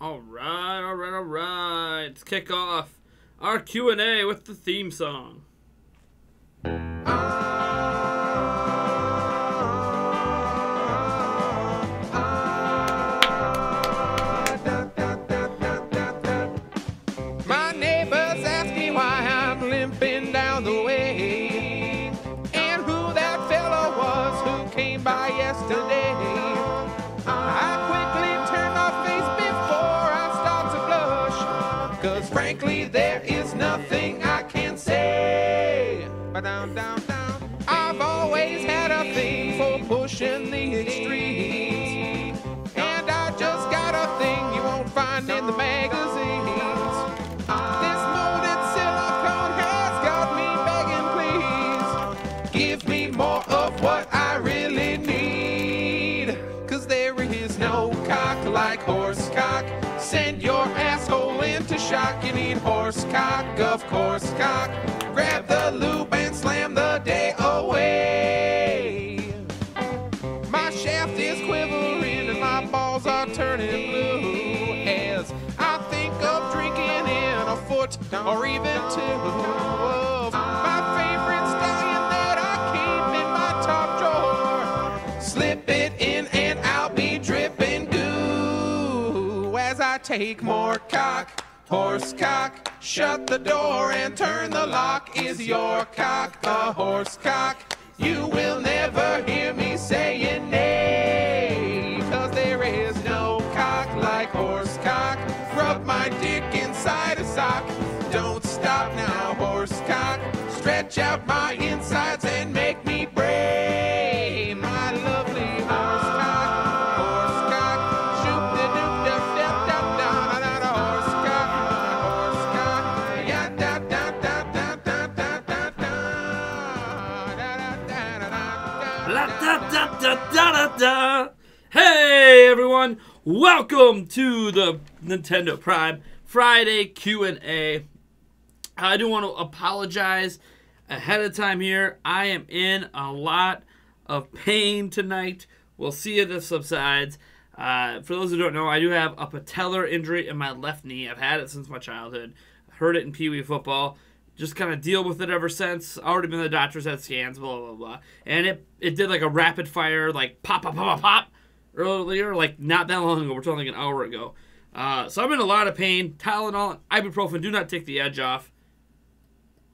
All right. Let's kick off our Q&A with the theme song. My neighbors ask me why I'm limping down the way, and who that fella was who came by yesterday. I quickly turn my face before I start to blush, 'cause frankly there is nothing I can say. I've always had a thing for pushing the extremes, and I just got a thing you won't find in the magazines. This molded silicone has got me begging, please give me more of what I really need, 'cause there is no cock like horse cock. Send your asshole into shock. You need horse cock, of course cock. Grab the lube and slam the day away. My shaft is quivering and my balls are turning blue as I think of drinking in a foot or even two of my favorite stallion that I keep in my top drawer. Slip it in and I'll be dripping goo as I take more cock. Horse cock, shut the door and turn the lock. Is your cock a horse cock? You will never hear me saying nay, 'cause there is no cock like horse cock. Rub my dick inside a sock. Don't stop now, horse cock. Stretch out my insides and make me bray. My lovely horse cock, horse cock. Shoot the doop dup dup dup down on a horse cock, yeah da da da da da da da da da da da Da. Hey everyone, welcome to the Nintendo Prime Friday Q&A. I do want to apologize ahead of time here. I am in a lot of pain tonight. We'll see if this subsides. For those who don't know, I do have a patellar injury in my left knee. I've had it since my childhood. I heard it in Pee Wee football. Just kind of deal with it ever since. Already been to the doctors, had scans, blah, blah, blah. And it did like a rapid fire, like pop, pop, pop, pop, pop earlier, like not that long ago. We're talking like an hour ago. So I'm in a lot of pain. Tylenol and ibuprofen do not take the edge off.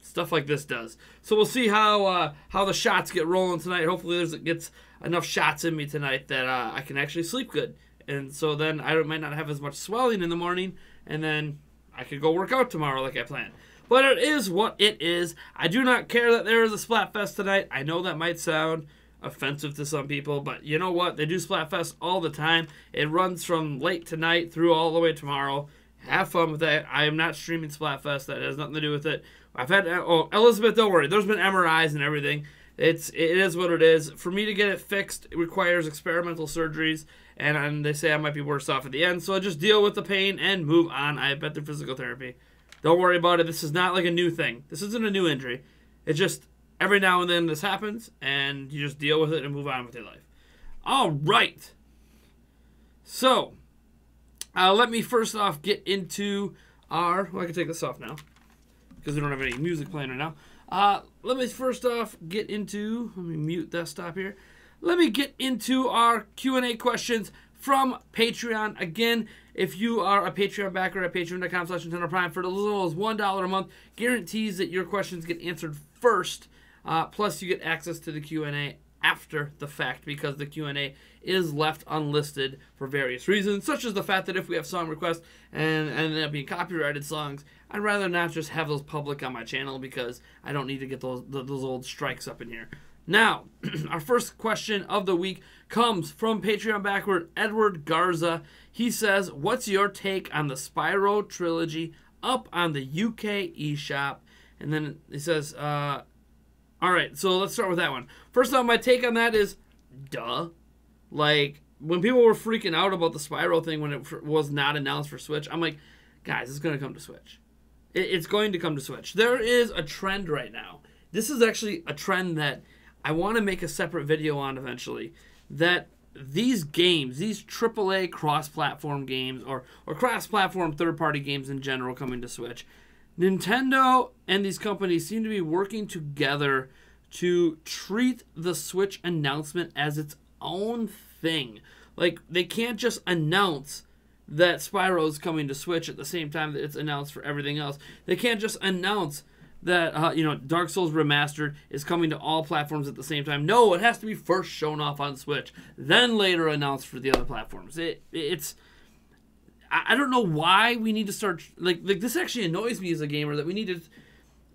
Stuff like this does. So we'll see how the shots get rolling tonight. Hopefully it gets enough shots in me tonight that I can actually sleep good. And so then I might not have as much swelling in the morning, and then I could go work out tomorrow like I planned. But it is what it is. I do not care that there is a Splatfest tonight. I know that might sound offensive to some people, but you know what? They do Splatfest all the time. It runs from late tonight through all the way tomorrow. Have fun with that. I am not streaming Splatfest. That has nothing to do with it. I've had, Elizabeth, don't worry. There's been MRIs and everything. It is what it is. For me to get it fixed, it requires experimental surgeries, and they say I might be worse off at the end. So I just deal with the pain and move on. I have been through physical therapy. Don't worry about it. This is not like a new thing. This isn't a new injury. It's just every now and then this happens, and you just deal with it and move on with your life. All right. So, let me first off get into our... Well, I can take this off now because we don't have any music playing right now. Let me first off get into... Let me mute desktop here. Let me get into our Q&A questions from Patreon. Again, if you are a Patreon backer at patreon.com/NintendoPrime, for as little as $1 a month, guarantees that your questions get answered first. Plus, you get access to the Q&A after the fact, because the Q&A is left unlisted for various reasons, such as the fact that if we have song requests and end up being copyrighted songs, I'd rather not just have those public on my channel, because I don't need to get those old strikes up in here. Now, our first question of the week comes from Patreon backer Edward Garza. He says, what's your take on the Spyro trilogy up on the UK eShop? And then he says, all right, so let's start with that one. First off, my take on that is, duh. Like, when people were freaking out about the Spyro thing when it was not announced for Switch, I'm like, guys, it's going to come to Switch. It's going to come to Switch. There is a trend right now. This is actually a trend that I want to make a separate video on eventually. That these games, these AAA cross-platform games or cross-platform third-party games in general coming to Switch, Nintendo and these companies seem to be working together to treat the Switch announcement as its own thing. Like, they can't just announce that Spyro is coming to Switch at the same time that it's announced for everything else. They can't just announce that Dark Souls Remastered is coming to all platforms at the same time. No, it has to be first shown off on Switch, then later announced for the other platforms. I don't know why we need to start like this. Actually annoys me as a gamer that we need to.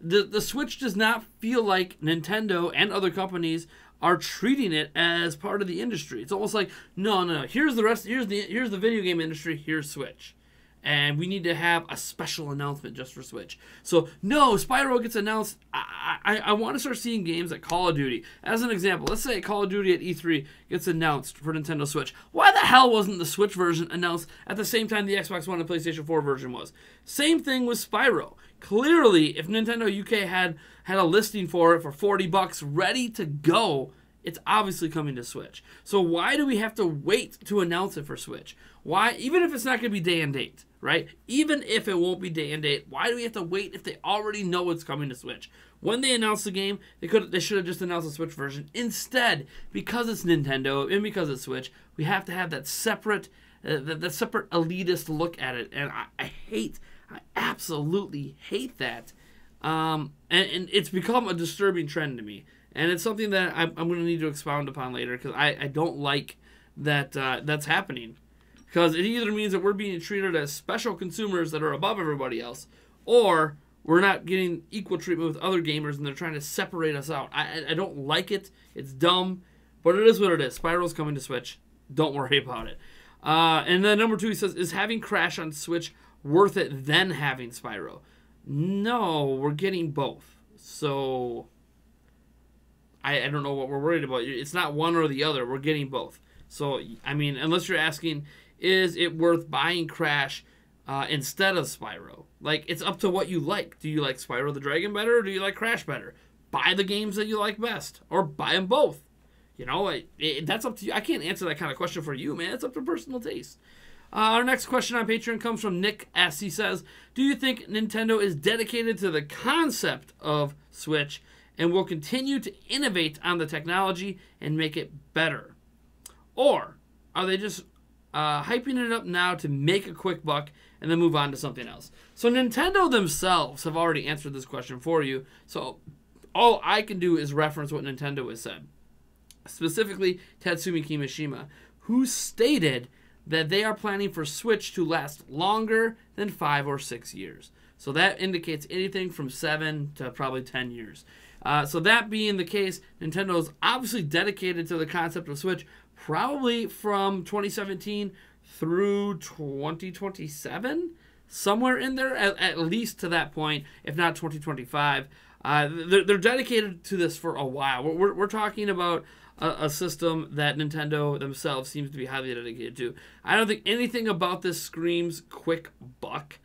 The Switch does not feel like Nintendo and other companies are treating it as part of the industry. It's almost like no. Here's the rest. Here's the video game industry. Here's Switch. And we need to have a special announcement just for Switch. So, no, Spyro gets announced. I want to start seeing games like Call of Duty. As an example, let's say Call of Duty at E3 gets announced for Nintendo Switch. Why the hell wasn't the Switch version announced at the same time the Xbox One and PlayStation 4 version was? Same thing with Spyro. Clearly, if Nintendo UK had a listing for it for $40 ready to go, it's obviously coming to Switch. So why do we have to wait to announce it for Switch? Why, even if it's not going to be day and date, right? Even if it won't be day and date, why do we have to wait if they already know it's coming to Switch? When they announced the game, they should have just announced the Switch version. Instead, because it's Nintendo and because it's Switch, we have to have that separate elitist look at it, and I absolutely hate that. And it's become a disturbing trend to me. And it's something that I'm going to need to expound upon later because I don't like that that's happening. Because it either means that we're being treated as special consumers that are above everybody else, or we're not getting equal treatment with other gamers and they're trying to separate us out. I don't like it. It's dumb, but it is what it is. Spyro's coming to Switch. Don't worry about it. And then number 2, he says, is having Crash on Switch worth it than having Spyro? No, we're getting both. So I don't know what we're worried about. It's not one or the other. We're getting both. So, I mean, unless you're asking, is it worth buying Crash instead of Spyro? Like, it's up to what you like. Do you like Spyro the Dragon better, or do you like Crash better? Buy the games that you like best, or buy them both. You know, that's up to you. I can't answer that kind of question for you, man. It's up to personal taste. Our next question on Patreon comes from Nick S. He says, do you think Nintendo is dedicated to the concept of Switch and will continue to innovate on the technology and make it better? Or are they just hyping it up now to make a quick buck and then move on to something else? So Nintendo themselves have already answered this question for you. So all I can do is reference what Nintendo has said. Specifically, Tatsumi Kimishima, who stated that they are planning for Switch to last longer than 5 or 6 years. So that indicates anything from 7 to probably 10 years. So that being the case, Nintendo is obviously dedicated to the concept of Switch probably from 2017 through 2027, somewhere in there, at least to that point, if not 2025. They're dedicated to this for a while. We're talking about a system that Nintendo themselves seems to be highly dedicated to. I don't think anything about this screams quick buck.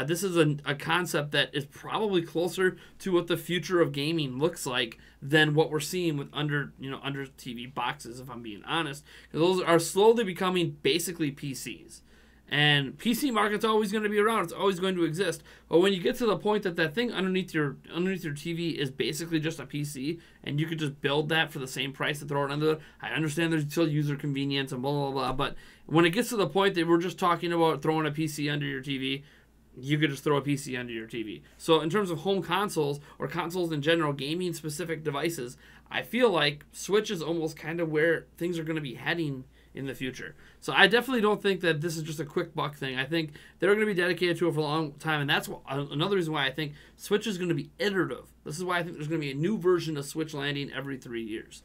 This is a concept that is probably closer to what the future of gaming looks like than what we're seeing with under TV boxes, if I'm being honest. Those are slowly becoming basically PCs. And PC market's always going to be around. It's always going to exist. But when you get to the point that thing underneath your TV is basically just a PC, and you could just build that for the same price and throw it under it, I understand there's still user convenience and blah, blah, blah. But when it gets to the point that we're just talking about throwing a PC under your TV, you could just throw a PC under your TV. So in terms of home consoles, or consoles in general, gaming-specific devices, I feel like Switch is almost kind of where things are going to be heading in the future. So I definitely don't think that this is just a quick buck thing. I think they're going to be dedicated to it for a long time, and that's another reason why I think Switch is going to be iterative. This is why I think there's going to be a new version of Switch landing every 3 years,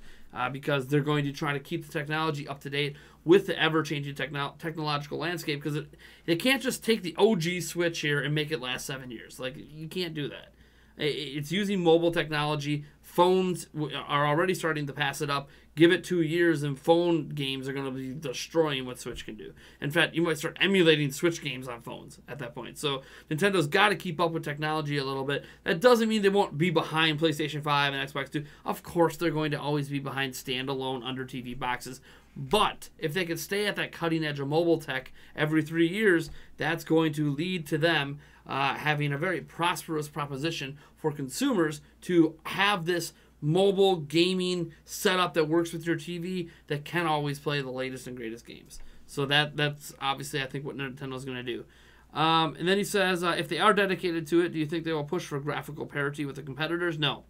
because they're going to try to keep the technology up to date with the ever-changing technological landscape, because they can't just take the OG Switch here and make it last 7 years. Like, you can't do that. It's using mobile technology. Phones are already starting to pass it up. Give it 2 years and phone games are going to be destroying what Switch can do. In fact, you might start emulating Switch games on phones at that point. So Nintendo's got to keep up with technology a little bit. That doesn't mean they won't be behind PlayStation 5 and Xbox 2. Of course, they're going to always be behind standalone under TV boxes. But if they could stay at that cutting edge of mobile tech every 3 years, that's going to lead to them having a very prosperous proposition for consumers to have this mobile gaming setup that works with your TV that can always play the latest and greatest games. So that's obviously, I think, what Nintendo's going to do. And then he says, if they are dedicated to it, do you think they will push for graphical parity with the competitors? No,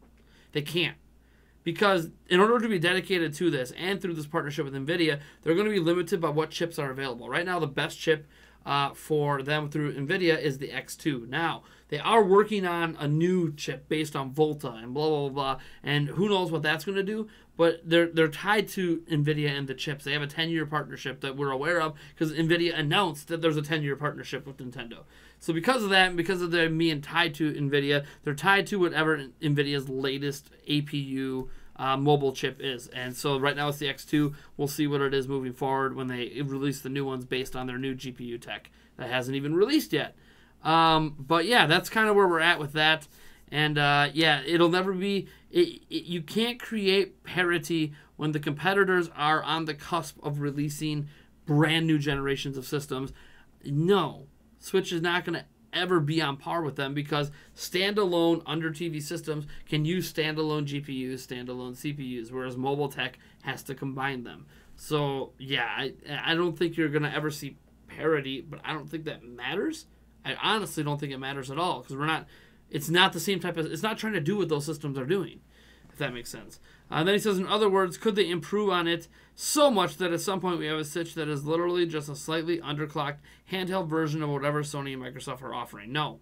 they can't. Because in order to be dedicated to this and through this partnership with NVIDIA, they're going to be limited by what chips are available. Right now, the best chip for them through NVIDIA is the X2. Now, they are working on a new chip based on Volta and blah, blah, blah, blah. And who knows what that's going to do. But they're tied to NVIDIA and the chips. They have a 10-year partnership that we're aware of because NVIDIA announced that there's a 10-year partnership with Nintendo. So because of that, and because of them being tied to NVIDIA, they're tied to whatever NVIDIA's latest APU mobile chip is. And so right now it's the X2. We'll see what it is moving forward when they release the new ones based on their new GPU tech that hasn't even released yet. But yeah, that's kind of where we're at with that. And yeah, it'll never be... you can't create parity when the competitors are on the cusp of releasing brand new generations of systems. No, Switch is not going to ever be on par with them because standalone under TV systems can use standalone GPUs, standalone CPUs, whereas mobile tech has to combine them. So yeah, I don't think you're going to ever see parity, but I don't think that matters. I honestly don't think it matters at all because it's not the same type of, it's not trying to do what those systems are doing, if that makes sense. Then he says, in other words, could they improve on it so much that at some point we have a Switch that is literally just a slightly underclocked handheld version of whatever Sony and Microsoft are offering? No.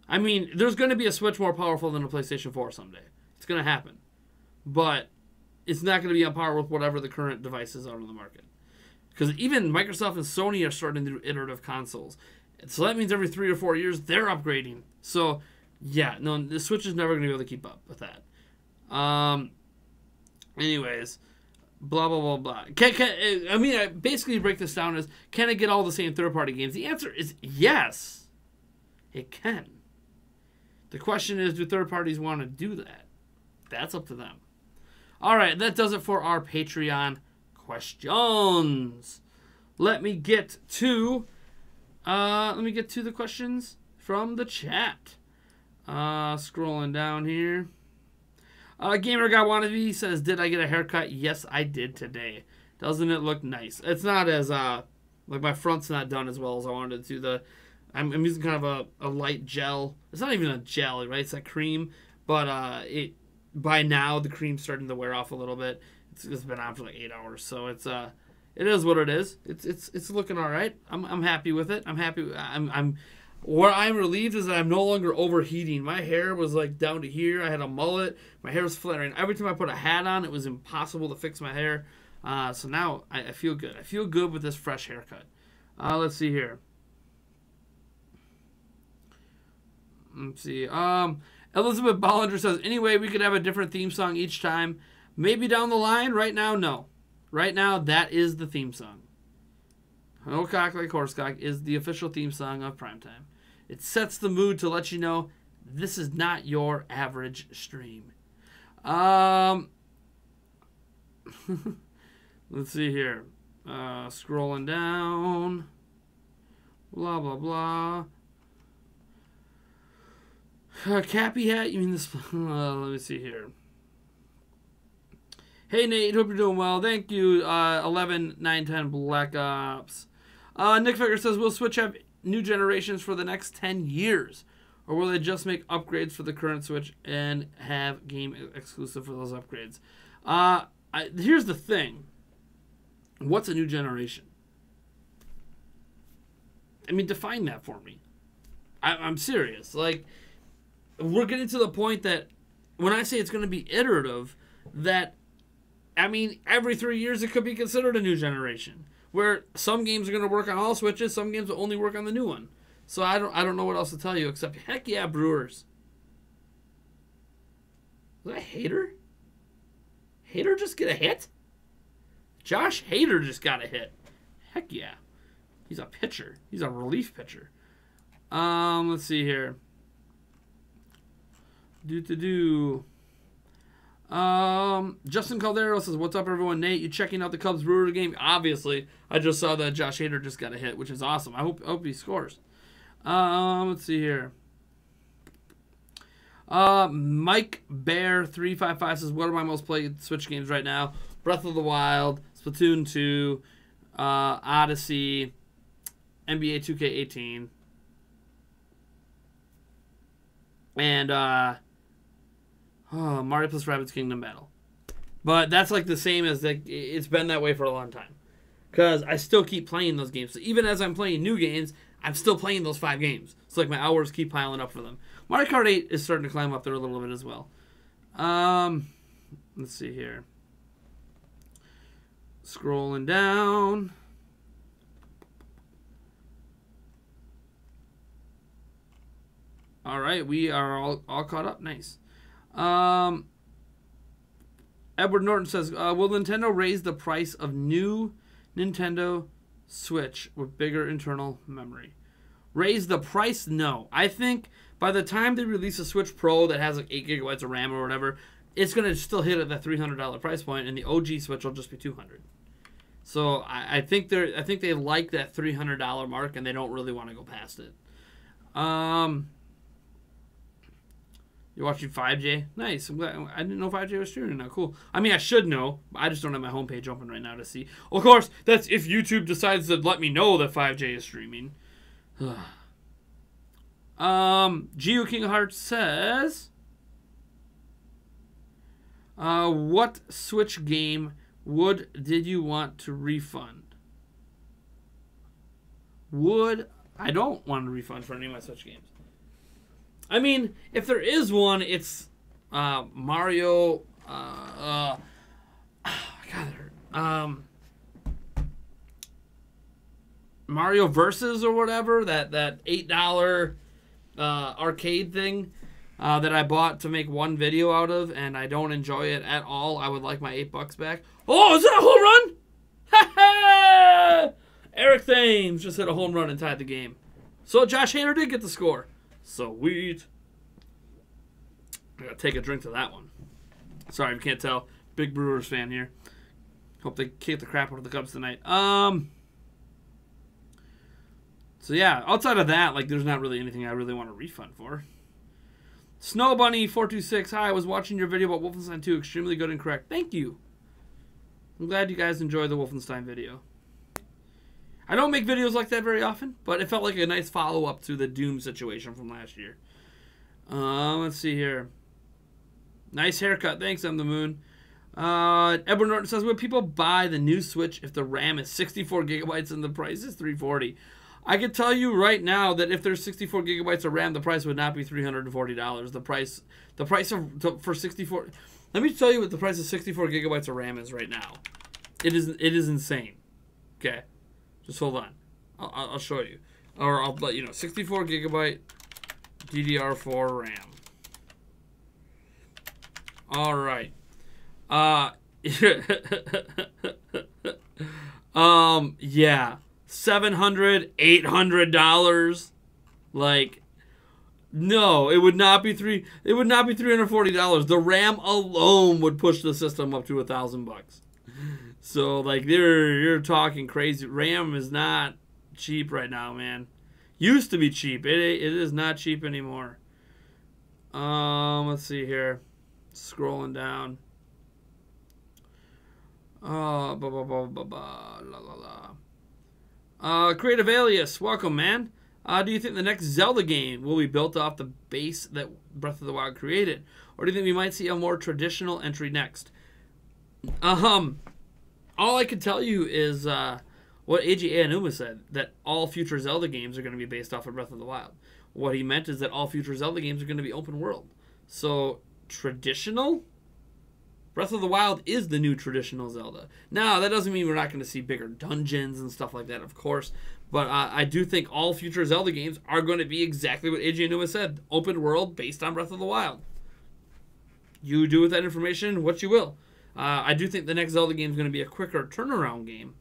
I mean, there's going to be a Switch more powerful than a PlayStation 4 someday. It's going to happen. But it's not going to be on par with whatever the current devices are on the market. Because even Microsoft and Sony are starting to do iterative consoles. So that means every 3 or 4 years, they're upgrading. So, yeah, no, the Switch is never going to be able to keep up with that. Anyways, blah, blah, blah, blah. I mean, I basically break this down as, can it get all the same third-party games? The answer is yes, it can. The question is, do third parties want to do that? That's up to them. All right, that does it for our Patreon questions. Let me get to the questions from the chat. Scrolling down here. Gamer Guy Wannabe says, did I get a haircut? Yes, I did today. Doesn't it look nice? It's not as, like my front's not done as well as I wanted it to. I'm using kind of a light gel. It's not even a gel, right? It's a cream. But by now, the cream's starting to wear off a little bit. It's been on for like 8 hours. So it is what it is. It's looking all right. I'm happy with it. I'm happy. Where I'm relieved is that I'm no longer overheating. My hair was like down to here. I had a mullet. My hair was flaring. Every time I put a hat on, it was impossible to fix my hair. So now I feel good. I feel good with this fresh haircut. Let's see here. Let's see. Elizabeth Bollinger says, anyway, we could have a different theme song each time. Maybe down the line. Right now, no. Right now, that is the theme song. No Cock Like Horsecock is the official theme song of Primetime. It sets the mood to let you know this is not your average stream. Let's see here. Scrolling down. Blah, blah, blah. Cappy hat? You mean this? Let me see here. Hey, Nate. Hope you're doing well. Thank you. 11-9-10 Black Ops. Nick Ficker says, will Switch have new generations for the next 10 years? Or will they just make upgrades for the current Switch and have game exclusive for those upgrades? Here's the thing. What's a new generation? I mean, define that for me. I'm serious. Like, we're getting to the point that when I say it's going to be iterative, that, I mean, every 3 years it could be considered a new generation. Where some games are going to work on all Switches, some games will only work on the new one. So I don't know what else to tell you except, heck yeah, Brewers. Was that a Hater? Hater just get a hit? Josh Hader just got a hit. Heck yeah. He's a pitcher. He's a relief pitcher. Let's see here. Justin Caldero says, "What's up, everyone? Nate, you checking out the Cubs Brewer game?" Obviously, I just saw that Josh Hader just got a hit, which is awesome. I hope he scores. Let's see here. Mike Bear 355 says, "What are my most played Switch games right now? Breath of the Wild, Splatoon 2, Odyssey, NBA 2K18, and Mario plus Rabbids Kingdom Battle." But that's like the same as it's been that way for a long time. Because I still keep playing those games. So even as I'm playing new games, I'm still playing those 5 games. It's like my hours keep piling up for them. Mario Kart 8 is starting to climb up there a little bit as well. Let's see here. Scrolling down. All right, we are all caught up. Nice. Edward Norton says, "Will Nintendo raise the price of new Nintendo Switch with bigger internal memory?" Raise the price? No. I think by the time they release a Switch Pro that has like 8 gigabytes of RAM or whatever, it's going to still hit at that $300 price point, and the OG Switch will just be $200. So I think they like that $300 mark, and they don't really want to go past it. You're watching 5J? Nice. I'm glad. I didn't know 5J was streaming now. Cool. I mean, I should know. I just don't have my homepage open right now to see. Of course, that's if YouTube decides to let me know that 5J is streaming. Geo King of Hearts says, "What Switch game did you want to refund?" I don't want to refund for any of my Switch games. I mean, if there is one, it's Mario. God, that hurt. Mario Versus or whatever, that $8 arcade thing that I bought to make one video out of, and I don't enjoy it at all. I would like my $8 back. Oh, is that a home run? Ha ha! Eric Thames just hit a home run and tied the game. So Josh Hader did get the score. Sweet. I gotta take a drink to that one. Sorry, if you can't tell. Big Brewers fan here. Hope they kick the crap out of the Cubs tonight. So yeah, outside of that, like, there's not really anything I really want to refund for. Snow Bunny 426, "Hi, I was watching your video about Wolfenstein 2. Extremely good and correct." Thank you. I'm glad you guys enjoyed the Wolfenstein video. I don't make videos like that very often, but it felt like a nice follow-up to the Doom situation from last year. Let's see here. Nice haircut. Thanks, I'm the Moon. Edward Norton says, "Would people buy the new Switch if the RAM is 64 gigabytes and the price is $340? I can tell you right now that if there's 64 gigabytes of RAM, the price would not be $340. The price for 64. Let me tell you what the price of 64 gigabytes of RAM is right now. It is insane. Okay, just hold on. I'll show you, or I'll let you know. 64 gigabyte DDR4 RAM. All right. Yeah. $700, $800. Like, no, it would not be $340. The RAM alone would push the system up to $1,000. So like, you're talking crazy. RAM is not cheap right now, man. Used to be cheap. It is not cheap anymore. Let's see here. Scrolling down. La la la. Creative Alias, welcome, man. Do you think the next Zelda game will be built off the base that Breath of the Wild created? Or do you think we might see a more traditional entry next? All I can tell you is what Eiji Aonuma said, that all future Zelda games are going to be based off of Breath of the Wild. What he meant is that all future Zelda games are going to be open world. So, traditional? Breath of the Wild is the new traditional Zelda. Now, that doesn't mean we're not going to see bigger dungeons and stuff like that, of course. But I do think all future Zelda games are going to be exactly what Eiji Aonuma said. Open world based on Breath of the Wild. You do with that information what you will. I do think the next Zelda game is going to be a quicker turnaround game.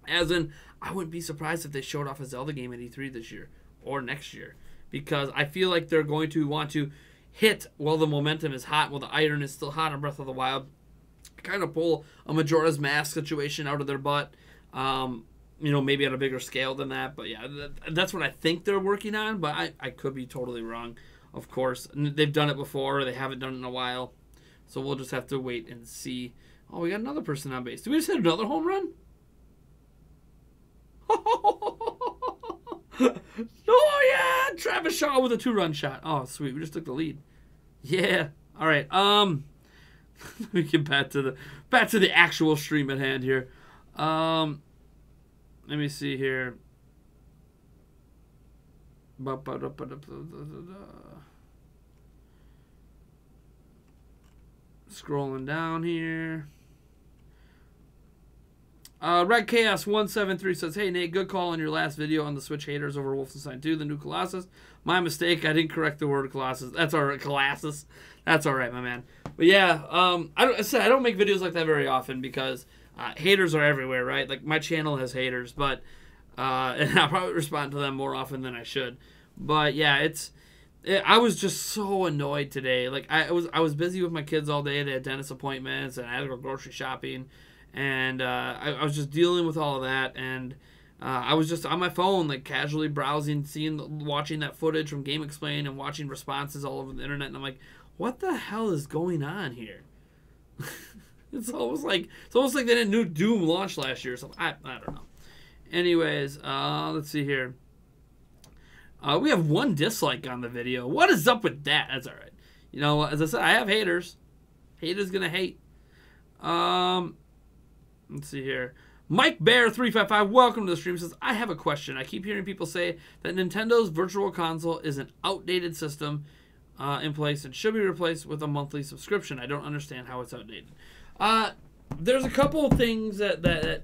As in, I wouldn't be surprised if they showed off a Zelda game at E3 this year or next year. Because I feel like they're going to want to hit while the momentum is hot, while the iron is still hot on Breath of the Wild. Kind of pull a Majora's Mask situation out of their butt. You know, maybe at a bigger scale than that. But yeah, that's what I think they're working on. But I could be totally wrong, of course. And they've done it before. They haven't done it in a while. So we'll just have to wait and see. Oh, we got another person on base. Did we just hit another home run? Oh, yeah. Travis Shaw with a 2-run shot. Oh, sweet. We just took the lead. Yeah. All right. Let me get back to the actual stream at hand here. Let me see here. Scrolling down here. Red Chaos 173 says, "Hey Nate, good call on your last video on the Switch haters over Wolfenstein 2, the new Colossus. My mistake, I didn't correct the word Colossus. That's all right, Colossus. That's all right, my man. But yeah, I don't make videos like that very often because haters are everywhere, right? Like my channel has haters, but and I'll probably respond to them more often than I should. But yeah, I was just so annoyed today. Like I was busy with my kids all day. They had dentist appointments, and I had to go grocery shopping. And I was just dealing with all of that, and I was just on my phone, like casually browsing, watching that footage from Game Explain, and watching responses all over the internet. And I'm like, what the hell is going on here? It's almost like they didn't Doom launch last year or something. I don't know. Anyways, let's see here. We have 1 dislike on the video. What is up with that? That's all right. You know, as I said, I have haters. Haters gonna hate. Let's see here. Mike Bear 355, welcome to the stream, says, I have a question. I keep hearing people say that Nintendo's Virtual Console is an outdated system in place and should be replaced with a monthly subscription. I don't understand how it's outdated. There's a couple of things that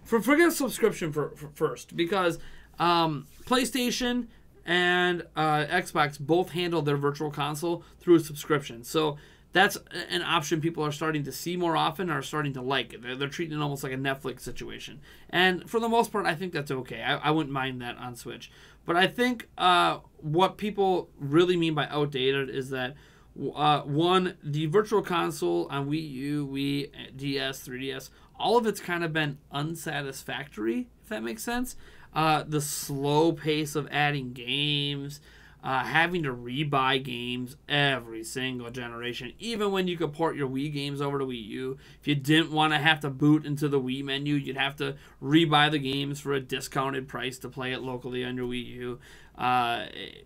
forget subscription first, because PlayStation and Xbox both handle their Virtual Console through a subscription. So that's an option people are starting to see more often, are starting to like it. They're treating it almost like a Netflix situation. And for the most part, I think that's okay. I wouldn't mind that on Switch. But I think what people really mean by outdated is that, one, the Virtual Console on Wii U, Wii, DS, 3DS, all of it's kind of been unsatisfactory, if that makes sense. The slow pace of adding games, having to rebuy games every single generation, even when you could port your Wii games over to Wii U. If you didn't want to have to boot into the Wii menu, you'd have to rebuy the games for a discounted price to play it locally on your Wii U.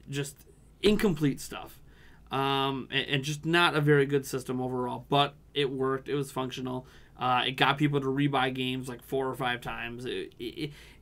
Just incomplete stuff. And just not a very good system overall, but it worked. It was functional. It got people to rebuy games like 4 or 5 times.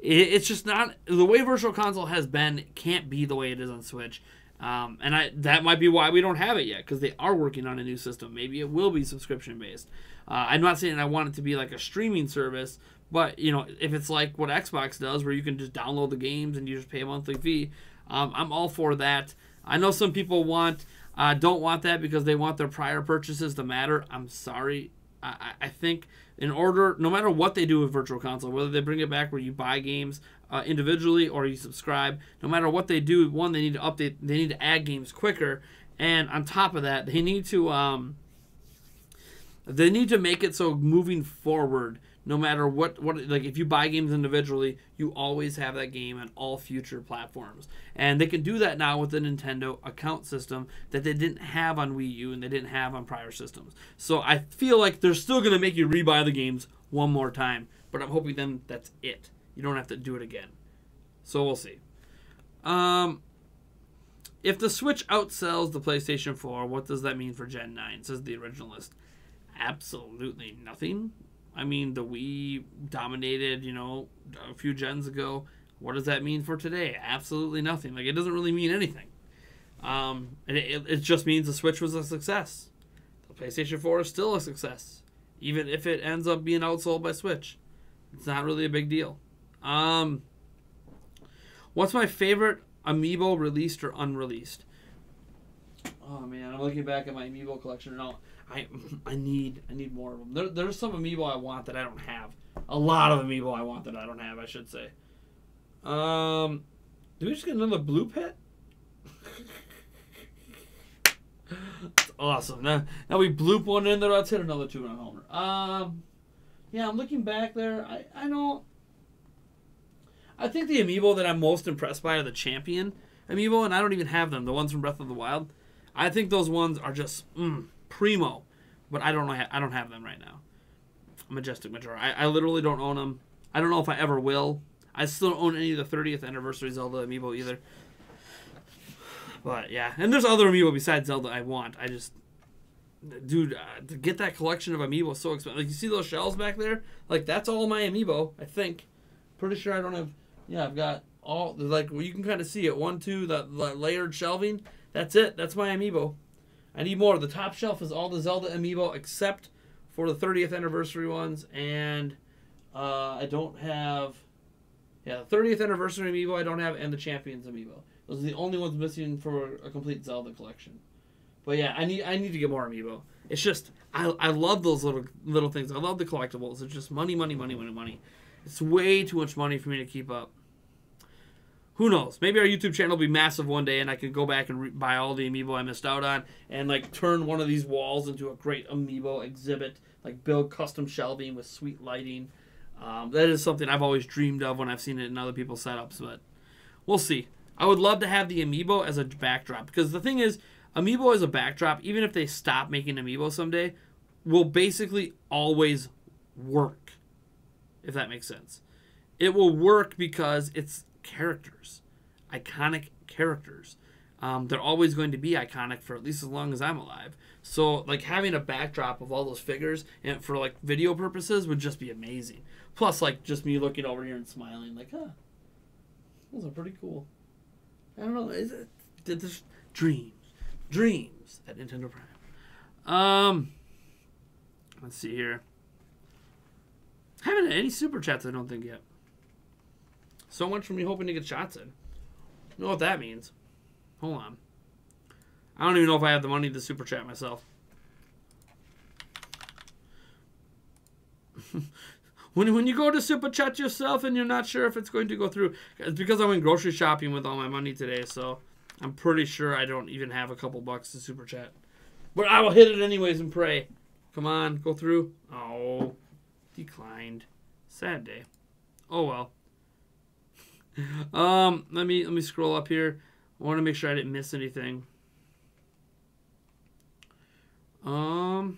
It's just not the way Virtual Console has been. Can't be the way it is on Switch, and that might be why we don't have it yet, because they are working on a new system. Maybe it will be subscription based. I'm not saying I want it to be like a streaming service, but you know, if it's like what Xbox does, where you can just download the games and you just pay a monthly fee, I'm all for that. I know some people don't want that because they want their prior purchases to matter. I'm sorry. I think no matter what they do with Virtual Console, whether they bring it back where you buy games individually or you subscribe, no matter what they do, one, they need to update, they need to add games quicker, and on top of that, they need to make it so moving forward, no matter what like if you buy games individually, you always have that game on all future platforms. And they can do that now with the Nintendo account system that they didn't have on Wii U and they didn't have on prior systems. So I feel like they're still going to make you rebuy the games one more time, but I'm hoping then that's it. You don't have to do it again. So we'll see. If the Switch outsells the PlayStation 4, what does that mean for Gen 9, says the originalist? Absolutely nothing. I mean, the Wii dominated, a few gens ago. What does that mean for today? Absolutely nothing. Like, it doesn't really mean anything. And it just means the Switch was a success. The PlayStation 4 is still a success, even if it ends up being outsold by Switch. It's not really a big deal. What's my favorite Amiibo, released or unreleased? Oh, man, I'm looking back at my Amiibo collection now. I need more of them. There's some Amiibo I want that I don't have. A lot of Amiibo I want that I don't have, I should say. Did we just get another blue pet? Awesome. Now we bloop one in there. Let's hit another 2-run homer. Yeah, I'm looking back there. I know. I think the Amiibo that I'm most impressed by are the Champion Amiibo, and I don't even have them. The ones from Breath of the Wild. I think those ones are just primo, but I don't know. I don't have them right now. Majestic Majora. I literally don't own them. I don't know if I ever will. I still don't own any of the 30th anniversary Zelda Amiibo either. But yeah, and there's other Amiibo besides Zelda I want. I just, dude, to get that collection of Amiibo is so expensive. Like, you see those shells back there? Like, that's all my Amiibo, I think. Pretty sure I don't have, yeah, I've got all, like, well, you can kind of see it. 1, 2, that layered shelving. That's it. That's my Amiibo. I need more. The top shelf is all the Zelda Amiibo except for the 30th anniversary ones, and I don't have, yeah, the 30th anniversary Amiibo I don't have, and the Champions Amiibo. Those are the only ones missing for a complete Zelda collection. But yeah, I need to get more Amiibo. It's just, I love those little things. I love the collectibles. It's just money, money, money, money, money. It's way too much money for me to keep up. Who knows? Maybe our YouTube channel will be massive one day, and I can go back and buy all the Amiibo I missed out on, and like turn one of these walls into a great Amiibo exhibit. Like build custom shelving with sweet lighting. That is something I've always dreamed of when I've seen it in other people's setups, but we'll see. I would love to have the Amiibo as a backdrop, because the thing is, Amiibo as a backdrop, even if they stop making Amiibo someday, will basically always work, if that makes sense. It will work because it's characters, iconic characters. They're always going to be iconic for at least as long as I'm alive. So, like, having a backdrop of all those figures and for, like, video purposes would just be amazing. Plus, like, just me looking over here and smiling, like, huh, those are pretty cool. I don't know. Is it this dreams at Nintendo Prime? Let's see here. I haven't had any super chats, I don't think, yet. So much for me hoping to get shots in. You know what that means. Hold on. I don't even know if I have the money to super chat myself. When you go to super chat yourself and you're not sure if it's going to go through, it's because I went grocery shopping with all my money today, so I'm pretty sure I don't even have a couple bucks to super chat. But I will hit it anyways and pray. Come on, go through. Oh, declined. Sad day. Oh well. Let me scroll up here. I want to make sure I didn't miss anything. All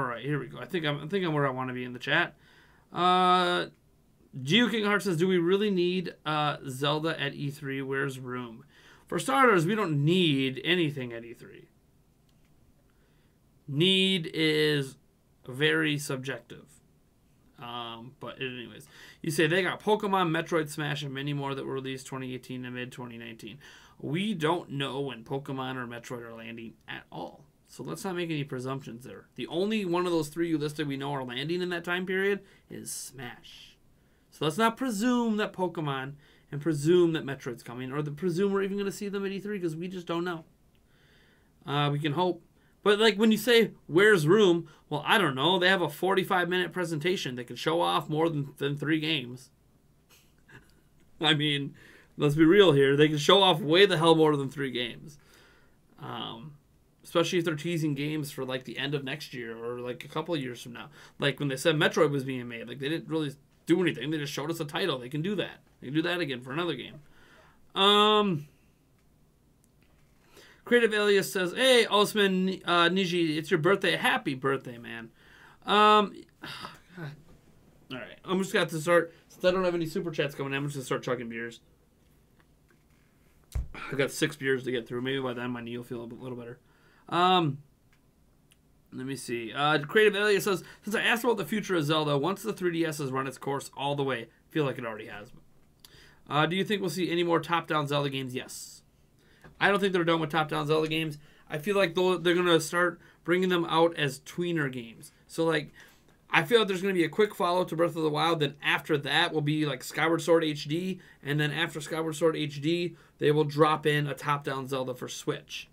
right, here we go. I think I'm where I want to be in the chat. Geo King Heart says, "Do we really need Zelda at E3? Where's room?" For starters, we don't need anything at E3. Need is very subjective. But anyways, you say they got Pokemon, Metroid, Smash, and many more that were released 2018 and mid-2019. We don't know when Pokemon or Metroid are landing at all. So let's not make any presumptions there. The only one of those three you listed we know are landing in that time period is Smash. So let's not presume that Pokemon and presume that Metroid's coming, or presume we're even going to see them at E3, because we just don't know. We can hope. But like when you say, where's room? Well, I don't know. They have a 45-minute presentation. They can show off more than 3 games. I mean, let's be real here. They can show off way the hell more than 3 games. Especially if they're teasing games for like the end of next year or like a couple of years from now. Like when they said Metroid was being made. Like they didn't really do anything. They just showed us a title. They can do that. They can do that again for another game. Creative Alias says, "Hey, Osman Niji, it's your birthday. Happy birthday, man." God. All right, I'm just got to start. Since I don't have any super chats coming in, I'm just gonna start chugging beers. I got 6 beers to get through. Maybe by then my knee will feel a little better. Let me see. Creative Alias says, "Since I asked about the future of Zelda, once the 3DS has run its course all the way, I feel like it already has. Do you think we'll see any more top-down Zelda games?" Yes. I don't think they're done with top-down Zelda games. I feel like they're going to start bringing them out as tweener games. So, like, I feel like there's going to be a quick follow-up to Breath of the Wild. Then after that will be, like, Skyward Sword HD. And then after Skyward Sword HD, they will drop in a top-down Zelda for Switch.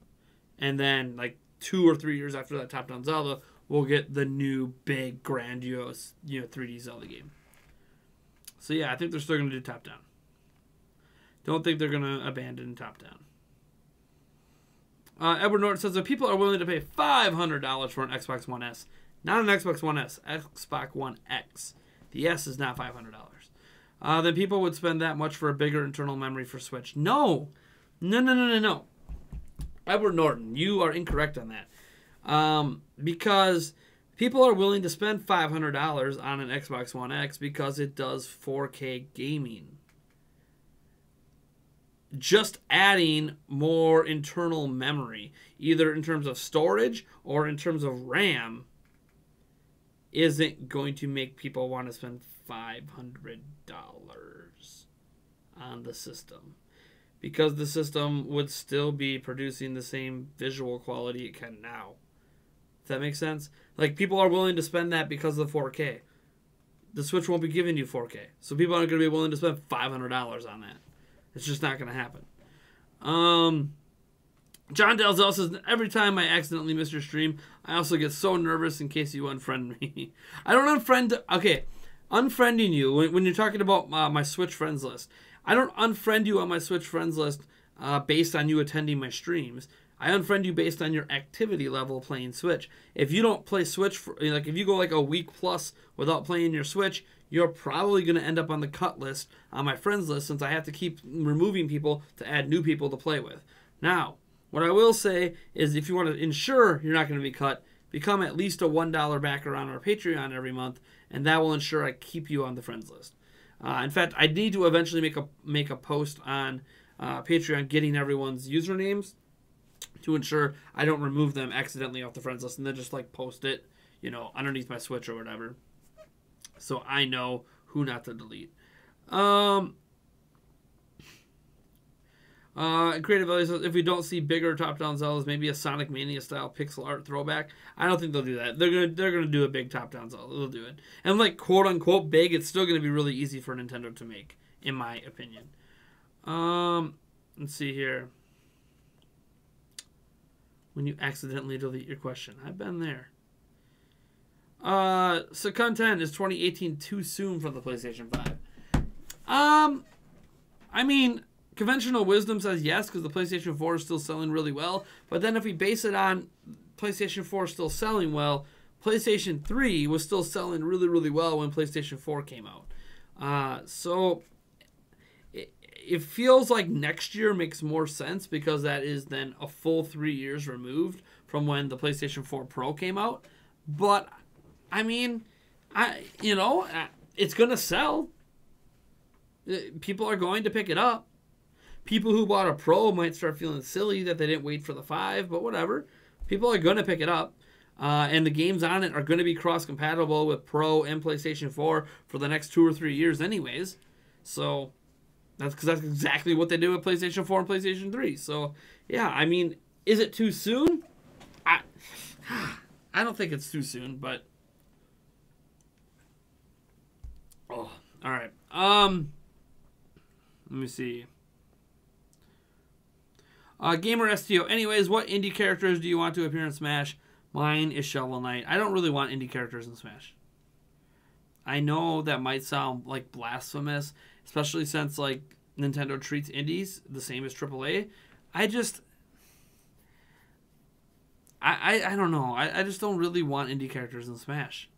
And then, like, 2 or 3 years after that top-down Zelda, we'll get the new, big, grandiose, 3D Zelda game. So, yeah, I think they're still going to do top-down. Don't think they're going to abandon top-down. Edward Norton says that people are willing to pay $500 for an Xbox One S. Not an Xbox One S, Xbox One X. The S is not $500. Then people would spend that much for a bigger internal memory for Switch. No. No. Edward Norton, you are incorrect on that. Because people are willing to spend $500 on an Xbox One X because it does 4K gaming. Just adding more internal memory, either in terms of storage or in terms of RAM, isn't going to make people want to spend $500 on the system. Because the system would still be producing the same visual quality it can now. Does that make sense? Like, people are willing to spend that because of the 4K. The Switch won't be giving you 4K. So people aren't going to be willing to spend $500 on that. It's just not going to happen. John Dalzell says, every time I accidentally miss your stream, I also get so nervous in case you unfriend me. I don't unfriend... Okay, unfriending you, when you're talking about my Switch friends list, I don't unfriend you on my Switch friends list based on you attending my streams. I unfriend you based on your activity level playing Switch. If you don't play Switch, like if you go like a week plus without playing your Switch, you're probably going to end up on the cut list on my friends list since I have to keep removing people to add new people to play with. Now, what I will say is if you want to ensure you're not going to be cut, become at least a $1 backer on our Patreon every month, and that will ensure I keep you on the friends list. In fact, I need to eventually make a post on Patreon getting everyone's usernames to ensure I don't remove them accidentally off the friends list and then just like post it, underneath my Switch or whatever, so I know who not to delete. Creative Value says, if we don't see bigger top-down Zeldas, maybe a Sonic Mania style pixel art throwback. I don't think they'll do that. They're gonna do a big top-down Zelda. They'll do it, and like quote unquote big, it's still gonna be really easy for Nintendo to make, in my opinion. Let's see here. When you accidentally delete your question, I've been there. So content is 2018 too soon for the PlayStation 5. I mean, conventional wisdom says yes, because the PlayStation 4 is still selling really well. But then if we base it on PlayStation 4 still selling well, PlayStation 3 was still selling really, really well when PlayStation 4 came out. So it feels like next year makes more sense because that is then a full 3 years removed from when the PlayStation 4 Pro came out. But I mean, it's going to sell. People are going to pick it up. People who bought a Pro might start feeling silly that they didn't wait for the 5, but whatever. People are going to pick it up. And the games on it are going to be cross-compatible with Pro and PlayStation 4 for the next 2 or 3 years anyways. So that's exactly what they do with PlayStation 4 and PlayStation 3. So, yeah, I mean, is it too soon? I don't think it's too soon, but... Oh, all right. Let me see. Gamer STO. Anyways, what indie characters do you want to appear in Smash? Mine is Shovel Knight. I don't really want indie characters in Smash. I know that might sound like blasphemous, especially since like Nintendo treats indies the same as AAA. I don't know. I just don't really want indie characters in Smash.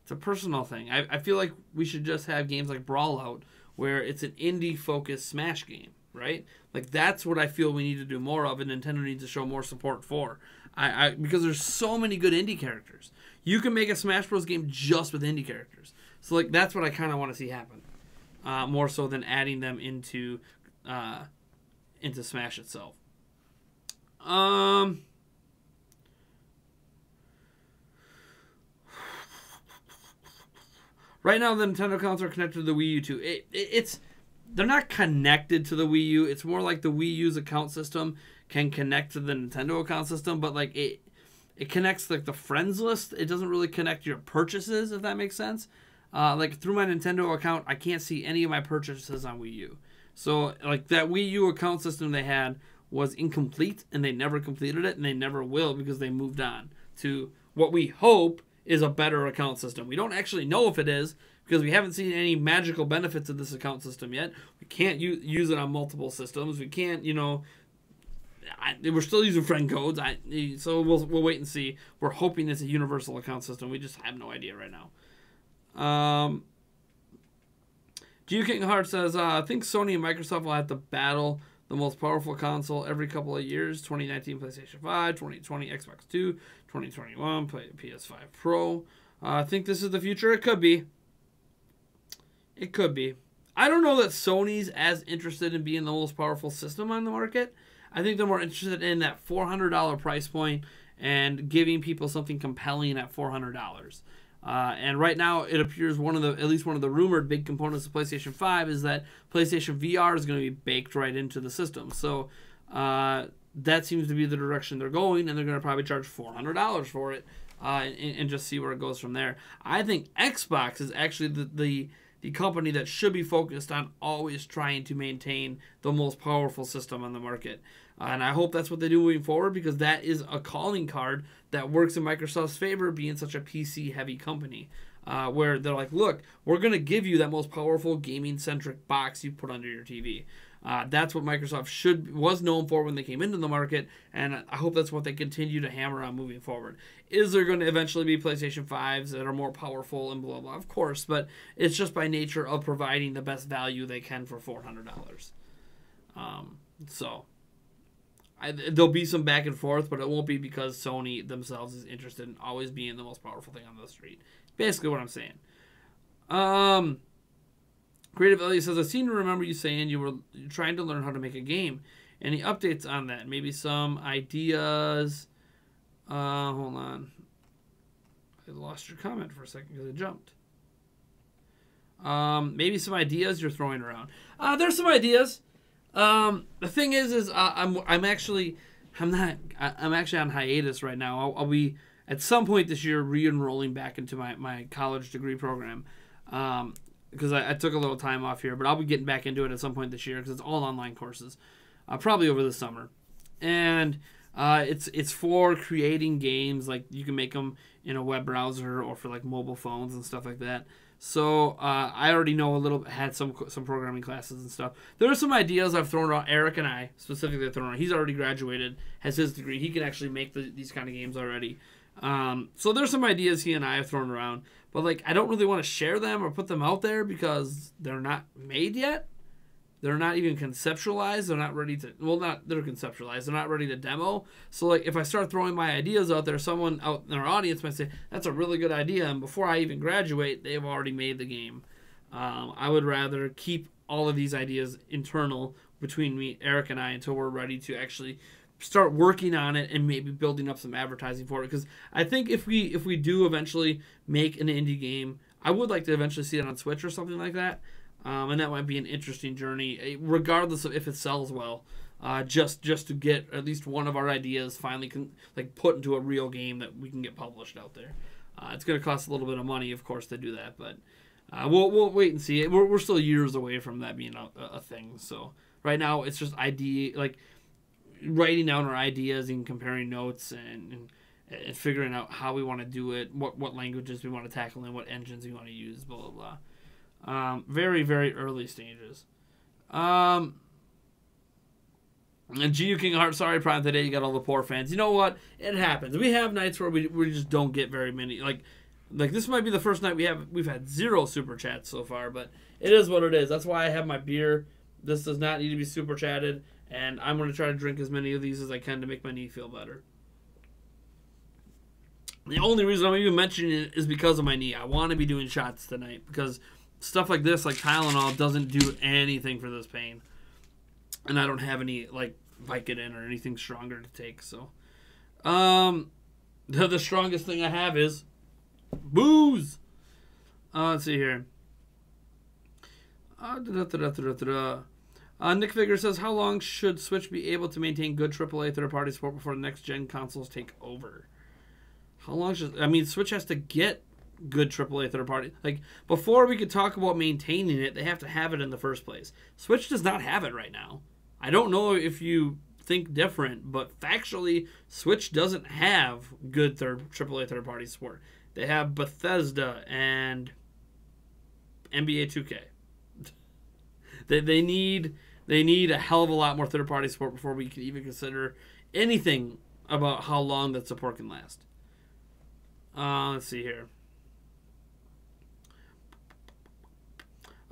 It's a personal thing. I feel like we should just have games like Brawlout where it's an indie-focused Smash game, right? Like, that's what I feel we need to do more of, and Nintendo needs to show more support for. Because there's so many good indie characters. You can make a Smash Bros. Game just with indie characters. So, like, that's what I kind of want to see happen. More so than adding them into Smash itself. Right now, the Nintendo accounts are connected to the Wii U too. They're not connected to the Wii U. It's more like the Wii U's account system can connect to the Nintendo account system, but like it connects like the friends list. It doesn't really connect your purchases, if that makes sense. Like through my Nintendo account, I can't see any of my purchases on Wii U. So like that Wii U account system they had was incomplete, and they never completed it, and they never will because they moved on to what we hope is a better account system. We don't actually know if it is because we haven't seen any magical benefits of this account system yet. We can't use it on multiple systems. We can't, we're still using friend codes. So we'll wait and see. We're hoping it's a universal account system. We just have no idea right now. King Heart says, I think Sony and Microsoft will have to battle the most powerful console every couple of years. 2019 PlayStation 5, 2020 Xbox 2, 2021 PS5 Pro. I think this is the future. It could be. It could be. I don't know that Sony's as interested in being the most powerful system on the market. I think they're more interested in that $400 price point and giving people something compelling at $400. And right now, it appears at least one of the rumored big components of PlayStation 5 is that PlayStation VR is going to be baked right into the system. So that seems to be the direction they're going, and they're going to probably charge $400 for it and just see where it goes from there. I think Xbox is actually the company that should be focused on always trying to maintain the most powerful system on the market. And I hope that's what they do moving forward, because that is a calling card that works in Microsoft's favor, being such a PC-heavy company, where they're like, look, we're going to give you that most powerful gaming-centric box you put under your TV. That's what Microsoft was known for when they came into the market, and I hope that's what they continue to hammer on moving forward. Is there going to eventually be PlayStation 5s that are more powerful and blah, blah? Of course, but it's just by nature of providing the best value they can for $400. There'll be some back and forth, but it won't be because Sony themselves is interested in always being the most powerful thing on the street. Basically what I'm saying. Creative Elliot says, I seem to remember you saying you were trying to learn how to make a game. Any updates on that? Maybe some ideas? Hold on. I lost your comment for a second because it jumped. Maybe some ideas you're throwing around. There's some ideas. The thing is I'm actually on hiatus right now. I'll be at some point this year re-enrolling back into my college degree program, because I took a little time off here, but I'll be getting back into it at some point this year because it's all online courses, probably over the summer, and it's for creating games. Like, you can make them in a web browser or for like mobile phones and stuff like that. So I already know had some programming classes and stuff. There are some ideas I've thrown around. Eric and I specifically have thrown around. He's already graduated, has his degree. He can actually make these kind of games already. So there's some ideas he and I have thrown around. But like, I don't really want to share them or put them out there because they're not made yet. They're not even conceptualized. They're not ready to, they're conceptualized. They're not ready to demo. So like, if I start throwing my ideas out there, someone out in our audience might say, that's a really good idea. And before I even graduate, they've already made the game. I would rather keep all of these ideas internal between me, Eric, and I until we're ready to actually start working on it and maybe building up some advertising for it. Because I think if we do eventually make an indie game, I would like to eventually see it on Switch or something like that. And that might be an interesting journey, regardless of if it sells well. Just to get at least one of our ideas finally put into a real game that we can get published out there. It's going to cost a little bit of money, of course, to do that, but we'll wait and see. We're still years away from that being a thing. So right now, it's just writing down our ideas and comparing notes and figuring out how we want to do it, what languages we want to tackle, and what engines we want to use, blah, blah, blah. Very, very early stages. And GU King Heart, sorry, Prime, today you got all the poor fans. You know what? It happens. We have nights where we just don't get very many. Like this might be the first night we've had 0 super chats so far, but it is what it is. That's why I have my beer. This does not need to be super chatted, and I'm going to try to drink as many of these as I can to make my knee feel better. The only reason I'm even mentioning it is because of my knee. I want to be doing shots tonight because stuff like this, like Tylenol, doesn't do anything for this pain. And I don't have any, like, Vicodin or anything stronger to take, so. The strongest thing I have is booze. Let's see here. Nick Figure says, how long should Switch be able to maintain good AAA third-party support before the next-gen consoles take over? How long Switch has to get good AAA third party. Like, before we could talk about maintaining it, they have to have it in the first place. Switch does not have it right now. I don't know if you think different, but factually, Switch doesn't have good AAA third party support. They have Bethesda and NBA 2K. They need a hell of a lot more third-party support before we can even consider anything about how long that support can last. Let's see here.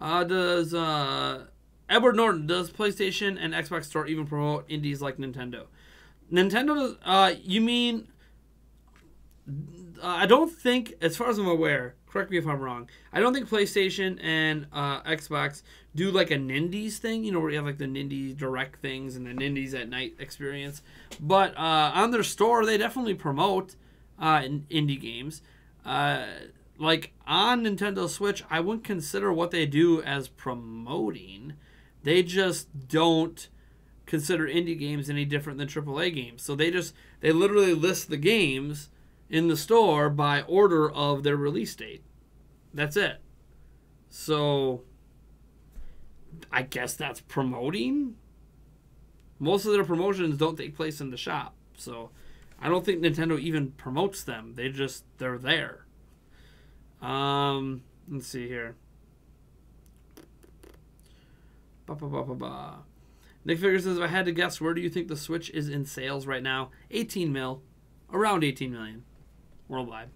Does Edward Norton, does PlayStation and Xbox Store even promote indies like Nintendo? Nintendo does, you mean... I don't think, as far as I'm aware, correct me if I'm wrong, I don't think PlayStation and Xbox do like a Nindies thing, where you have like the Nindies Direct things and the Nindies at Night experience. But on their store, they definitely promote indie games. Like on Nintendo Switch, I wouldn't consider what they do as promoting. They just don't consider indie games any different than AAA games. So they literally list the games in the store by order of their release date. That's it. So I guess that's promoting. Most of their promotions don't take place in the shop. So I don't think Nintendo even promotes them. They're there. Let's see here. Nick Figure says, if I had to guess, where do you think the Switch is in sales right now? 18 mil. Around 18 million. Worldwide.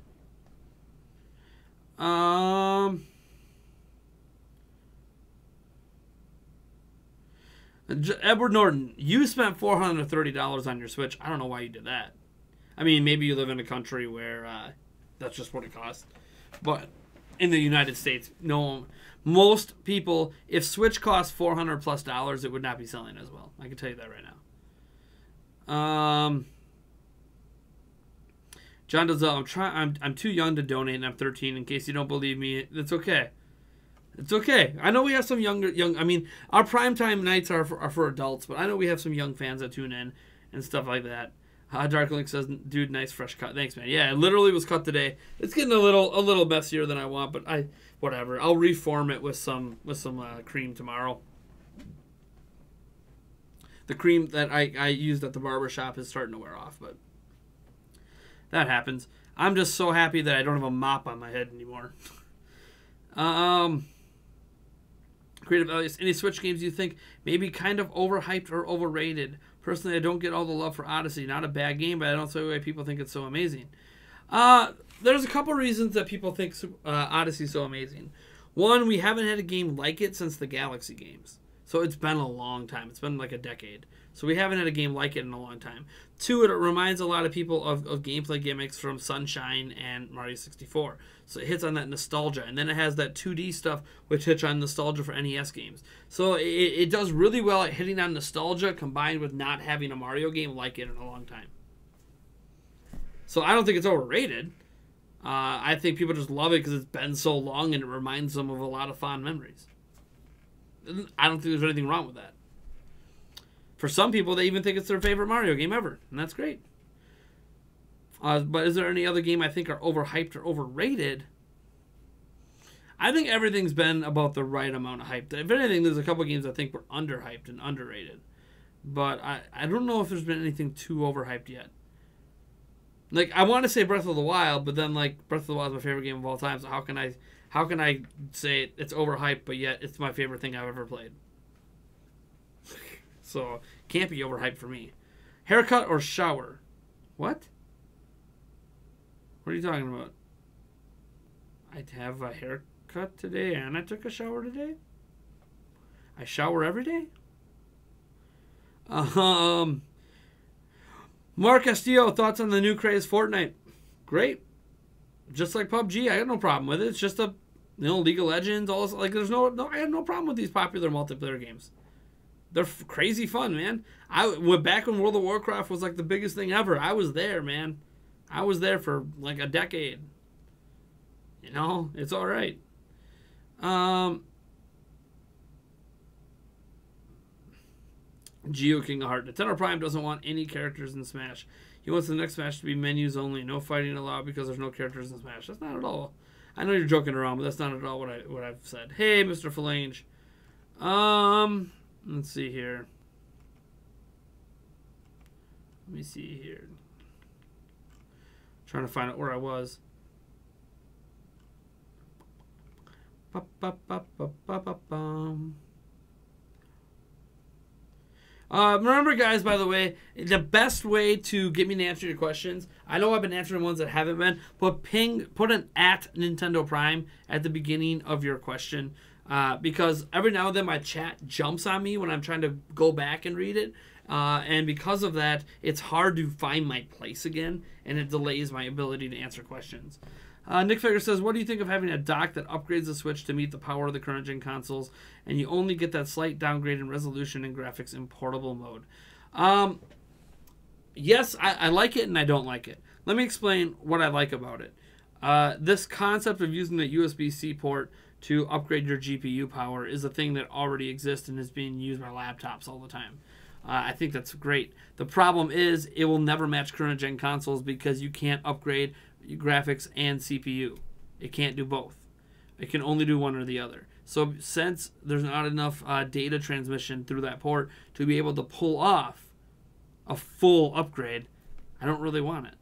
Edward Norton, you spent $430 on your Switch. I don't know why you did that. I mean, maybe you live in a country where that's just what it costs. But in the United States, no. Most people, if Switch costs $400+, it would not be selling as well. I can tell you that right now. John Dozell, I'm too young to donate, and I'm 13. In case you don't believe me, it's okay. It's okay. I know we have some young. I mean, our primetime nights are for adults, but I know we have some young fans that tune in and stuff like that. Darklink says, "Dude, nice fresh cut. Thanks, man. Yeah, it literally was cut today. It's getting a little messier than I want, but whatever. I'll reform it with some cream tomorrow. The cream that I used at the barber shop is starting to wear off, but that happens. I'm just so happy that I don't have a mop on my head anymore." Creative Elias, any Switch games you think maybe kind of overhyped or overrated? Personally, I don't get all the love for Odyssey. Not a bad game, but I don't see why people think it's so amazing. There's a couple reasons that people think Odyssey is so amazing. One, we haven't had a game like it since the Galaxy games. So it's been a long time. It's been like a decade. So we haven't had a game like it in a long time. Two, it reminds a lot of people of gameplay gimmicks from Sunshine and Mario 64. So it hits on that nostalgia. And then it has that 2D stuff, which hits on nostalgia for NES games. So it does really well at hitting on nostalgia combined with not having a Mario game like it in a long time. So I don't think it's overrated. I think people just love it because it's been so long and it reminds them of a lot of fond memories. I don't think there's anything wrong with that. For some people, they even think it's their favorite Mario game ever, and that's great. But is there any other game I think are overhyped or overrated? I think everything's been about the right amount of hype. If anything, there's a couple games I think were underhyped and underrated. But I don't know if there's been anything too overhyped yet. Like, I want to say Breath of the Wild, but then, like, Breath of the Wild is my favorite game of all time, so how can I say it's overhyped, but yet it's my favorite thing I've ever played? So, can't be overhyped for me. Haircut or shower? What? What are you talking about? I have a haircut today and I took a shower today? I shower every day? Mark Castillo, thoughts on the new craze Fortnite? Great. Just like PUBG, I got no problem with it. It's just League of Legends, all this, like there's no I have no problem with these popular multiplayer games. They're crazy fun, man. I went back when World of Warcraft was like the biggest thing ever. I was there, man. I was there for like a decade. You know, it's all right. Geo King of Heart. Nintendo Prime doesn't want any characters in Smash. He wants the next Smash to be menus only, no fighting allowed because there's no characters in Smash. That's not at all. I know you're joking around, but that's not at all what I've said. Hey, Mr. Phalange. Let's see here. Let me see here. Trying to find out where I was. Remember, guys, by the way, the best way to get me to answer your questions, I know I've been answering ones that haven't been, but put an @ Nintendo Prime at the beginning of your question, because every now and then my chat jumps on me when I'm trying to go back and read it, and because of that, it's hard to find my place again, and it delays my ability to answer questions. Nick Figure says, what do you think of having a dock that upgrades the Switch to meet the power of the current gen consoles, and you only get that slight downgrade in resolution and graphics in portable mode? Yes, I like it and I don't like it. Let me explain what I like about it. This concept of using the USB-C port to upgrade your GPU power is a thing that already exists and is being used by laptops all the time. I think that's great. The problem is it will never match current gen consoles because you can't upgrade graphics and CPU. It can't do both. It can only do one or the other. So since there's not enough data transmission through that port to be able to pull off a full upgrade, I don't really want it.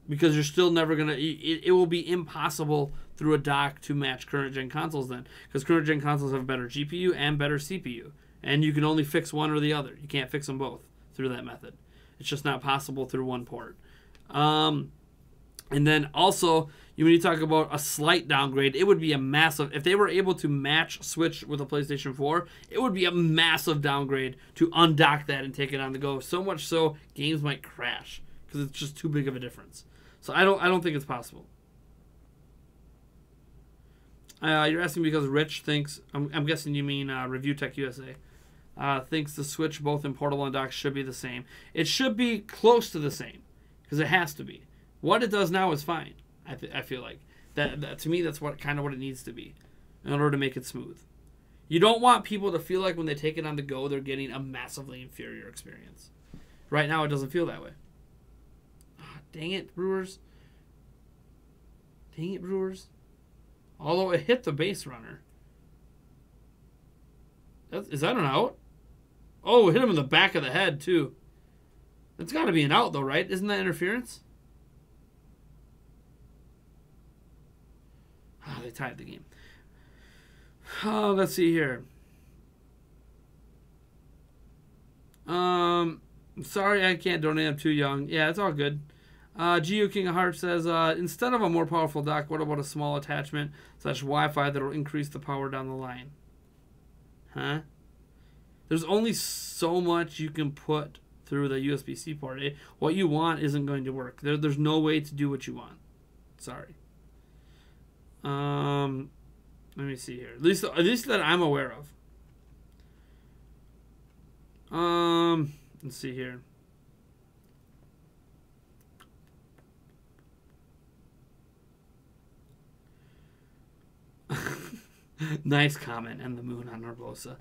Because you're still never going to... It will be impossible through a dock to match current gen consoles then. Because current gen consoles have better GPU and better CPU. And you can only fix one or the other. You can't fix them both through that method. It's just not possible through one port. And then also, when you talk about a slight downgrade, it would be a massive... If they were able to match Switch with a PlayStation 4, it would be a massive downgrade to undock that and take it on the go. So much so, games might crash because it's just too big of a difference. So I don't think it's possible. You're asking because Rich thinks... I'm guessing you mean Review Tech USA. Thinks the Switch, both in portable and dock, should be the same. It should be close to the same because it has to be. What it does now is fine. I feel like that to me that's kind of what it needs to be in order to make it smooth. You don't want people to feel like when they take it on the go they're getting a massively inferior experience. Right now it doesn't feel that way. Oh, dang it, Brewers. Dang it, Brewers. Although it hit the base runner. Is that an out? Oh, it hit him in the back of the head too. That's got to be an out though, right? Isn't that interference? Oh, they tied the game. Oh, let's see here. Sorry I can't donate. I'm too young. Yeah, it's all good. GU King of Hearts says, instead of a more powerful dock, what about a small attachment / Wi-Fi that will increase the power down the line? Huh? There's only so much you can put through the USB-C port. What you want isn't going to work. There's no way to do what you want. Sorry. Let me see here. At least that I'm aware of. Let's see here. Nice comment, and the moon on Narbosa.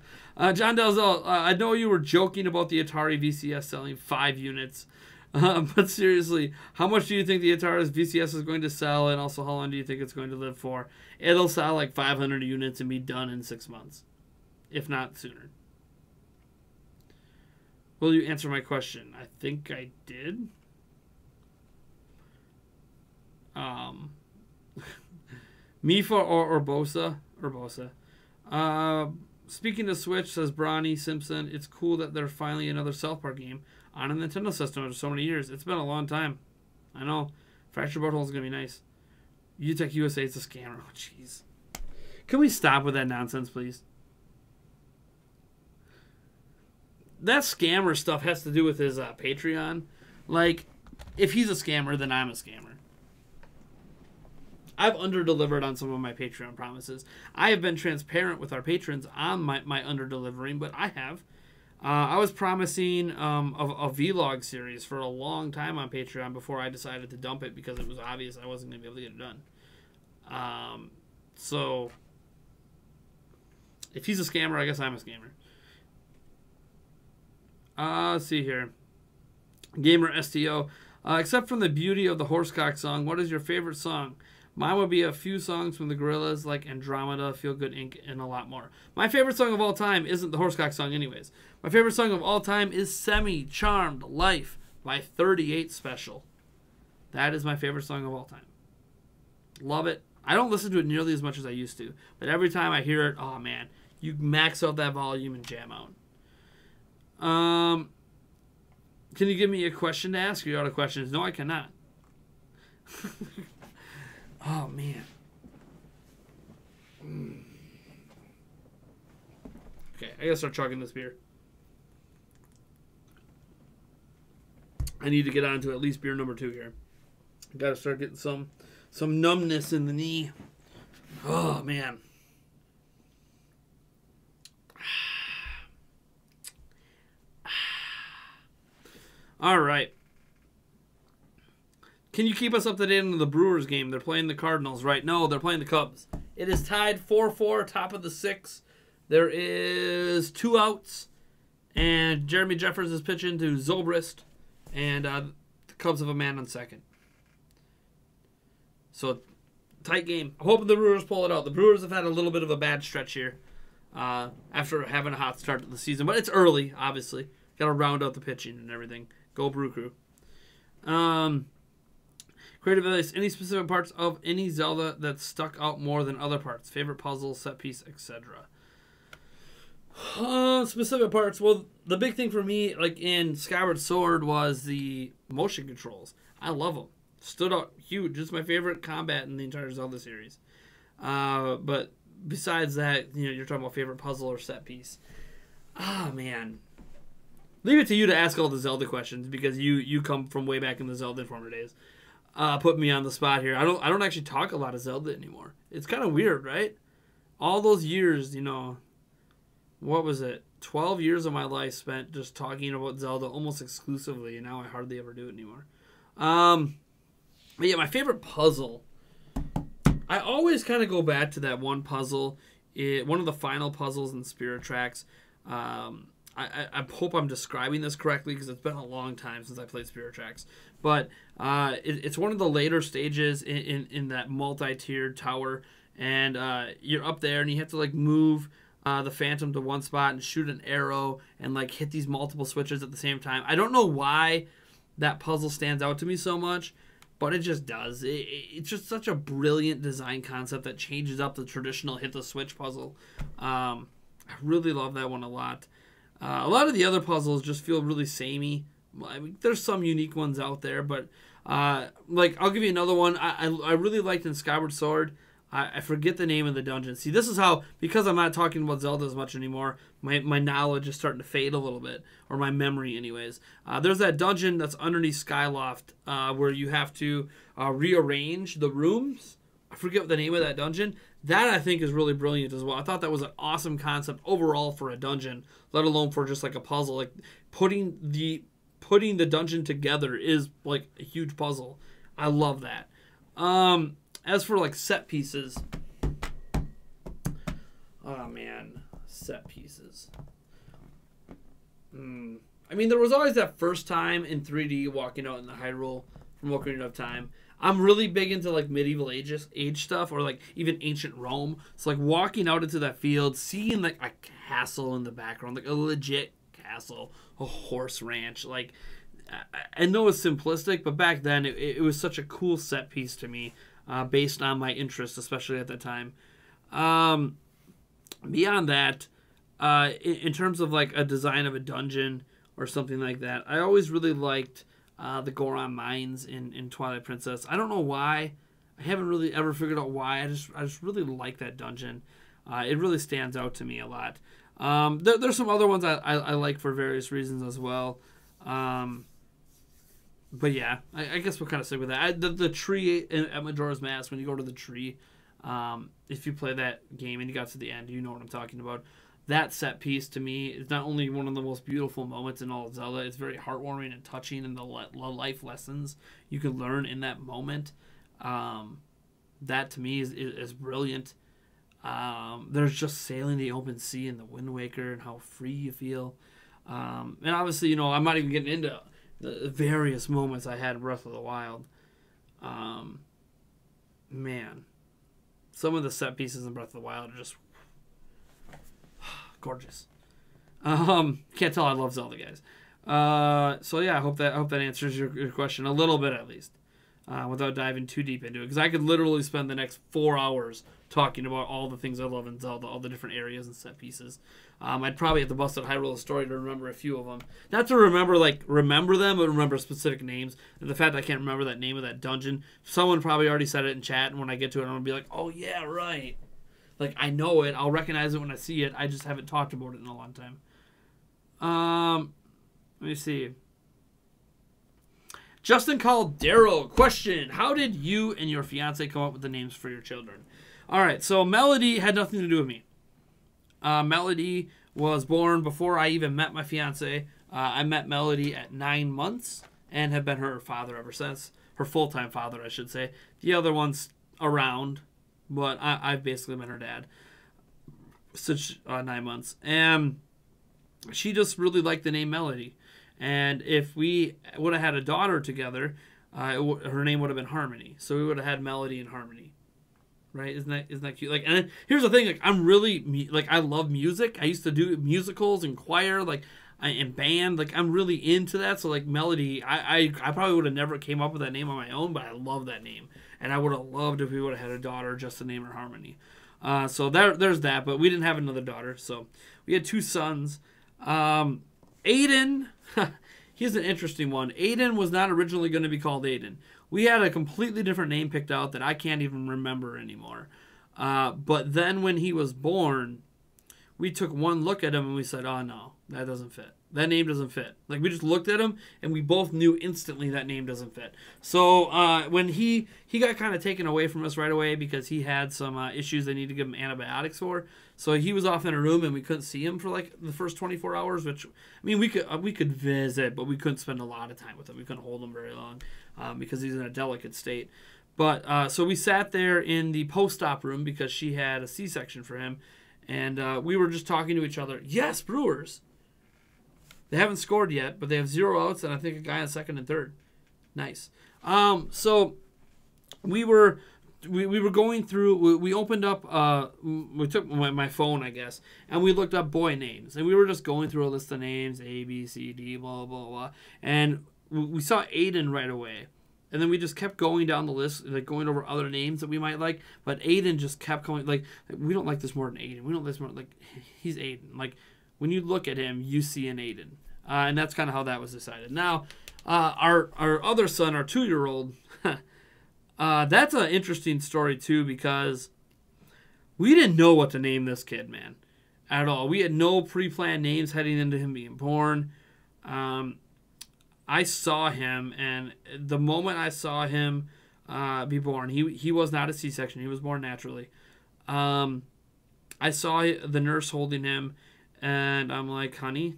John Delzell, I know you were joking about the Atari VCS selling 5 units. But seriously, how much do you think the Atari's VCS is going to sell, and also how long do you think it's going to live for? It'll sell like 500 units and be done in 6 months, if not sooner. Will you answer my question? I think I did. Mifa or Bosa? Urbosa. Speaking of Switch, says Bronny Simpson, it's cool that there's finally another South Park game on a Nintendo system after so many years. It's been a long time. I know. Fractured Butthole is going to be nice. UTech USA is a scammer. Oh, jeez. Can we stop with that nonsense, please? That scammer stuff has to do with his Patreon. Like, if he's a scammer, then I'm a scammer. I've under-delivered on some of my Patreon promises. I have been transparent with our patrons on my under-delivering, but I have. I was promising a vlog series for a long time on Patreon before I decided to dump it because it was obvious I wasn't going to be able to get it done. So, if he's a scammer, I guess I'm a scammer. Let's see here. Gamer STO. Except from the beauty of the Horsecock song, what is your favorite song? Mine would be a few songs from the Gorillaz, like Andromeda, Feel Good Inc., and a lot more. My favorite song of all time isn't the Horsecock song anyways. My favorite song of all time is Semi-Charmed Life by 38 Special. That is my favorite song of all time. Love it. I don't listen to it nearly as much as I used to, but every time I hear it, oh man, you max out that volume and jam out. Can you give me a question to ask? Are you out of questions? No, I cannot. Oh man. Okay, I gotta start chugging this beer. I need to get on to at least beer number 2 here. Gotta start getting some numbness in the knee. Oh man. All right. Can you keep us up to date on the Brewers game? They're playing the Cardinals, right? No, they're playing the Cubs. It is tied 4-4, top of the 6th. There is 2 outs, and Jeremy Jeffers is pitching to Zobrist, and the Cubs have a man on second. So, tight game. I'm hoping the Brewers pull it out. The Brewers have had a little bit of a bad stretch here after having a hot start to the season, but it's early, obviously. Got to round out the pitching and everything. Go Brew Crew. Creative advice. Any specific parts of any Zelda that stuck out more than other parts? Favorite puzzle, set piece, etc. Specific parts. Well, the big thing for me, like in Skyward Sword, was the motion controls. I love them. Stood out huge. It's my favorite combat in the entire Zelda series. But besides that, you're talking about favorite puzzle or set piece. Ah, man. Leave it to you to ask all the Zelda questions because you come from way back in the Zelda Informer days. Put me on the spot here. I don't actually talk a lot of Zelda anymore. It's kind of weird, right? All those years, what was it? 12 years of my life spent just talking about Zelda almost exclusively, and now I hardly ever do it anymore. But yeah, my favorite puzzle. I always kind of go back to that one puzzle. One of the final puzzles in Spirit Tracks. I hope I'm describing this correctly because it's been a long time since I played Spyro Tracks. But it's one of the later stages in that multi-tiered tower. And you're up there and you have to move the Phantom to one spot and shoot an arrow and hit these multiple switches at the same time. I don't know why that puzzle stands out to me so much, but it just does. It's just such a brilliant design concept that changes up the traditional hit the switch puzzle. I really love that one a lot. A lot of the other puzzles just feel really samey. I mean, there's some unique ones out there, but I'll give you another one. I really liked in Skyward Sword. I forget the name of the dungeon. See, this is how, because I'm not talking about Zelda as much anymore, my knowledge is starting to fade a little bit, or my memory anyways. There's that dungeon that's underneath Skyloft where you have to rearrange the rooms. I forget what the name of that dungeon. That, I think, is really brilliant as well. I thought that was an awesome concept overall for a dungeon, let alone for just a puzzle. Putting the dungeon together is a huge puzzle. I love that. As for set pieces, oh man, set pieces. I mean, there was always that first time in 3D walking out in the Hyrule from Ocarina of Time. I'm really big into medieval age stuff, or even ancient Rome. So walking out into that field, seeing a castle in the background, a legit castle, a horse ranch. I know it's simplistic, but back then it was such a cool set piece to me, based on my interests, especially at that time. Beyond that, in terms of a design of a dungeon or something like that, I always really liked the Goron Mines in Twilight Princess. I don't know why. I haven't really ever figured out why. I just really like that dungeon. It really stands out to me a lot. There's some other ones I like for various reasons as well. But yeah, I guess we'll kind of stick with that. The tree at Majora's Mask, when you go to the tree, if you play that game and you got to the end, you know what I'm talking about. That set piece, to me, is not only one of the most beautiful moments in all of Zelda, it's very heartwarming and touching, and the life lessons you can learn in that moment. That, to me, is brilliant. There's just sailing the open sea in the Wind Waker and how free you feel. And obviously, I'm not even getting into the various moments I had in Breath of the Wild. Man, some of the set pieces in Breath of the Wild are just gorgeous. Can't tell I love Zelda, guys. So yeah, I hope that answers your question a little bit at least. without diving too deep into it, because I could literally spend the next 4 hours talking about all the things I love in Zelda, all the different areas and set pieces. I'd probably have to bust out Hyrule Story to remember a few of them. Not to remember them, but remember specific names. And the fact that I can't remember that name of that dungeon, someone probably already said it in chat, and when I get to it, I'm going to be like, oh yeah, right. Like, I know it. I'll recognize it when I see it. I just haven't talked about it in a long time. Let me see. Justin called Daryl. Question: how did you and your fiance come up with the names for your children? All right, so Melody had nothing to do with me. Melody was born before I even met my fiance. I met Melody at 9 months and have been her father ever since. Her full-time father, I should say. The other one's around, but I've basically been her dad since 9 months. And she just really liked the name Melody. And if we would have had a daughter together, her name would have been Harmony. So we would have had Melody and Harmony. Right? Isn't that cute? Like, and here's the thing. Like, I'm really I love music. I used to do musicals and choir, and band. Like, I'm really into that. So like Melody, I probably would have never came up with that name on my own, but I love that name, and I would have loved if we would have had a daughter just to name her Harmony. So there's that. But we didn't have another daughter, so we had 2 sons. Aiden, he's an interesting one. Aiden was not originally going to be called Aiden. We had a completely different name picked out that I can't even remember anymore. But then when he was born, we took one look at him and we said, oh no, that doesn't fit. That name doesn't fit. Like, we just looked at him and we both knew instantly that name doesn't fit. So when he got kind of taken away from us right away because he had some issues they need to give him antibiotics for. So he was off in a room and we couldn't see him for like the first 24 hours, which, I mean, we could visit, but we couldn't spend a lot of time with him. We couldn't hold him very long because he's in a delicate state. But so we sat there in the post-op room because she had a C-section for him. And we were just talking to each other. Yes, Brewers. They haven't scored yet, but they have 0 outs and I think a guy on second and third. Nice. So we were going through. We opened up. We took my phone, I guess, and we looked up boy names, and we were just going through a list of names: A, B, C, D, blah blah blah. And we saw Aiden right away, and then we just kept going down the list, like going over other names that we might like. But Aiden just kept going. Like, we don't like this more than Aiden. We don't like this more. Like, he's Aiden. Like, when you look at him, you see an Aiden. And that's kind of how that was decided. Now, our other son, our 2-year-old, that's an interesting story too, because we didn't know what to name this kid, man, at all. We had no pre-planned names heading into him being born. I saw him, and the moment I saw him be born, he was not a C-section. He was born naturally. I saw the nurse holding him, and I'm like, honey,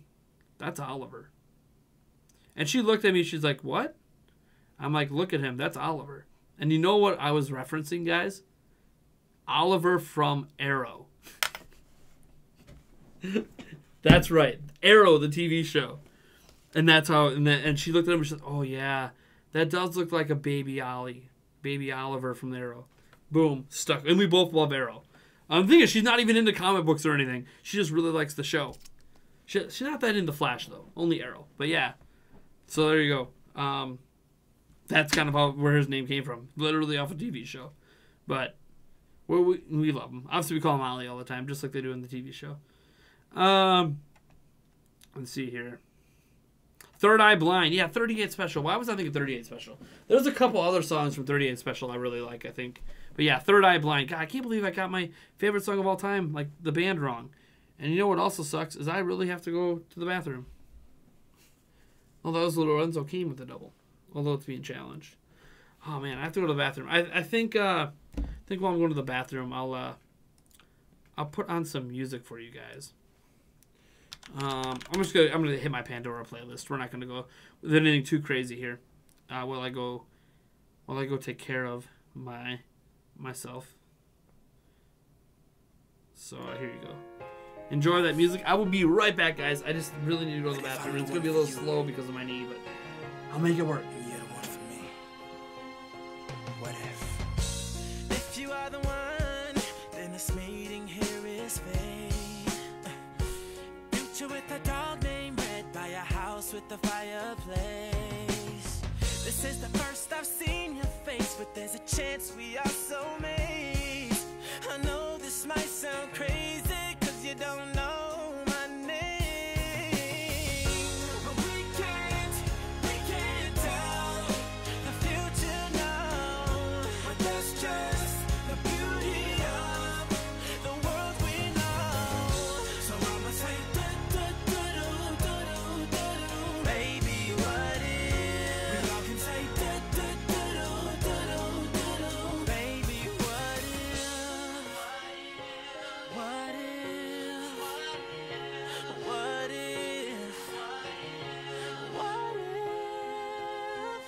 that's Oliver. And she looked at me, she's like, what? I'm like, look at him, that's Oliver. And you know what I was referencing, guys? Oliver from Arrow. That's right, Arrow, the TV show. And that's how, and she looked at him and she said, oh yeah, that does look like a baby Oliver from Arrow. Boom, stuck. And we both love Arrow. I'm thinking she's not even into comic books or anything. She just really likes the show. She's not that into Flash, though. Only Arrow. But yeah. So there you go. That's kind of where his name came from. Literally off a TV show. But we love him. Obviously, we call him Ollie all the time, just like they do in the TV show. Let's see here. Third Eye Blind. Yeah, 38 Special. Why was I thinking 38 Special? There's a couple other songs from 38 Special I really like, I think. But yeah, Third Eye Blind. God, I can't believe I got my favorite song of all time, like the band, wrong. And you know what also sucks is I really have to go to the bathroom. Although those little Lorenzo came with the double. Although it's being challenged. Oh man, I have to go to the bathroom. I think while I'm going to the bathroom, I'll put on some music for you guys. I'm gonna hit my Pandora playlist. We're not gonna go with anything too crazy here. While I go take care of myself. So here you go. Enjoy that music. I will be right back, guys. I just really need to go to the bathroom. It's going to be a little slow because of my knee, but I'll make it work. You're the one for me. What if you are the one, then this meeting here is fate. Future with a dog named Red by a house with a fireplace. This is the first I've seen your face. but there's a chance we are soulmates. I know this might sound crazy, cause you don't know my name. But we can't tell the future now. But that's just the beauty of the world we know. So I'ma say, baby, what if? We all can say, baby, what if? What if? What if? What if?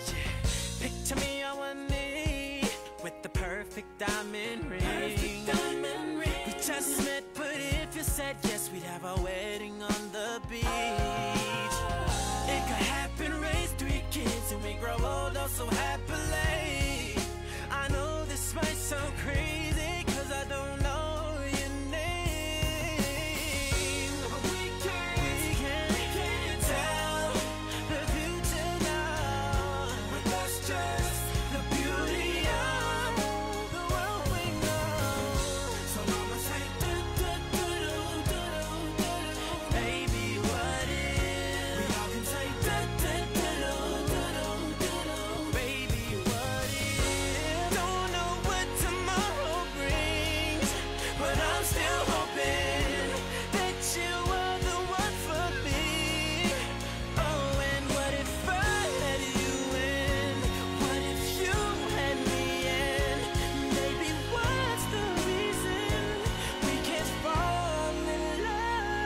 Yeah. Picture me on one knee with the perfect diamond ring. We just met, but if you said yes, we'd have a wedding on the beach. It could happen, raise 3 kids, and we grow old oh so happily. I know this might sound crazy, cause I don't know your name. But we can't tell the future now. But that's just the beauty of the world we know. So I'ma say, baby, what if? We all can say, baby, what if? Don't know what tomorrow brings, but I'm still hoping that you are the one for me. Oh, and what if I had you in? What if you had me in? Maybe what's the reason we can't fall in love?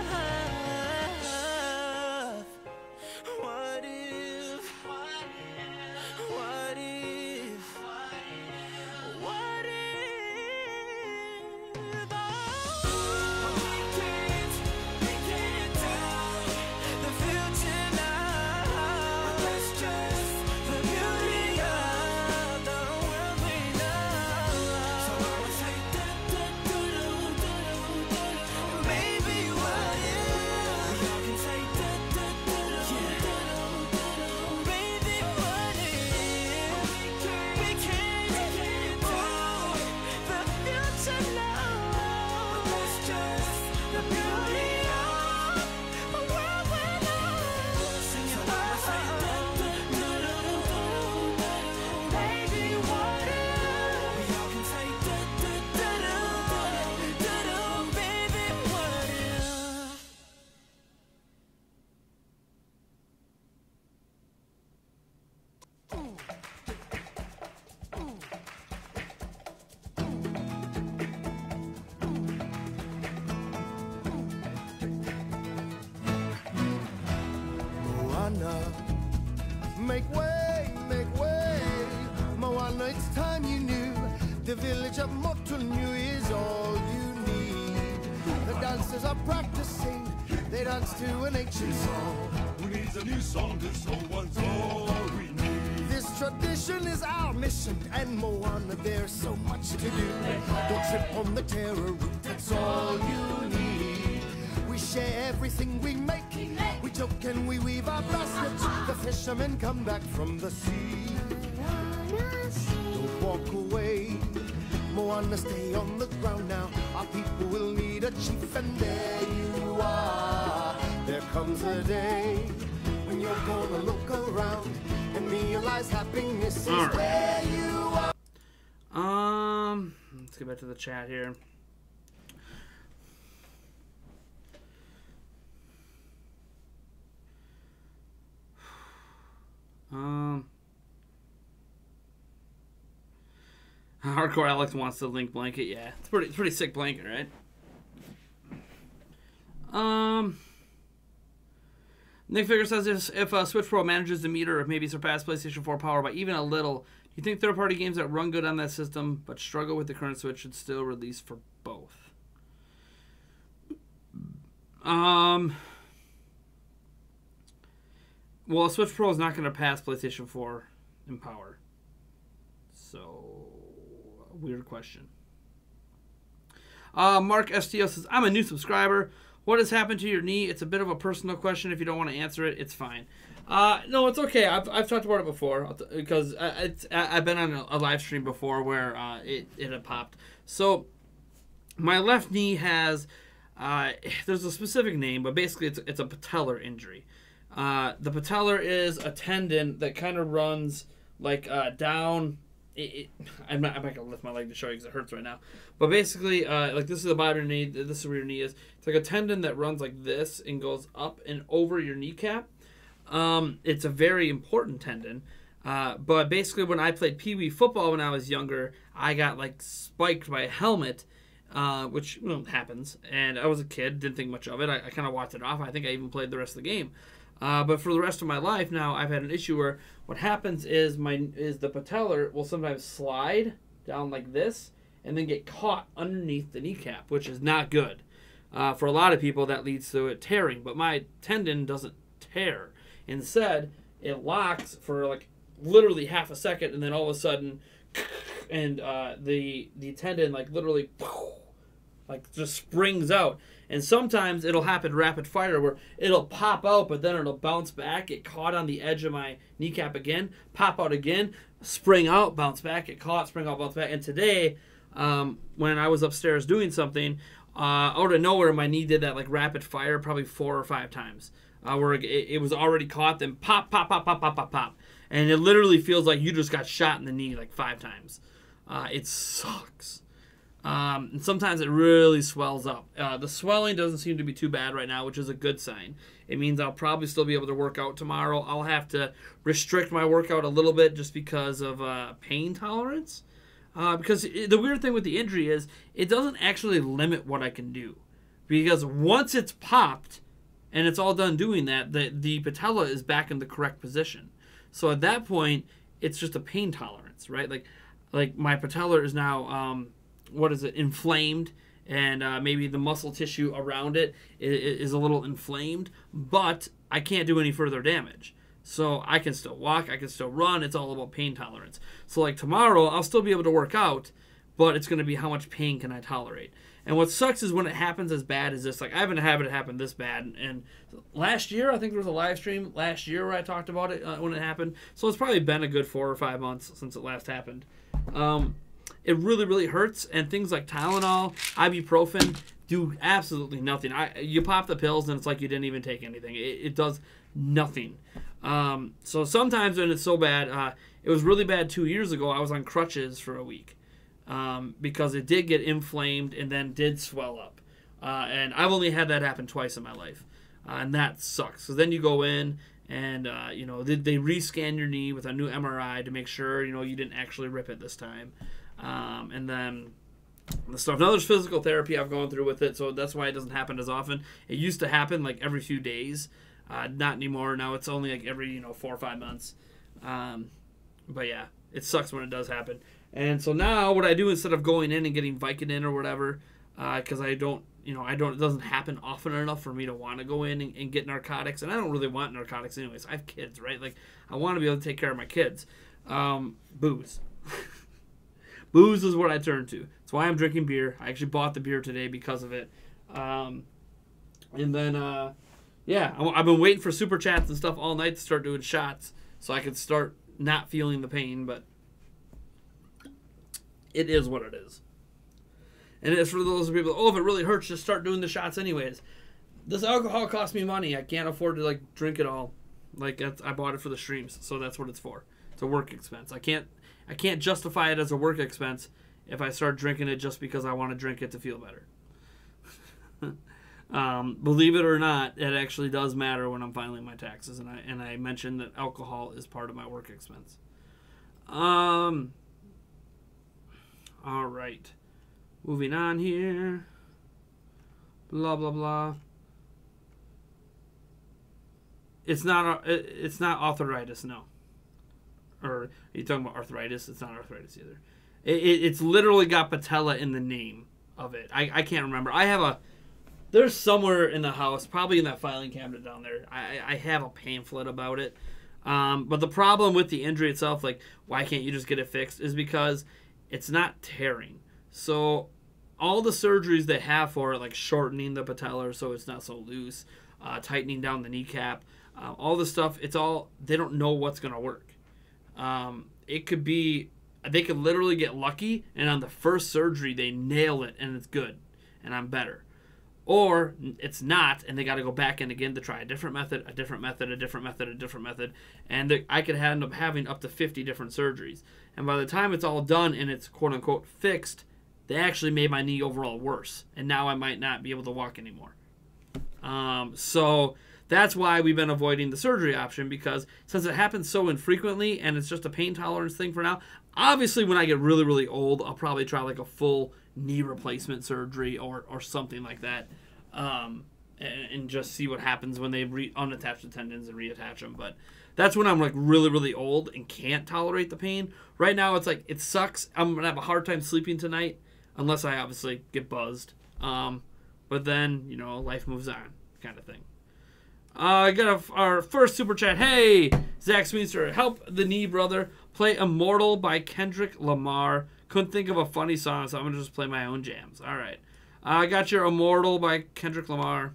What if? What if? What if? We can't tell the future now. That's just the beauty of the world we know. So I'ma say, baby, what if? We all can say, baby, what if? We can't tell the future now. That's just the beauty of the world we know. Sing it loud, say, baby, what if? We all can say, baby, what if? Moana, make way, make way. Moana, it's time you knew. The village of Motunui is all you need. The dancers are practicing. They dance to an ancient song. Who needs a new song? This old one's all we need. This tradition is our mission, and Moana, there's so much to do. Don't trip on the terror route, that's all you need. We share everything we make. We joke and we weave our baskets. The fishermen come back from the sea. Don't walk away, Moana, stay on the ground now. Our people will need a chief, and there you are. There comes a day when you're gonna look around and realize happiness is All right. where you are. Let's get back to the chat here. Hardcore Alex wants the Link blanket. Yeah, it's pretty sick blanket, right? Nick Figure says if Switch Pro manages to meet or maybe surpass PlayStation 4 power by even a little, do you think third-party games that run good on that system but struggle with the current Switch should still release for both? Well, Switch Pro is not going to pass PlayStation 4 in power. So, weird question. Mark STO says, I'm a new subscriber. what has happened to your knee? It's a bit of a personal question. If you don't want to answer it, it's fine. No, it's okay. I've talked about it before because I've been on a live stream before where it had popped. So my left knee has there's a specific name, but basically it's a patellar injury. The patellar is a tendon that kind of runs like down. I'm not gonna lift my leg to show you because it hurts right now. But basically, like this is the bottom of your knee. This is where your knee is. It's like a tendon that runs like this and goes up and over your kneecap. It's a very important tendon. But basically, when I played pee wee football when I was younger, I got like spiked by a helmet, which happens. And I was a kid, didn't think much of it. I kind of walked it off. I think I even played the rest of the game. But for the rest of my life now, I've had an issue where what happens is the patellar will sometimes slide down like this and then get caught underneath the kneecap, which is not good. For a lot of people, that leads to it tearing. But my tendon doesn't tear. Instead, it locks for like literally half a second, and then all of a sudden, and the tendon like literally like just springs out. And sometimes it'll happen rapid fire where it'll pop out, but then it'll bounce back, get caught on the edge of my kneecap again, pop out again, spring out, bounce back, get caught, spring out, bounce back. And today, when I was upstairs doing something, out of nowhere, my knee did that like rapid fire probably 4 or 5 times. Where it was already caught, then pop, pop, pop, pop, pop, pop, pop. And it literally feels like you just got shot in the knee like 5 times. It sucks. And sometimes it really swells up. The swelling doesn't seem to be too bad right now, which is a good sign. It means I'll probably still be able to work out tomorrow. I'll have to restrict my workout a little bit just because of pain tolerance. Because the weird thing with the injury is it doesn't actually limit what I can do. Because once it's popped and it's all done doing that, the patella is back in the correct position. So at that point, it's just a pain tolerance, right? Like my patella is now... inflamed, and maybe the muscle tissue around it is a little inflamed, but I can't do any further damage. So I can still walk, I can still run, it's all about pain tolerance. So like tomorrow, I'll still be able to work out, but it's going to be how much pain can I tolerate. And what sucks is when it happens as bad as this. Like I haven't had it happen this bad. And last year, I think there was a live stream last year where I talked about it when it happened. So it's probably been a good 4 or 5 months since it last happened. It really, really hurts, and things like Tylenol, ibuprofen do absolutely nothing. You pop the pills, and it's like you didn't even take anything. It does nothing. So sometimes when it's so bad, it was really bad 2 years ago. I was on crutches for a week because it did get inflamed and then did swell up. And I've only had that happen twice in my life, and that sucks. So then you go in, and they rescan your knee with a new MRI to make sure you didn't actually rip it this time. And then the stuff. Now there's physical therapy I've gone through with it, so that's why it doesn't happen as often. It used to happen like every few days, not anymore. Now it's only like every 4 or 5 months. But yeah, it sucks when it does happen. And so now what I do instead of going in and getting Vicodin or whatever, because it doesn't happen often enough for me to want to go in and get narcotics, and I don't really want narcotics anyways. I have kids, right? Like I want to be able to take care of my kids. Booze. Booze is what I turn to. That's why I'm drinking beer. I actually bought the beer today because of it. And then, I've been waiting for super chats and stuff all night to start doing shots so I could start not feeling the pain, but it is what it is. And it's for those people, if it really hurts, just start doing the shots anyways. This alcohol costs me money. I can't afford to, drink it all. I bought it for the streams, so that's what it's for. It's a work expense. I can't justify it as a work expense if I start drinking it just because I want to drink it to feel better. Believe it or not, it actually does matter when I'm filing my taxes, and I mentioned that alcohol is part of my work expense. All right, moving on here. Blah blah blah. It's not arthritis, no. Or are you talking about arthritis? It's not arthritis either. It's literally got patella in the name of it. I can't remember. There's somewhere in the house, probably in that filing cabinet down there, I have a pamphlet about it. But the problem with the injury itself, why can't you just get it fixed, is because it's not tearing. So all the surgeries they have for it, like shortening the patella so it's not so loose, tightening down the kneecap, all this stuff, it's all, they don't know what's going to work. It could be, they could literally get lucky, and on the first surgery, they nail it, and it's good, and I'm better. Or it's not, and they got to go back in again to try a different method, a different method, a different method, a different method, and I could end up having up to 50 different surgeries. And by the time it's all done and it's quote-unquote fixed, they actually made my knee overall worse, and now I might not be able to walk anymore. So that's why we've been avoiding the surgery option, because since it happens so infrequently and it's just a pain tolerance thing for now, obviously when I get really, really old, I'll probably try like a full knee replacement surgery or something like that, and just see what happens when they unattach the tendons and reattach them. But that's when I'm like really, really old and can't tolerate the pain. Right now it's like, it sucks. I'm going to have a hard time sleeping tonight unless I obviously get buzzed. But then, you know, life moves on kind of thing. I got our first super chat. Hey, Zach Smeester, help the knee brother play Immortal by Kendrick Lamar. Couldn't think of a funny song, so I'm going to just play my own jams. All right. I got your Immortal by Kendrick Lamar.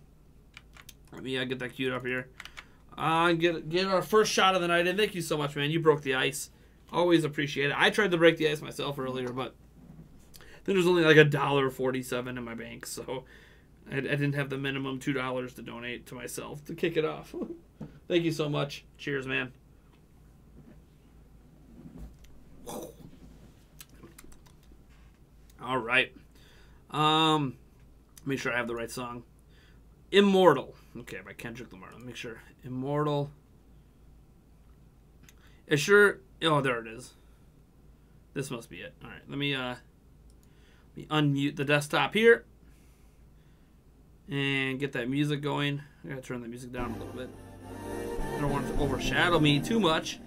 Let me get that queued up here. Get our first shot of the night in. Thank you so much, man. You broke the ice. Always appreciate it. I tried to break the ice myself earlier, but then there's only like $1.47 in my bank, so I didn't have the minimum $2 to donate to myself to kick it off. Thank you so much. Cheers, man. All right. Make sure I have the right song. Immortal. Okay, by Kendrick Lamar. Let me make sure. Immortal. It sure. Oh, there it is. This must be it. All right. Let me unmute the desktop here and get that music going. I gotta turn the music down a little bit. I don't want it to overshadow me too much.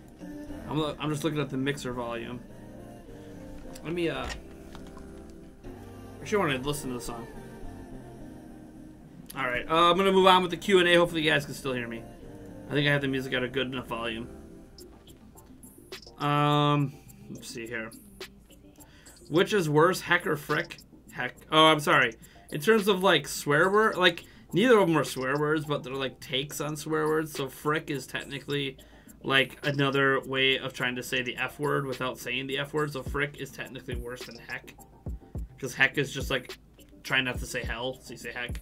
I'm just looking at the mixer volume. Let me I sure want to listen to the song. All right, I'm gonna move on with the Q&A. Hopefully you guys can still hear me. I think I have the music at a good enough volume. Let's see here. Which is worse, heck or frick? Heck. Oh, I'm sorry. In terms of like swear word, like neither of them are swear words, but they're like takes on swear words. So frick is technically like another way of trying to say the F word without saying the F word. So frick is technically worse than heck, because heck is just like trying not to say hell, so you say heck.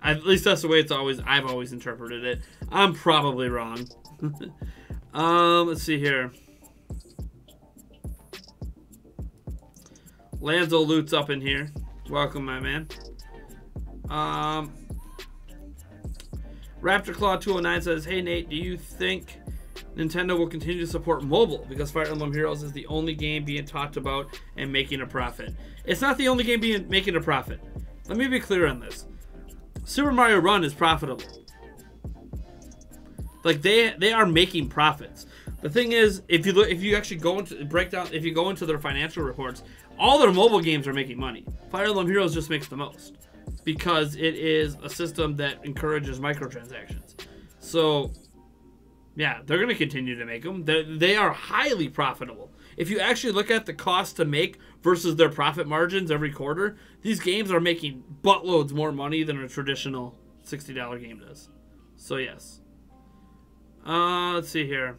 At least that's the way I've always interpreted it. I'm probably wrong. Let's see here. Lanzo Loot's up in here. Welcome, my man. Raptor Claw 209 says, "Hey Nate, do you think Nintendo will continue to support mobile because Fire Emblem Heroes is the only game being talked about and making a profit?" It's not the only game making a profit. Let me be clear on this. Super Mario Run is profitable. Like they are making profits. The thing is, if you actually go into their financial reports, all their mobile games are making money. Fire Emblem Heroes just makes the most because it is a system that encourages microtransactions. So, yeah, they're going to continue to make them. They are highly profitable. If you actually look at the cost to make versus their profit margins every quarter, these games are making buttloads more money than a traditional $60 game does. So, yes. Let's see here.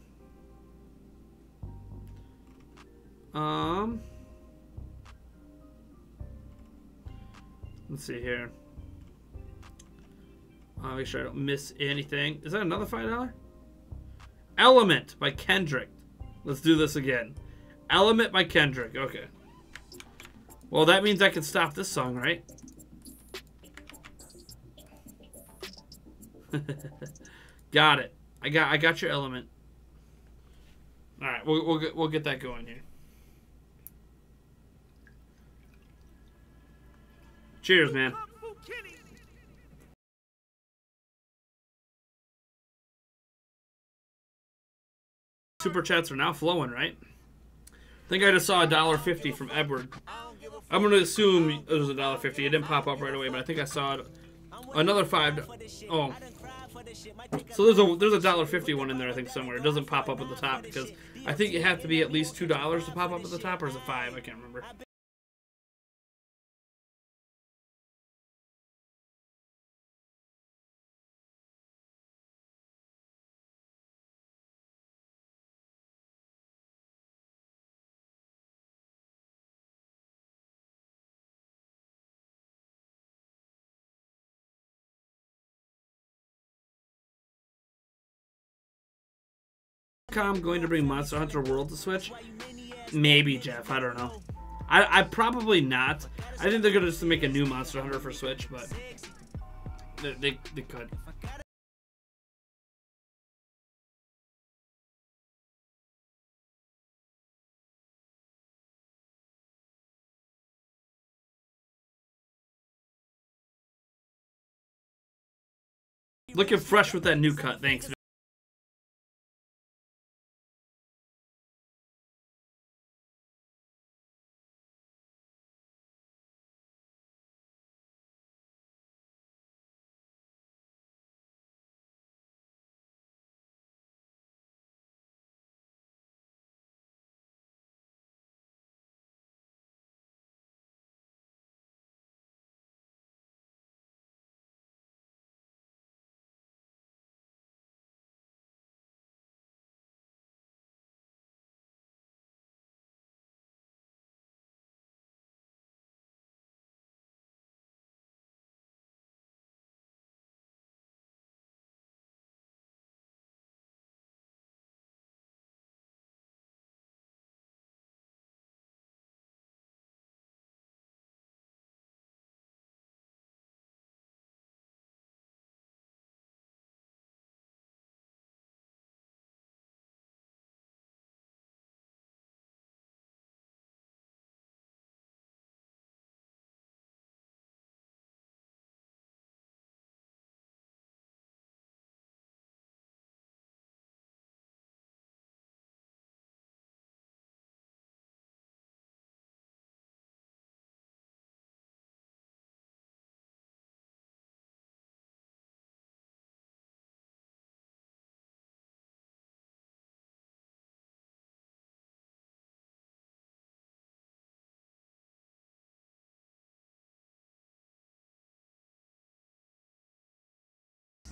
Let's see here. I'll make sure I don't miss anything. Is that another $5? Element by Kendrick. Let's do this again. Element by Kendrick. Okay. Well, that means I can stop this song, right? Got it. I got your Element. All right, we'll get that going here. Cheers, man. Super chats are now flowing, right? I think I just saw $1.50 from Edward. I'm gonna assume it was $1.50. It didn't pop up right away, but I think I saw it. Another $5. Oh, so there's a $1.50 one in there, I think, somewhere. It doesn't pop up at the top because I think you have to be at least $2 to pop up at the top, or is it $5? I can't remember. Capcom going to bring Monster Hunter World to Switch? Maybe, Jeff. I don't know. I probably not. I think they're gonna just make a new Monster Hunter for Switch, but they could. Looking fresh with that new cut. Thanks, man.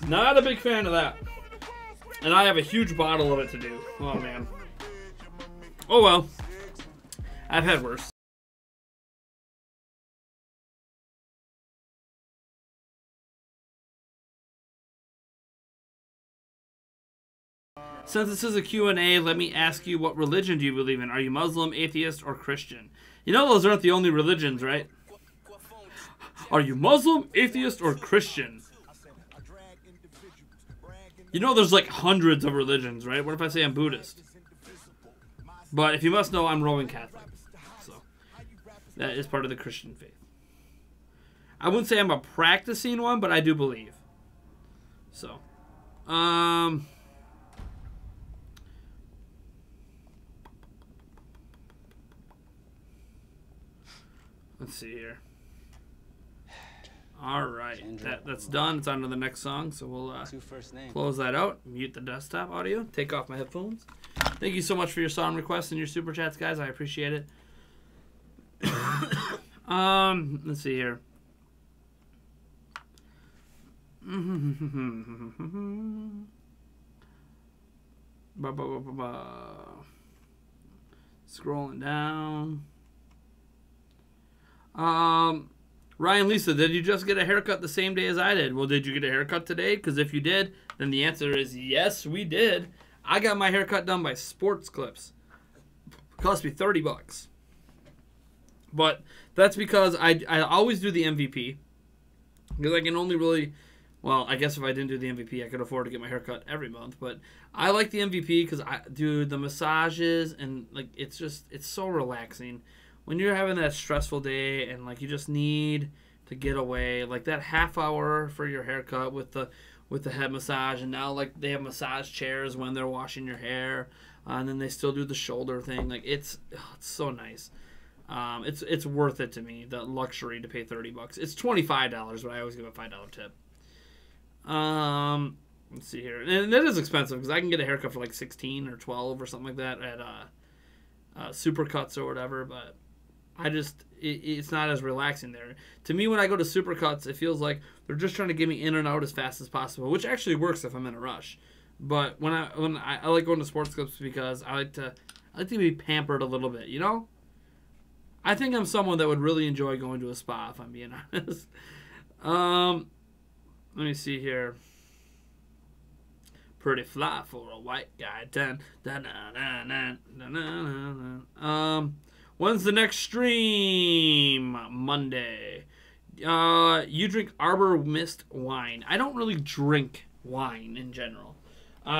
Not a big fan of that. And I have a huge bottle of it to do. Oh, man. Oh, well. I've had worse. Since this is a Q&A, let me ask you, what religion do you believe in? Are you Muslim, atheist, or Christian? You know those aren't the only religions, right? Are you Muslim, atheist, or Christian? You know there's like hundreds of religions, right? What if I say I'm Buddhist? But if you must know, I'm Roman Catholic. So that is part of the Christian faith. I wouldn't say I'm a practicing one, but I do believe. So, let's see here. All right, that's done. It's on to the next song, so we'll close that out, mute the desktop audio, take off my headphones. Thank you so much for your song requests and your super chats, guys. I appreciate it. Let's see here. Scrolling down. Ryan Lisa, did you just get a haircut the same day as I did? Well, did you get a haircut today? Because if you did, then the answer is yes, we did. I got my haircut done by Sports Clips. It cost me $30. But that's because I always do the MVP. Because I can only really, well, I guess if I didn't do the MVP, I could afford to get my haircut every month. But I like the MVP because I do the massages and like it's so relaxing. When you're having that stressful day and like you just need to get away, like that half hour for your haircut with the head massage, and now like they have massage chairs when they're washing your hair, and then they still do the shoulder thing. Like it's so nice. It's worth it to me, the luxury to pay $30. It's $25, but I always give a $5 tip. Let's see here, and that is expensive because I can get a haircut for like 16 or 12 or something like that at Supercuts or whatever, but it's not as relaxing there. To me, when I go to Supercuts, it feels like they're just trying to get me in and out as fast as possible, which actually works if I'm in a rush. But when I like going to Sports Clips because I like to be pampered a little bit, you know? I think I'm someone that would really enjoy going to a spa, if I'm being honest. Let me see here. Pretty fly for a white guy. Dun, dun, dun, dun, dun, dun, dun, dun. When's the next stream? Monday. You drink Arbor Mist wine. I don't really drink wine in general.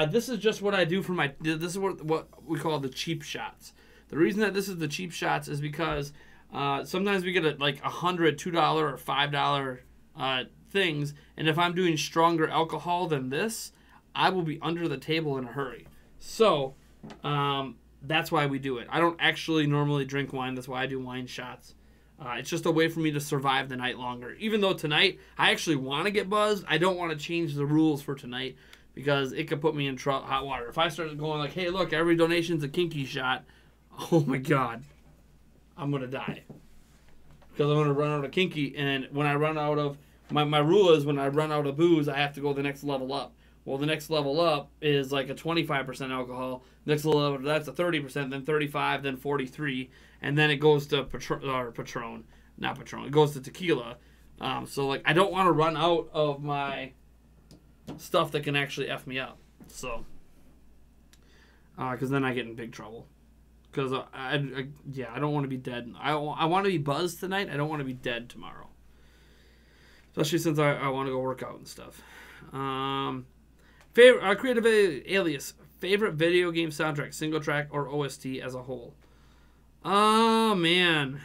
This is just what I do for my... This is what we call the cheap shots. The reason that this is the cheap shots is because sometimes we get like $100, $2, or $5 things, and if I'm doing stronger alcohol than this, I will be under the table in a hurry. So, that's why we do it. I don't actually normally drink wine. That's why I do wine shots. It's just a way for me to survive the night longer. Even though tonight, I actually want to get buzzed, I don't want to change the rules for tonight because it could put me in hot water. If I start going like, hey, look, every donation's a kinky shot, oh my God, I'm going to die. Because I'm going to run out of kinky, and when I run out of... My rule is when I run out of booze, I have to go the next level up. Well, the next level up is like a 25% alcohol. Next level up, that's a 30%, then 35, then 43, and then it goes to Patron. Not Patron. It goes to tequila. So, like, I don't want to run out of my stuff that can actually F me up. So, because then I get in big trouble. Because, I don't want to be dead. I want to be buzzed tonight. I don't want to be dead tomorrow. Especially since I want to go work out and stuff. Favorite creative alias. Favorite video game soundtrack, single track or OST as a whole. Oh man,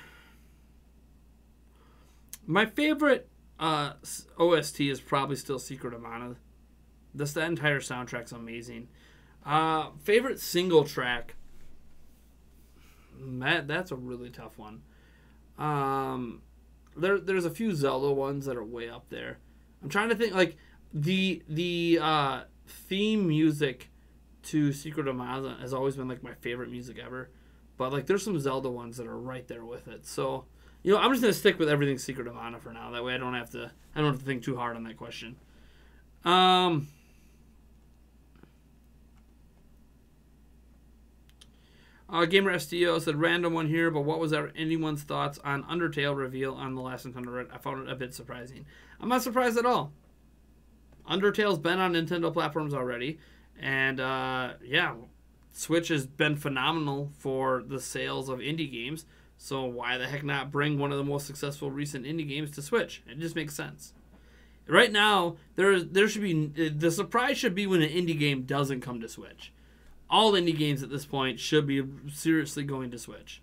my favorite OST is probably still Secret of Mana. That entire soundtrack's amazing. Favorite single track. That's a really tough one. There's a few Zelda ones that are way up there. I'm trying to think like the theme music to Secret of Mana has always been like my favorite music ever. But like there's some Zelda ones that are right there with it. So, I'm just gonna stick with everything Secret of Mana for now. That way I don't have to think too hard on that question. Gamer STO said random one here, but what was anyone's thoughts on Undertale reveal on the last Nintendo Direct? I found it a bit surprising. I'm not surprised at all. Undertale's been on Nintendo platforms already, and Switch has been phenomenal for the sales of indie games, so why the heck not bring one of the most successful recent indie games to Switch? It just makes sense. Right now, there should be... The surprise should be when an indie game doesn't come to Switch. All indie games at this point should be seriously going to Switch.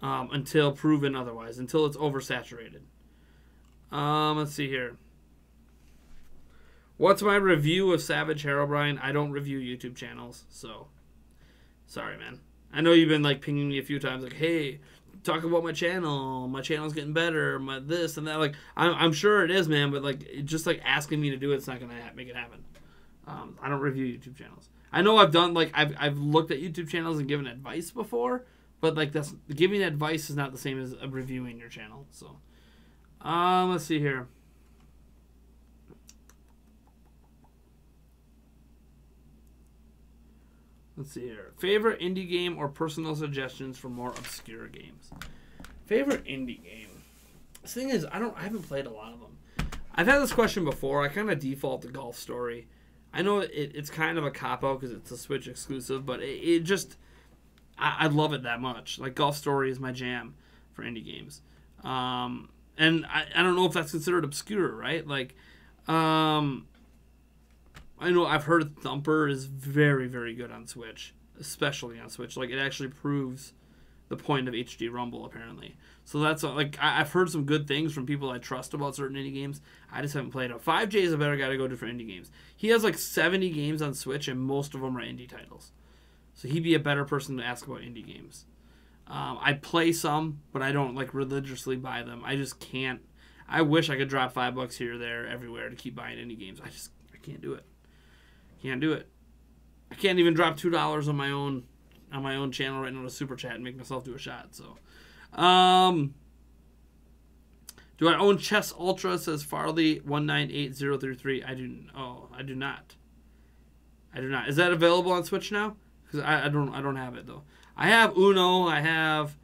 Until proven otherwise. Until it's oversaturated. Let's see here. What's my review of Savage Herobrine? I don't review YouTube channels, so... Sorry, man. I know you've been, like, pinging me a few times, like, hey, talk about my channel. My channel's getting better. My this and that. Like, I'm sure it is, man, but, like, just, like, asking me to do it's not going to make it happen. I don't review YouTube channels. I know I've done, like, I've looked at YouTube channels and given advice before, but, like, giving advice is not the same as reviewing your channel, so. Let's see here. Let's see here. Favorite indie game or personal suggestions for more obscure games? Favorite indie game. The thing is, I haven't played a lot of them. I've had this question before. I kind of default to Golf Story. I know it's kind of a cop-out because it's a Switch exclusive, but it just... I love it that much. Like, Golf Story is my jam for indie games. And I don't know if that's considered obscure, right? Like, I know I've heard Thumper is very, very good on Switch, especially on Switch. Like, it actually proves the point of HD Rumble, apparently. So that's, like, I've heard some good things from people I trust about certain indie games. I just haven't played them. 5J is a better guy to go to for indie games. He has, like, 70 games on Switch, and most of them are indie titles. So he'd be a better person to ask about indie games. I play some, but I don't, like, religiously buy them. I just can't. I wish I could drop $5 here, there, everywhere to keep buying indie games. I can't do it. Can't do it. I can't even drop $2 on my own channel right now to super chat and make myself do a shot. So, do I own Chess Ultra? Says Farley 198033. I do. Oh, I do not. I do not. Is that available on Switch now? Because I don't have it though. I have Uno. I have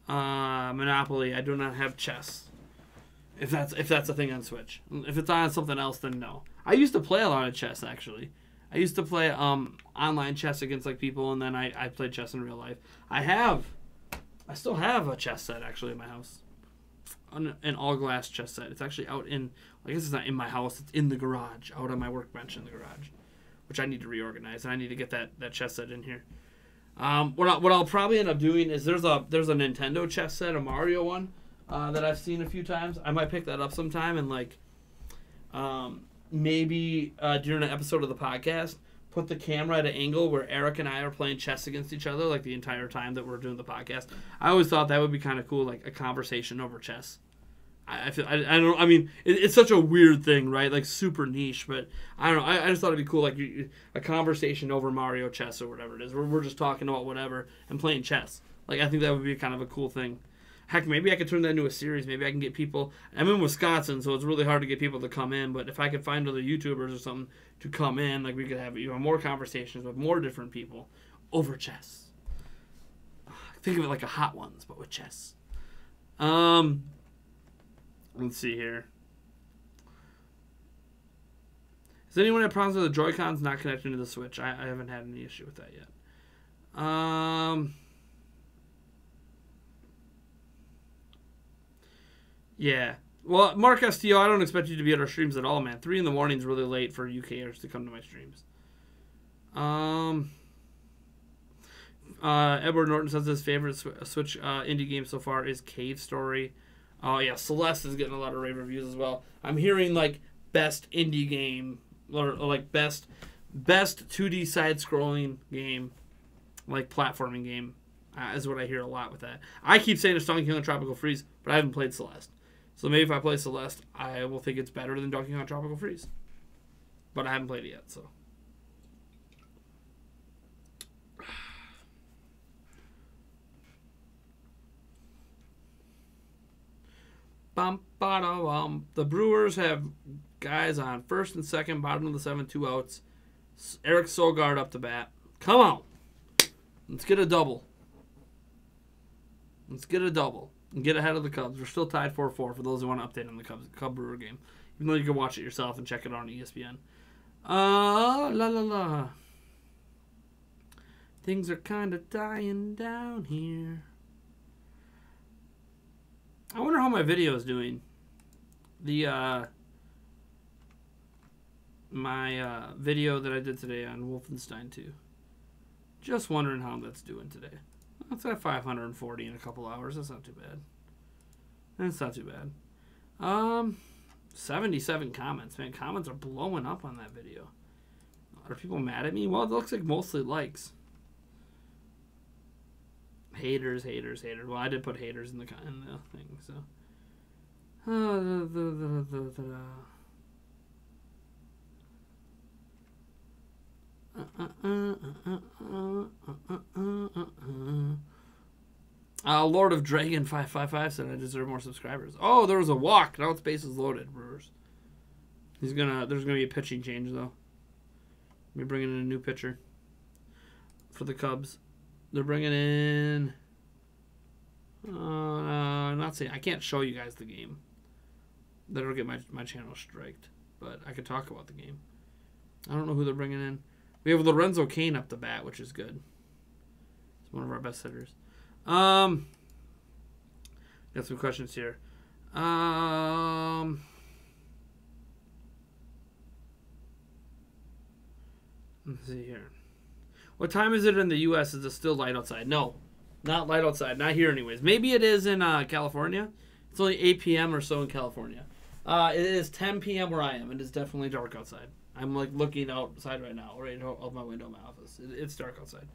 Monopoly. I do not have Chess. If that's a thing on Switch. If it's on something else, then no. I used to play a lot of chess actually. I used to play online chess against like people, and then I played chess in real life. I still have a chess set actually in my house, an all glass chess set. It's actually out in, I guess it's not in my house. It's in the garage, out on my workbench in the garage, which I need to reorganize, and I need to get that chess set in here. What I'll probably end up doing is there's a Nintendo chess set, a Mario one, that I've seen a few times. I might pick that up sometime and like, maybe during an episode of the podcast, put the camera at an angle where Eric and I are playing chess against each other like the entire time that we're doing the podcast. I always thought that would be kind of cool, like a conversation over chess. I mean, it's such a weird thing, right? Like super niche, but I don't know. I just thought it'd be cool, like a conversation over Mario chess or whatever it is. We're just talking about whatever and playing chess. Like I think that would be kind of a cool thing. Heck, maybe I could turn that into a series. Maybe I can get people. I'm in Wisconsin, so it's really hard to get people to come in. But if I could find other YouTubers or something to come in, like we could have more conversations with more different people over chess. Think of it like a Hot Ones, but with chess. Let's see here. Does anyone have problems with the Joy-Cons not connecting to the Switch? I haven't had any issue with that yet. Yeah. Well, Mark Castillo, I don't expect you to be at our streams at all, man. 3 in the morning is really late for UKers to come to my streams. Edward Norton says his favorite Switch indie game so far is Cave Story. Oh, yeah. Celeste is getting a lot of rave reviews as well. I'm hearing, like, best indie game, or like, best 2D side-scrolling game, like, platforming game, is what I hear a lot with that. I keep saying it's Donkey Kong Tropical Freeze, but I haven't played Celeste. So maybe if I play Celeste, I will think it's better than Donkey Kong Tropical Freeze. But I haven't played it yet, so. Bum, ba-da, bum. The Brewers have guys on first and second, bottom of the 7, 2 outs. Eric Sogard up to bat. Come on. Let's get a double. Let's get a double and get ahead of the Cubs. We're still tied 4-4 for those who want to update on the Cub Brewer game. Even though you can watch it yourself and check it out on ESPN. La. Things are kind of dying down here. I wonder how my video is doing. My video that I did today on Wolfenstein 2. Just wondering how that's doing today. It's at 540 in a couple hours. That's not too bad. That's not too bad. 77 comments. Man, comments are blowing up on that video. Are people mad at me? Well, it looks like mostly likes. Haters. Well, I did put haters in the thing, so. Lord of Dragon 555 said I deserve more subscribers. Oh, there was a walk. Now its base is loaded, Brewers. There's gonna be a pitching change though. We're bringing in a new pitcher for the Cubs. They're bringing in. Not saying I can't show you guys the game. That'll get my channel striked. But I could talk about the game. I don't know who they're bringing in. We have Lorenzo Cain up the bat, which is good. He's one of our best hitters. Got some questions here. Let's see here. What time is it in the U.S.? Is it still light outside? No, not light outside. Not here anyways. Maybe it is in California. It's only 8 p.m. or so in California. It is 10 p.m. where I am. It is definitely dark outside. I'm like looking outside right now, right out my window in my office. It's dark outside.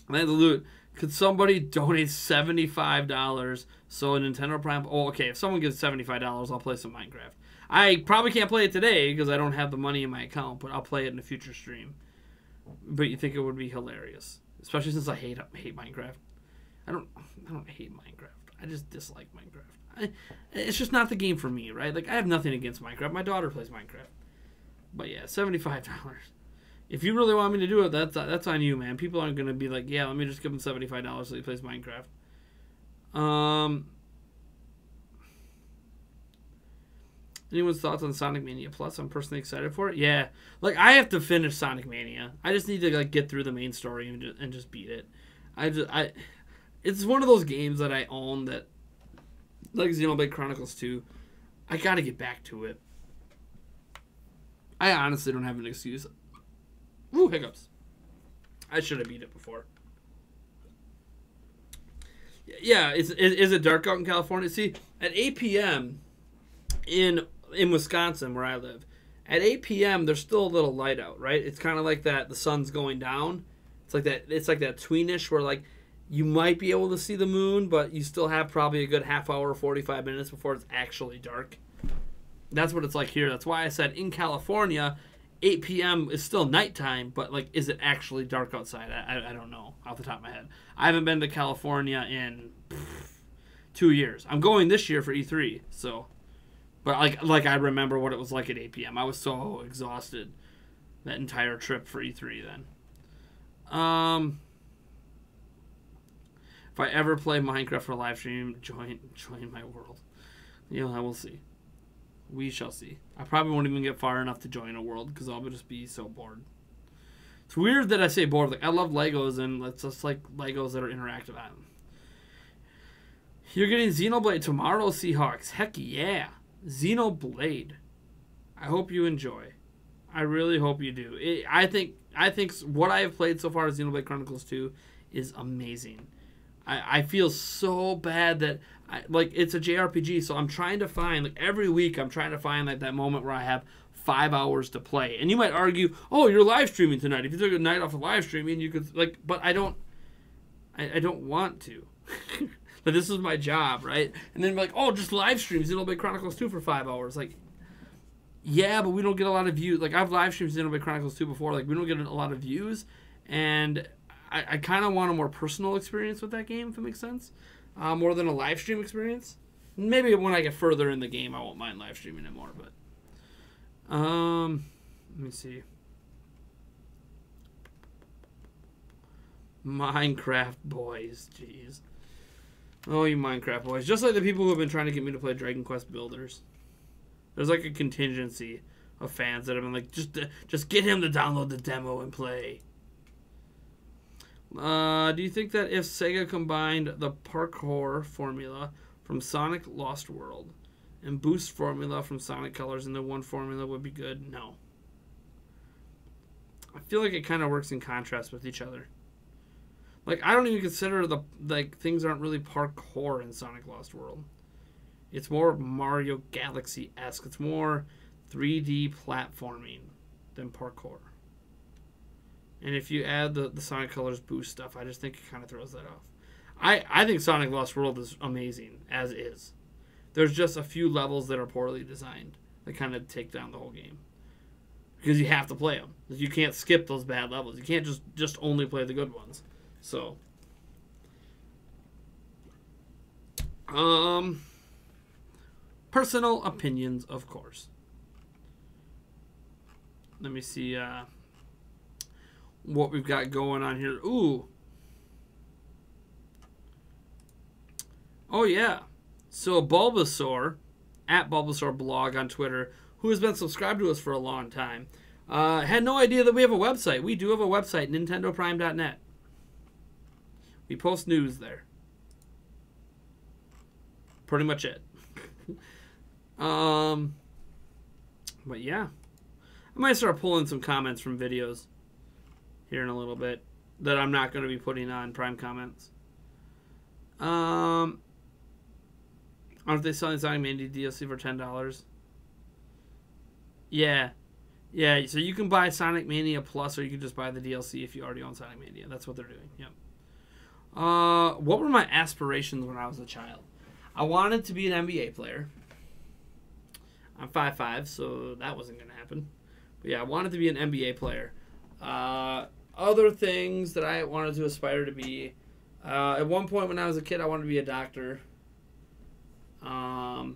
Could somebody donate $75 so a Nintendo Prime? Oh, okay. If someone gives $75, I'll play some Minecraft. I probably can't play it today because I don't have the money in my account, but I'll play it in a future stream. But you think it would be hilarious, especially since I hate Minecraft. I don't hate Minecraft. I just dislike Minecraft. It's just not the game for me, right? Like I have nothing against Minecraft. My daughter plays Minecraft. But yeah, $75. If you really want me to do it, that's on you, man. People aren't gonna be like, yeah, let me just give him $75 so he plays Minecraft. Anyone's thoughts on Sonic Mania Plus? I'm personally excited for it. Yeah, like I have to finish Sonic Mania. I just need to like get through the main story and just beat it. It's one of those games that I own that, like Xenoblade Chronicles 2, I gotta get back to it. I honestly don't have an excuse. Ooh, hiccups. I should have beat it before. Yeah, is it dark out in California? See, at 8 p.m. in Wisconsin, where I live, at 8 p.m. there's still a little light out, right? It's kind of like that. The sun's going down. It's like that. It's like that tweenish where like you might be able to see the moon, but you still have probably a good half hour, 45 minutes before it's actually dark. That's what it's like here. That's why I said in California, 8 p.m. is still nighttime, but like, is it actually dark outside? I don't know off the top of my head. I haven't been to California in 2 years. I'm going this year for E3, so. But like I remember what it was like at 8 p.m. I was so exhausted that entire trip for E3 then. If I ever play Minecraft for a live stream, join my world. You know, I will see. We shall see. I probably won't even get far enough to join a world because I'll just be so bored. It's weird that I say bored. Like I love Legos and it's just like Legos that are interactive. You're getting Xenoblade tomorrow, Seahawks. Heck yeah. Xenoblade. I hope you enjoy. I really hope you do. I think what I have played so far of Xenoblade Chronicles 2 is amazing. I feel so bad that it's a JRPG, so I'm trying to find every week I'm trying to find that moment where I have 5 hours to play. And you might argue, oh, you're live streaming tonight. If you took a night off of live streaming, you could but I don't want to. But this is my job, right? And then oh, just live stream Xenoblade Chronicles 2 for 5 hours. Yeah, but we don't get a lot of views. I've live streamed Xenoblade Chronicles 2 before. We don't get a lot of views. And I kind of want a more personal experience with that game, if it makes sense. More than a live stream experience. Maybe when I get further in the game, I won't mind live streaming it more. But let me see. Minecraft boys, jeez. Oh, you Minecraft boys. Just like the people who have been trying to get me to play Dragon Quest Builders. There's a contingency of fans that have been just get him to download the demo and play. Do you think that if Sega combined the parkour formula from Sonic Lost World and boost formula from Sonic Colors into one formula would be good? No. I feel like it kind of works in contrast with each other. I don't even consider things aren't really parkour in Sonic Lost World. It's more Mario Galaxy-esque. It's more 3D platforming than parkour. And if you add the Sonic Colors boost stuff, I just think it kind of throws that off. I think Sonic Lost World is amazing, as is. There's just a few levels that are poorly designed that kind of take down the whole game. Because you have to play them. You can't skip those bad levels. You can't just only play the good ones. So, personal opinions, of course. Let me see what we've got going on here. Ooh. Oh, yeah. So, Bulbasaur, at Bulbasaur blog on Twitter, who has been subscribed to us for a long time, had no idea that we have a website. We do have a website, nintendoprime.net. We post news there. Pretty much it. But yeah. I might start pulling some comments from videos here in a little bit that I'm not going to be putting on Prime Comments. Aren't they selling Sonic Mania DLC for $10? Yeah. Yeah, so you can buy Sonic Mania Plus or you can just buy the DLC if you already own Sonic Mania. That's what they're doing. Yep. What were my aspirations when I was a child? I wanted to be an NBA player. I'm 5'5", so that wasn't going to happen. But yeah, I wanted to be an NBA player. Other things that I wanted to aspire to be. At one point when I was a kid, I wanted to be a doctor. I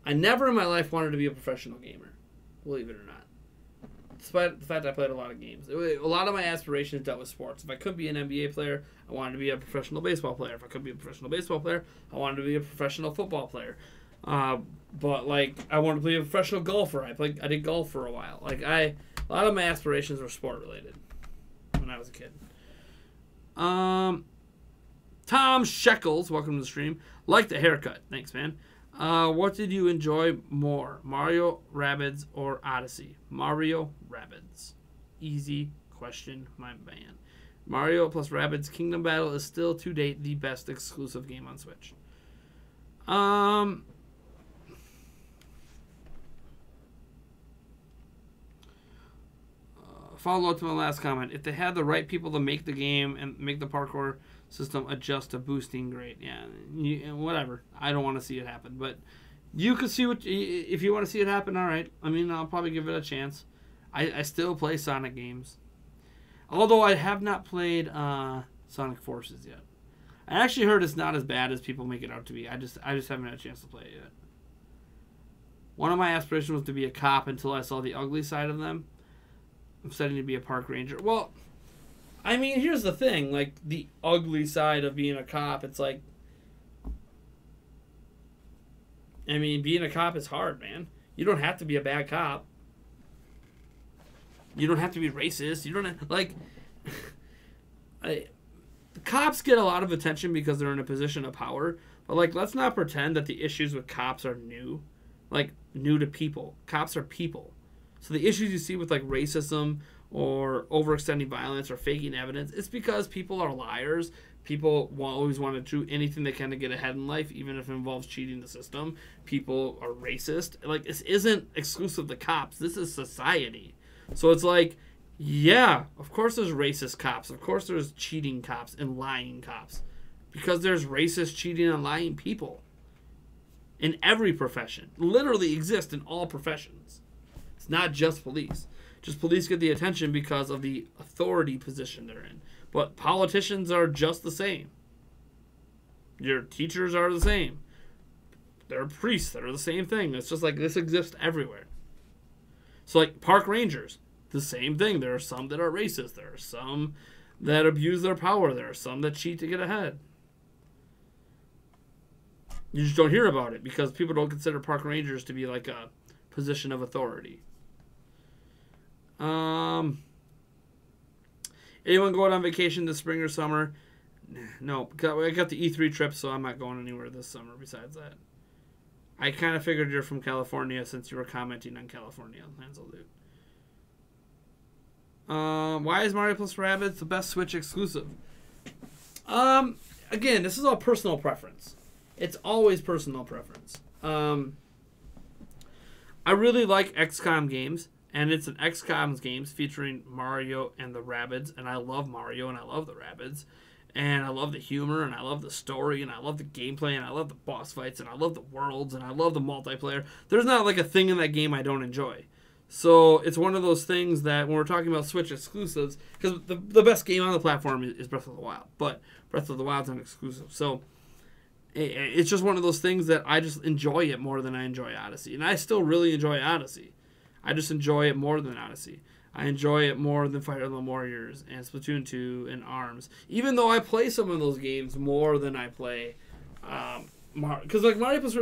never in my life wanted to be a professional gamer, believe it or not. Despite the fact I played a lot of games. A lot of my aspirations dealt with sports. If I could be an NBA player, I wanted to be a professional baseball player. If I could be a professional baseball player, I wanted to be a professional football player. But like, I wanted to be a professional golfer. I did golf for a while. Like a lot of my aspirations were sport related when I was a kid. Tom Shekels, welcome to the stream. Like the haircut, thanks, man. What did you enjoy more, Mario, Rabbids, or Odyssey? Mario, Rabbids. Easy question, my man. Mario plus Rabbids Kingdom Battle is still to date the best exclusive game on Switch. Follow up to my last comment. If they had the right people to make the game and make the parkour system adjust to boosting, great. Yeah, whatever. I don't want to see it happen, but you could see if you want to see it happen. All right. I mean, I'll probably give it a chance. I still play Sonic games, although I have not played Sonic Forces yet. I actually heard it's not as bad as people make it out to be. I just haven't had a chance to play it yet. One of my aspirations was to be a cop until I saw the ugly side of them. I'm studying to be a park ranger. Well, I mean, here's the thing. Like, the ugly side of being a cop, it's like... I mean, being a cop is hard, man. You don't have to be a bad cop. You don't have to be racist. You don't have... Like... Cops get a lot of attention because they're in a position of power. But, like, let's not pretend that the issues with cops are new. Like, new to people. Cops are people. So the issues you see with, like, racism or overextending violence or faking evidence, it's because people are liars. People always want to do anything they can to get ahead in life, even if it involves cheating the system. People are racist. Like, this isn't exclusive to cops. This is society. So it's like, yeah, of course there's racist cops. Of course there's cheating cops and lying cops. Because there's racist, cheating, and lying people. In every profession. Literally exist in all professions. It's not just police. Just police get the attention because of the authority position they're in. But politicians are just the same. Your teachers are the same. There are priests that are the same thing. It's just like this exists everywhere. So like park rangers, the same thing. There are some that are racist. There are some that abuse their power. There are some that cheat to get ahead. You just don't hear about it because people don't consider park rangers to be like a position of authority. Anyone going on vacation this spring or summer? No, I got the E3 trip, so I'm not going anywhere this summer besides that. I kind of figured you're from California since you were commenting on California, Hansel Dude. Why is Mario plus Rabbids the best Switch exclusive? Again, this is all personal preference. It's always personal preference. I really like XCOM games. And it's an XCOM games featuring Mario and the Rabbids. And I love Mario and I love the Rabbids. And I love the humor and I love the story and I love the gameplay and I love the boss fights and I love the worlds and I love the multiplayer. There's not like a thing in that game I don't enjoy. So it's one of those things that when we're talking about Switch exclusives, because the best game on the platform is Breath of the Wild. But Breath of the Wild's an exclusive. So it's just one of those things that I just enjoy it more than I enjoy Odyssey. And I still really enjoy Odyssey. I just enjoy it more than Odyssey. I enjoy it more than Fire Emblem Warriors and Splatoon 2 and ARMS. Even though I play some of those games more than I play because like Mario plus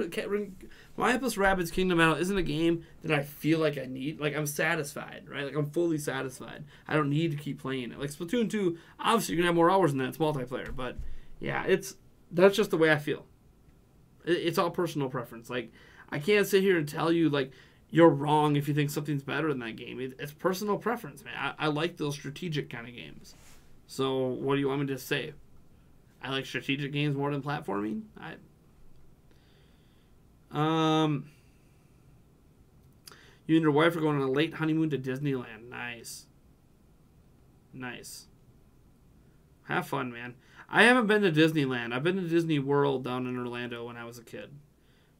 Rabbids Kingdom Battle isn't a game that I feel like I need. Like I'm satisfied, right? Like I'm fully satisfied. I don't need to keep playing it. Like Splatoon 2, obviously you're going to have more hours than that. It's multiplayer. But yeah, that's just the way I feel. It's all personal preference. Like I can't sit here and tell you like, you're wrong if you think something's better in that game. It's personal preference, man. I like those strategic kind of games. So what do you want me to say? I like strategic games more than platforming? You and your wife are going on a late honeymoon to Disneyland. Nice. Nice. Have fun, man. I haven't been to Disneyland. I've been to Disney World down in Orlando when I was a kid.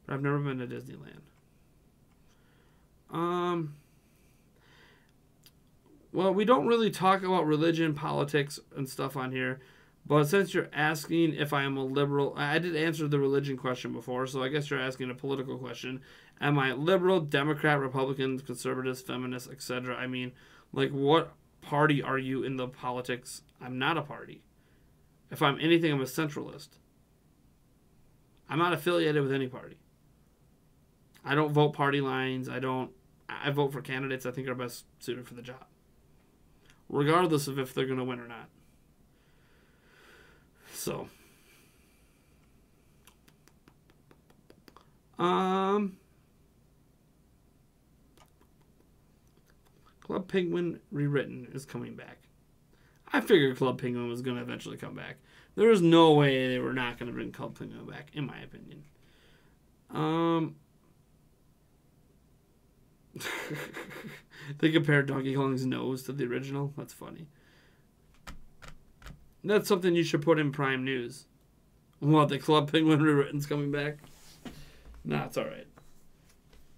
But I've never been to Disneyland. Well, we don't really talk about religion, politics, and stuff on here. But since you're asking if I am a liberal, I did answer the religion question before, so I guess you're asking a political question. Am I liberal, Democrat, Republican, conservatives, feminists, etc.? I mean, like, what party are you in the politics? I'm not a party. If I'm anything, I'm a centralist. I'm not affiliated with any party. I don't vote party lines. I vote for candidates I think are best suited for the job, regardless of if they're going to win or not. So, Club Penguin Rewritten is coming back. I figured Club Penguin was going to eventually come back. There was no way they were not going to bring Club Penguin back, in my opinion. They compared Donkey Kong's nose to the original. That's funny. That's something you should put in Prime News. What, the Club Penguin Rewritten's coming back? Nah, it's alright.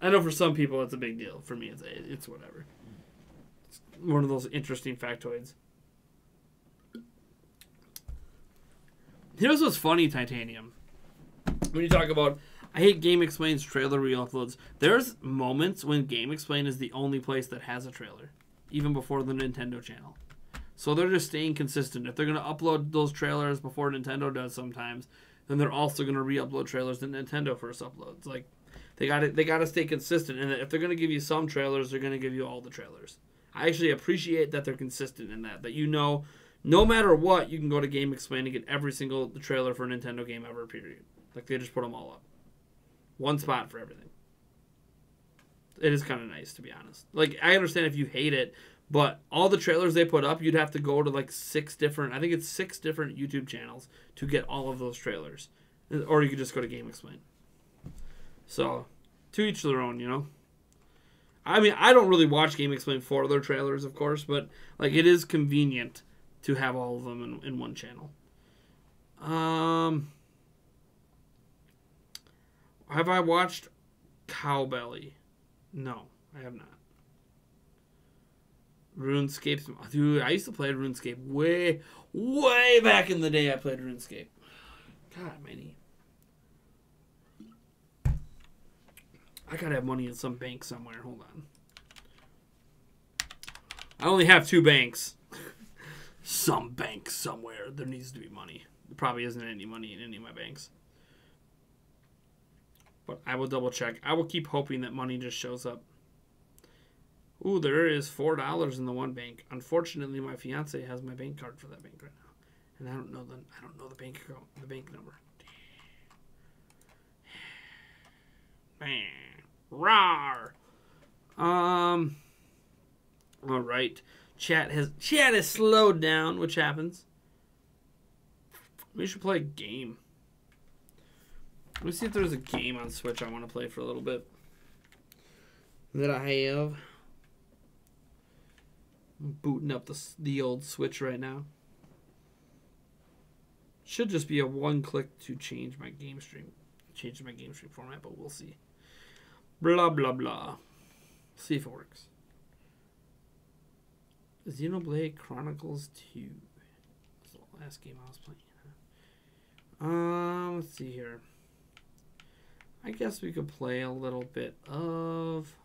I know for some people it's a big deal. For me, it's whatever. It's one of those interesting factoids. Here's what's funny, Titanium. When you talk about, I hate Game Explain's trailer re-uploads. There's moments when Game Explain is the only place that has a trailer, even before the Nintendo channel. So they're just staying consistent. If they're going to upload those trailers before Nintendo does sometimes, then they're also going to re-upload trailers that Nintendo first uploads. Like, they got to stay consistent. And if they're going to give you some trailers, they're going to give you all the trailers. I actually appreciate that they're consistent in that you know, no matter what, you can go to Game Explain and get every single trailer for a Nintendo game ever, period. Like, they just put them all up. One spot for everything. It is kind of nice, to be honest. Like, I understand if you hate it, but all the trailers they put up, you'd have to go to like 6 different YouTube channels to get all of those trailers. Or you could just go to Game Explain. So, to each their own, you know? I mean, I don't really watch Game Explain for their trailers, of course, but like it is convenient to have all of them in one channel. Have I watched Cowbelly? No, I have not. RuneScape. Dude, I used to play RuneScape way back in the day. I played RuneScape. God, many. I gotta have money in some bank somewhere. Hold on. I only have 2 banks. Some bank somewhere. There needs to be money. There probably isn't any money in any of my banks. But I will double check. I will keep hoping that money just shows up. Ooh, there is $4 in the one bank. Unfortunately, my fiance has my bank card for that bank right now, and I don't know the bank account, the bank number. Rawr. All right. Chat has slowed down, which happens. We should play a game. Let me see if there's a game on Switch I want to play for a little bit that I have. I'm booting up the old Switch right now. Should just be a one click to change my game stream. Change my game stream format, but we'll see. Blah, blah, blah. See if it works. Xenoblade Chronicles 2. That's the last game I was playing. Let's see here. I guess we could play a little bit of...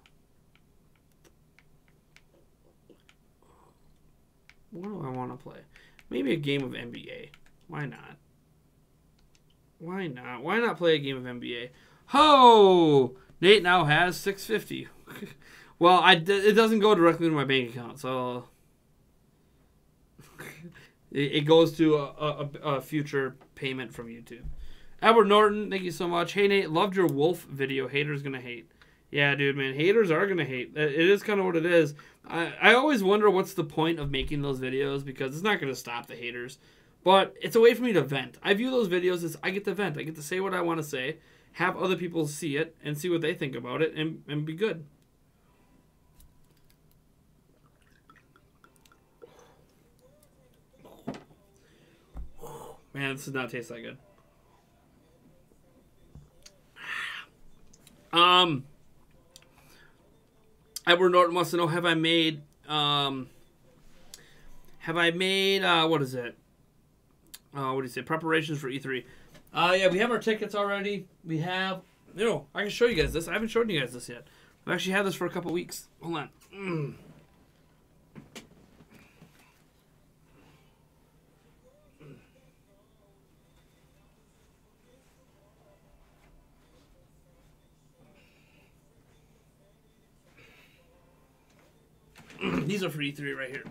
What do I want to play? Maybe a game of NBA. Why not? Why not? Why not play a game of NBA? Ho! Nate now has 650. Well, it doesn't go directly to my bank account, so... it goes to a future payment from YouTube. Edward Norton, thank you so much. Hey, Nate, loved your wolf video. Haters gonna hate. Yeah, dude, man, haters are gonna hate. It is kind of what it is. I always wonder what's the point of making those videos, because it's not gonna stop the haters. But it's a way for me to vent. I view those videos as I get to vent. I get to say what I want to say, have other people see it, and see what they think about it, and be good. Man, this does not taste that good. Edward Norton wants to know, have I made, what is it? What do you say? Preparations for E3. Yeah, we have our tickets already. We have, I can show you guys this. I haven't shown you guys this yet. I've actually had this for a couple weeks. Hold on. These are for E3 right here.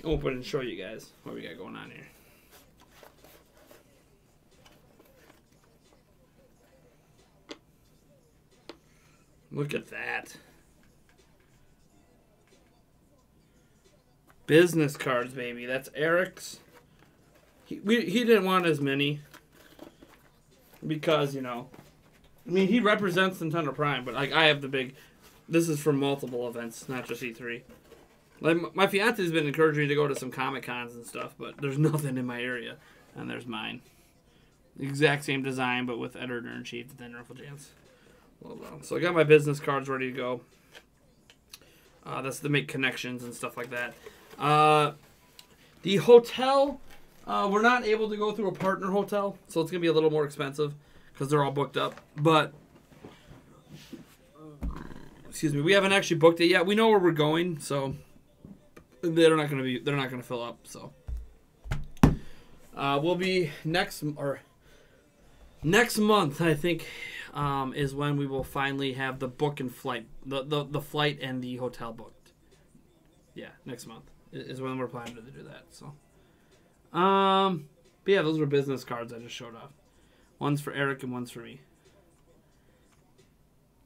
Open and show you guys what we got going on here. Look at that. Business cards, baby. That's Eric's. He didn't want as many because, you know, I mean, he represents Nintendo Prime, but like I have the big. This is for multiple events, not just E3. Like my fiance's been encouraging me to go to some Comic Cons and stuff, but there's nothing in my area, and there's mine. The exact same design, but with editor-in-chief and then Ruffle Jams. So I got my business cards ready to go. That's to make connections and stuff like that. The hotel, we're not able to go through a partner hotel, so it's going to be a little more expensive because they're all booked up. But, excuse me, we haven't actually booked it yet. We know where we're going, so they're not going to fill up. So we'll be next month, I think. Is when we will finally have the book and flight, the flight and the hotel booked. Yeah, next month is when we're planning to do that. So, but yeah, those were business cards I just showed off. One's for Eric and one's for me.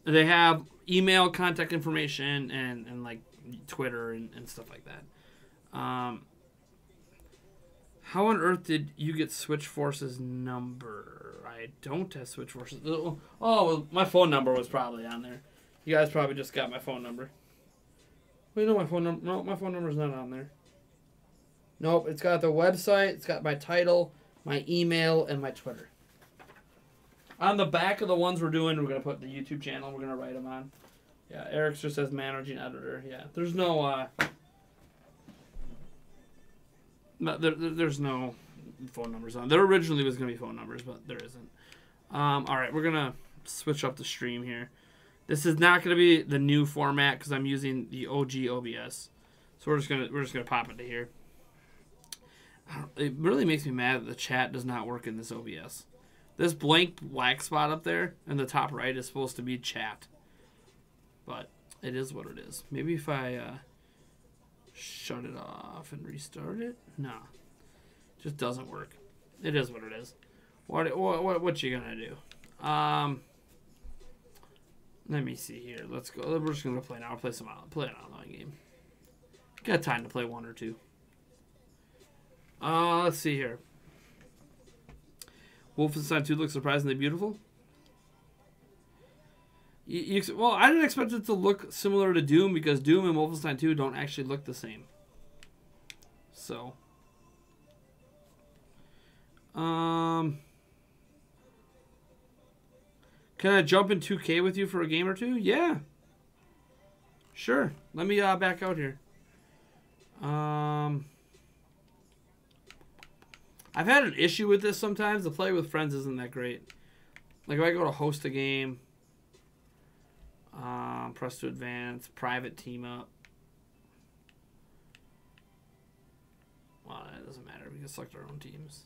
They have email, contact information, and like Twitter and stuff like that. How on earth did you get Switch Force's number? I don't have Switch Forces. Oh, well, my phone number was probably on there. You guys probably just got my phone number. Wait, no, my phone number. No, my phone number's not on there. Nope, it's got the website. It's got my title, my email, and my Twitter. On the back of the ones we're doing, we're gonna put the YouTube channel. We're gonna write them on. Yeah, Eric just says managing editor. Yeah, there's no. No, there's no phone numbers on. There originally was going to be phone numbers, but there isn't. All right, we're going to switch up the stream here. This is not going to be the new format because I'm using the OG OBS. So we're just gonna pop it to here. It really makes me mad that the chat does not work in this OBS. This blank black spot up there in the top right is supposed to be chat. But it is what it is. Maybe if I shut it off and restart it? No. Just doesn't work. It is what it is. What you gonna do? Let me see here. Let's go. We're just gonna play now. Play an online game. Got time to play one or two. Let's see here. Wolfenstein 2 looks surprisingly beautiful. Well, I didn't expect it to look similar to Doom because Doom and Wolfenstein 2 don't actually look the same. So, can I jump in 2K with you for a game or two? Yeah. Sure. Let me back out here. I've had an issue with this sometimes. The play with friends isn't that great. Like if I go to host a game, press to advance, private team up. Well, it doesn't matter. We can select our own teams.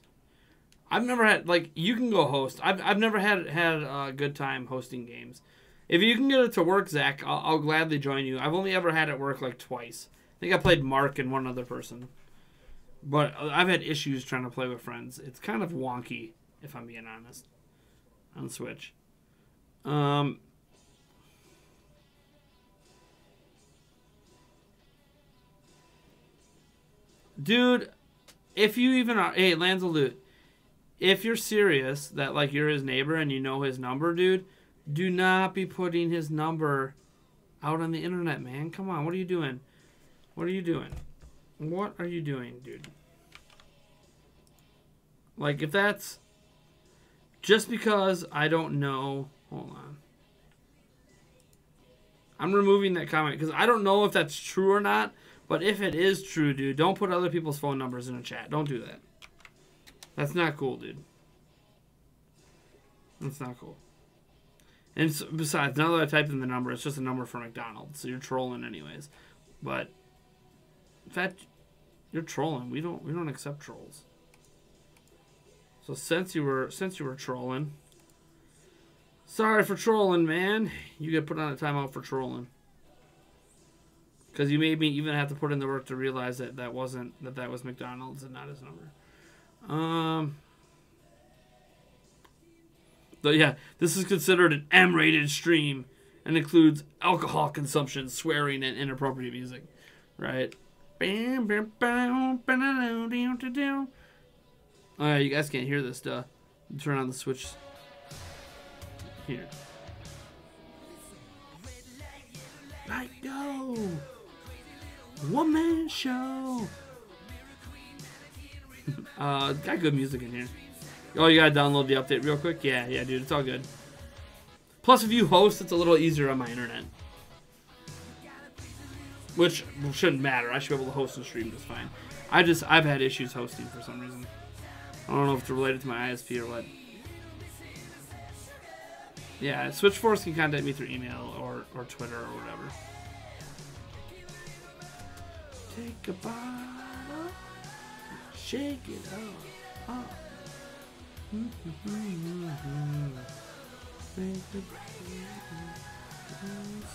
I've never had, like, you can go host. I've never had a good time hosting games. If you can get it to work, Zach, I'll gladly join you. I've only ever had it work like twice. I think I played Mark and one other person. But I've had issues trying to play with friends. It's kind of wonky, if I'm being honest, on Switch. Dude, if you even are... Hey, Lanzalut, if you're serious that, like, you're his neighbor and you know his number, dude, do not be putting his number out on the internet, man. Come on, what are you doing? What are you doing? What are you doing, dude? Like, if that's... Just because I don't know... Hold on. I'm removing that comment because I don't know if that's true or not. But if it is true, dude, don't put other people's phone numbers in a chat. Don't do that. That's not cool, dude. That's not cool. And besides, now that I typed in the number, it's just a number for McDonald's. So you're trolling anyways. But in fact, you're trolling. We don't accept trolls. So since you were trolling, Sorry for trolling, man. You get put on a timeout for trolling. Because you made me even have to put in the work to realize that that was McDonald's and not his number. So yeah, this is considered an M-rated stream and includes alcohol consumption, swearing, and inappropriate music. Right? Oh yeah, you guys can't hear this, duh. Turn on the switch. Here. Light go! One-man show! Got good music in here. Oh, you gotta download the update real quick? Yeah, dude, it's all good. Plus, if you host, it's a little easier on my internet. Which shouldn't matter. I should be able to host and stream just fine. I've had issues hosting for some reason. I don't know if it's related to my ISP or what. Yeah, Switchforce can contact me through email or Twitter or whatever. Take a bottle, shake it up.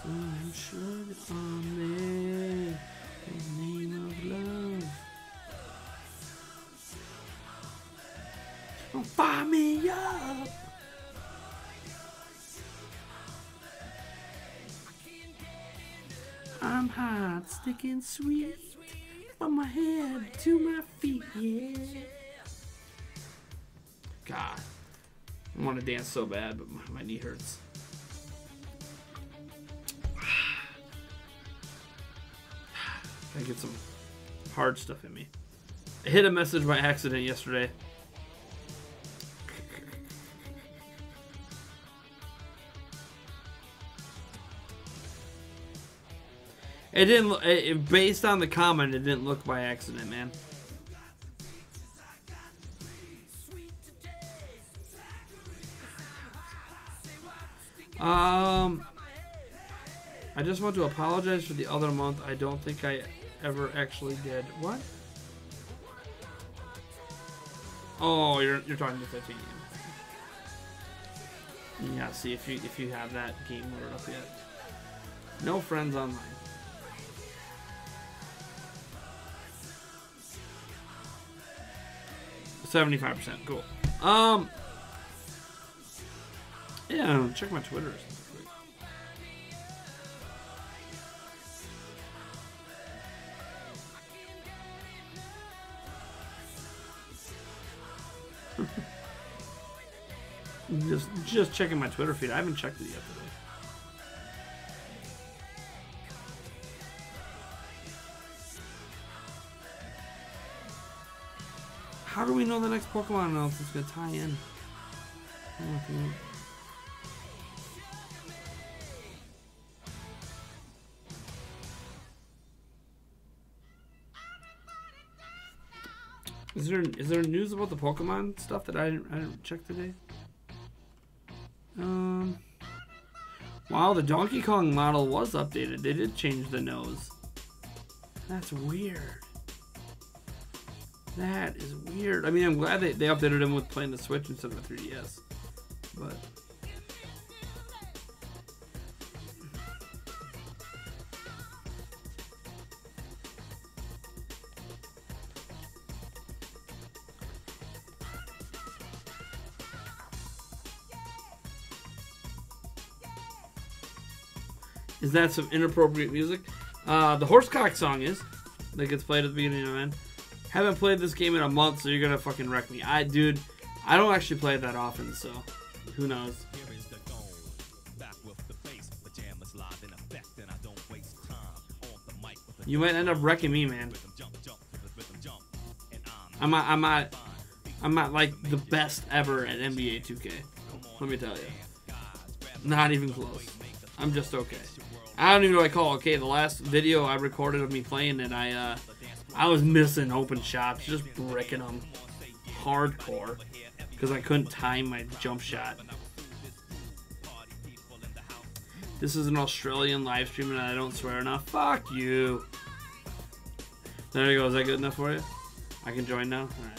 Some sugar on me, in the name of love. Don't fire me up. I'm hot, sticking sweet, from my head to my feet, yeah. God, I want to dance so bad, but my knee hurts. Gotta get some hard stuff in me. I hit a message by accident yesterday. It didn't. Based on the comment, it didn't look by accident, man. I just want to apologize for the other month. I don't think I ever actually did. What? Oh, you're talking to 15 game. Yeah, see if you have that game loaded up yet. No friends online. $75%. Cool. Yeah, check my Twitter or something quick. Just checking my Twitter feed. I haven't checked it yet today. How do we know the next Pokemon announcement is going to tie in? Is there news about the Pokemon stuff that I didn't check today? Wow, the Donkey Kong model was updated. They did change the nose. That's weird. That is weird. I mean, I'm glad they updated him with playing the Switch instead of the 3DS. But is that some inappropriate music? The Horsecock song is. That gets played at the beginning of the end. Haven't played this game in a month, so you're gonna fucking wreck me. Dude, I don't actually play it that often, so who knows? You might end up wrecking me, man. I'm not like the best ever at NBA 2K. Let me tell you, not even close. I'm just okay. I don't even know what I call it. Okay, the last video I recorded of me playing it, I was missing open shots, just bricking them hardcore because I couldn't time my jump shot. This is an Australian live stream and I don't swear enough. Fuck you. There you go. Is that good enough for you? I can join now? Alright.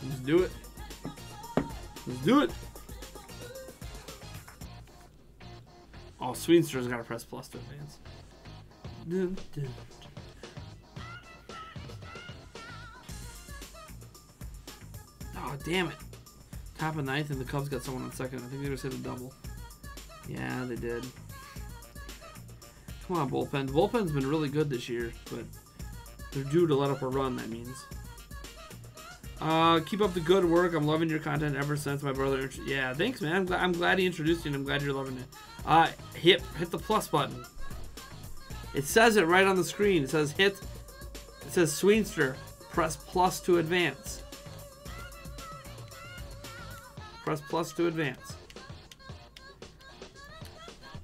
Let's do it. Let's do it. Oh, Sweenster's got to press plus to advance. Dun, dun. Oh, damn it. Top of ninth, and the Cubs got someone on second. I think they just hit a double. Yeah, they did. Come on, bullpen. The bullpen's been really good this year, but they're due to let up a run, that means. Keep up the good work. I'm loving your content ever since my brother... Yeah, thanks, man. I'm glad he introduced you, and I'm glad you're loving it. Hit the plus button. It says it right on the screen. It says hit... It says Sweenster. Press plus to advance. Press plus to advance.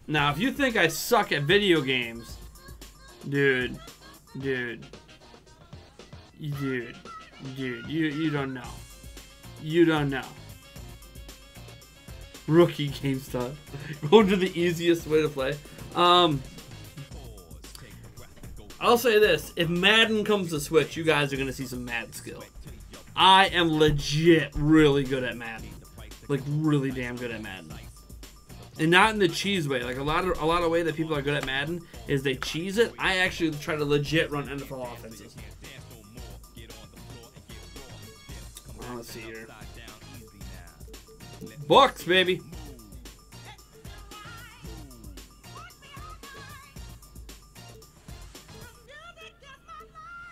Now, if you think I suck at video games... Dude, you don't know. You don't know. Rookie GameStop. Going to the easiest way to play. I'll say this. If Madden comes to Switch, you guys are going to see some Madden skill. I am legit really good at Madden. Like, really damn good at Madden. And not in the cheese way. Like, a lot of way that people are good at Madden is they cheese it. I actually try to legit run NFL offenses. Let's see here. Bucks, baby.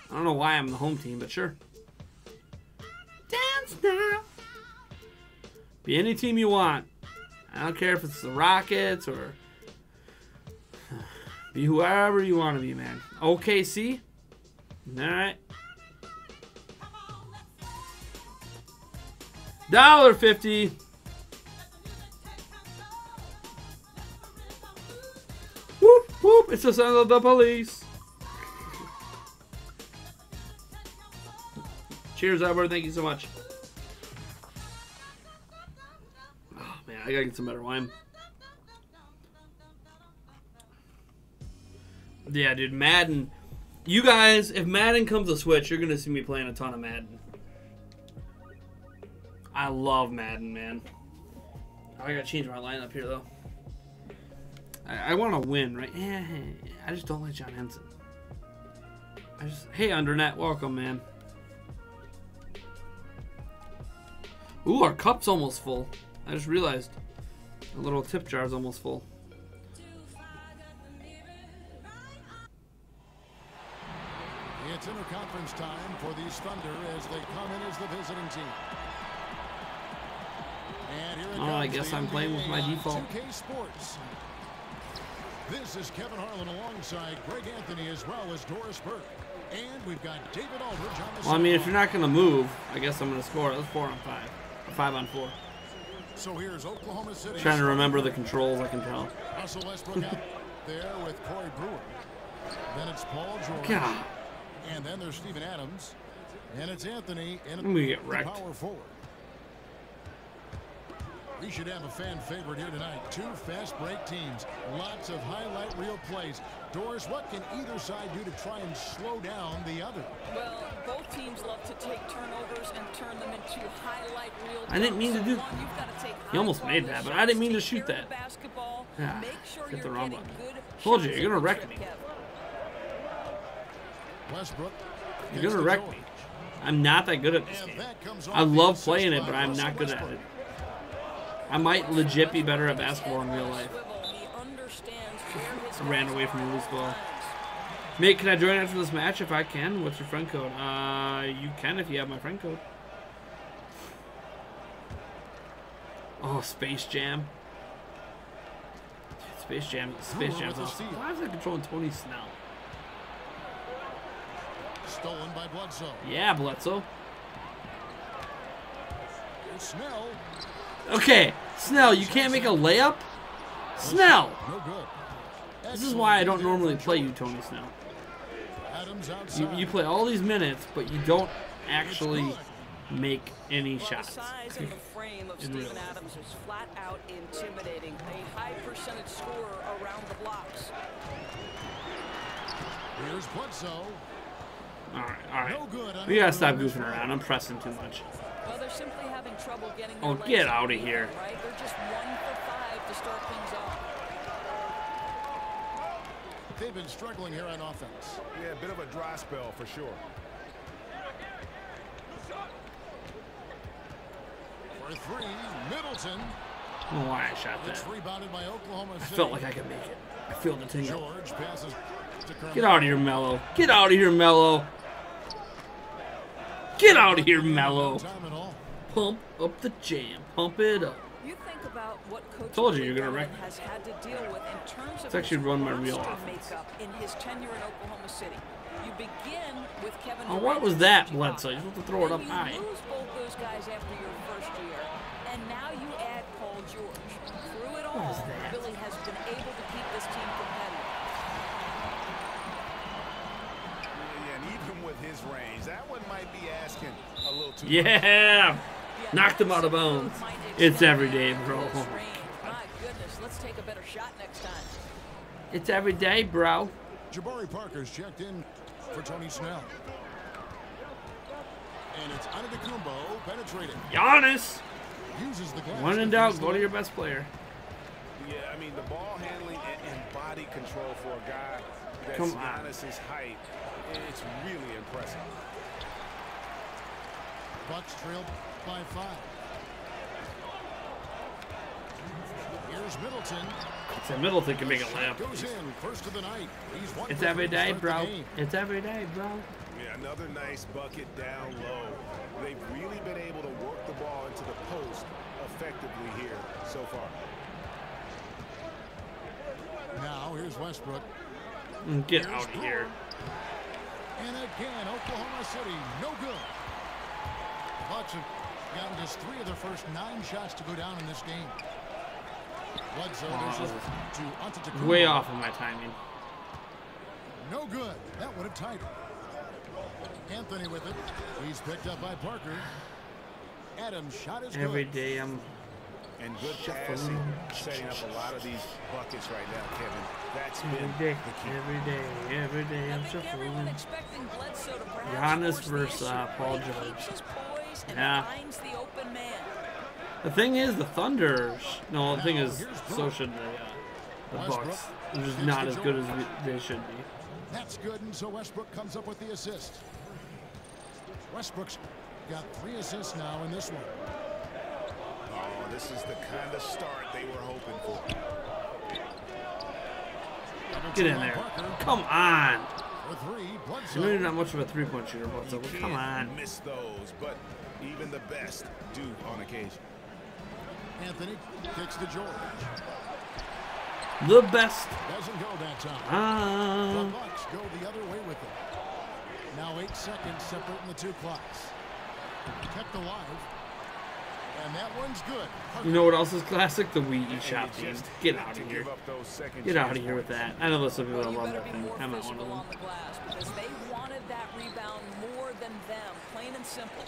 I don't know why I'm the home team, but sure. Dance now. Be any team you want. I don't care if it's the Rockets or be whoever you want to be, man. OKC. All right. $1.50. Whoop whoop! It's the sound of the police. Cheers, Edward. Thank you so much. Oh man, I gotta get some better wine. Yeah, dude, Madden. You guys, if Madden comes to Switch, you're gonna see me playing a ton of Madden. I love Madden, man. I gotta change my lineup here, though. I want to win, right? Yeah, I just don't like John Henson. Hey, Undernet, welcome, man. Ooh, our cup's almost full. I just realized. The little tip jar's almost full. It's interconference time for the Thunder as they come in as the visiting team. Oh, I guess I'm playing with my default. 2K Sports. This is Kevin Harlan alongside Greg Anthony as well as Doris Burke. And we've got David Aldridge on the Well, I mean, if you're not going to move, I guess I'm going to score. That's 4 on 5. Or 5 on 4. So here's Oklahoma City. Trying to remember the controls, I can tell. Russell Westbrook out there with Corey Brewer. Then it's Paul George. God. And then there's Steven Adams. And it's Anthony in I'm going to get wrecked. power forward. We should have a fan favorite here tonight. 2 fast break teams. Lots of highlight reel plays. Doris, what can either side do to try and slow down the other? Well, both teams love to take turnovers and turn them into highlight reel. I didn't mean to do. He almost made that, but I didn't mean to shoot that. Yeah, hit the wrong button. Told you, you're gonna wreck me. Westbrook. You're gonna wreck me. I'm not that good at this game. I love playing it, but I'm not good at it. I might legit be better at basketball in real life. I ran away from the loose ball. Mate, can I join after this match if I can? What's your friend code? You can if you have my friend code. Oh, Space Jam. Space Jam's awesome. Why is I controlling Tony Snell? Stolen by Bledsoe. Yeah, Bledsoe. Snell. Okay, Snell, you can't make a layup? Snell! No good. This is why I don't normally play you, Tony Snell. You play all these minutes, but you don't actually make any shots. The size and the frame of Steven Adams is flat out intimidating. A high percentage scorer around the blocks. Here's Bledsoe. Alright. We gotta stop goofing around. I'm pressing too much. Well, they're simply having trouble getting Oh, their get legs out of underneath here. them, right? They're just 1 for 5 to start things off. They've been struggling here on offense. Yeah, a bit of a dry spell for sure. For 3, Middleton. I don't know why I shot It's that. rebounded by Oklahoma I City. felt like I could make it. I feel the tingle. George passes to Kermit. Get out of here, Mello. Get out of here, Mello. Get out of here, Mello. Time at all. Pump up the jam. Pump it up. You think about what Coach Told you Billy you're gonna Donovan wreck. has had to deal with in terms of Let's actually run my real roster offense. makeup in his tenure in Oklahoma City. You begin with Kevin. Oh, what Durant was as that, coaching Bledsoe? You're option. supposed to throw it up Then high. You lose both those guys after your first year, and now you add Paul George. Through it all, is that? Billy has been able to keep this team competitive. Yeah, and even with his range, that one might be asking a little too much. Yeah. Knocked him out of bounds. It's every day, bro. My goodness, let's take a better shot next time. It's every day, bro. Jabari Parker's checked in for Tony Snell. And it's Antetokounmpo penetrating. Giannis. Uses the glass. When in doubt, go to your best player. Yeah, I mean, the ball handling and body control for a guy that's Come on. Giannis's height, it's really impressive. Bucks trailed by 5. Here's Middleton. It's Middleton can make a layup. Goes in first of the night. He's 1 It's for every 3 to day, start the bro. game. It's every day, bro. Yeah, another nice bucket down low. They've really been able to work the ball into the post effectively here so far. Now here's Westbrook. Get out of here. And again, Oklahoma City, no good. The Bucks have gotten just 3 of their first 9 shots to go down in this game. Bledsoe dishes to Antetokounmpo. Way off of my timing. No good. That would have tied it. Anthony with it. He's picked up by Parker. Adams' shot is Every good. day I'm And good passing, setting up a lot of these buckets right now, Kevin. That's been every day, the key. every day I I'm think everyone shuffling. expecting Bledsoe to perhaps Giannis force the versus, issue, Paul but he George. keeps his poise and Yeah. finds the open man. The thing is, the Thunder. No, the thing is, so should the Westbrook Bucks. They're just gets not to as good George. as they should be. That's good, and so Westbrook comes up with the assist. Westbrook's got 3 assists now in this one. Oh, this is the kind of start they were hoping for. Get in there. Come on. For 3, I know Bledsoe. you're not much of a three-point shooter, but You come on. miss those, but even the best do on occasion. Anthony kicks to George. The best. Doesn't go that time. The Ah. Bucks go the other way with it. Now 8 seconds separating the 2 clocks. Kept alive. And that one's good. You know what else is classic? The Wii And shot you theme. just Get hate out to of here. give up those second Get out of chance here with points. that. I know there's some people that You love better that be thing. more I'm not one of physical them. on the glass because they wanted that rebound more than them, plain and simple.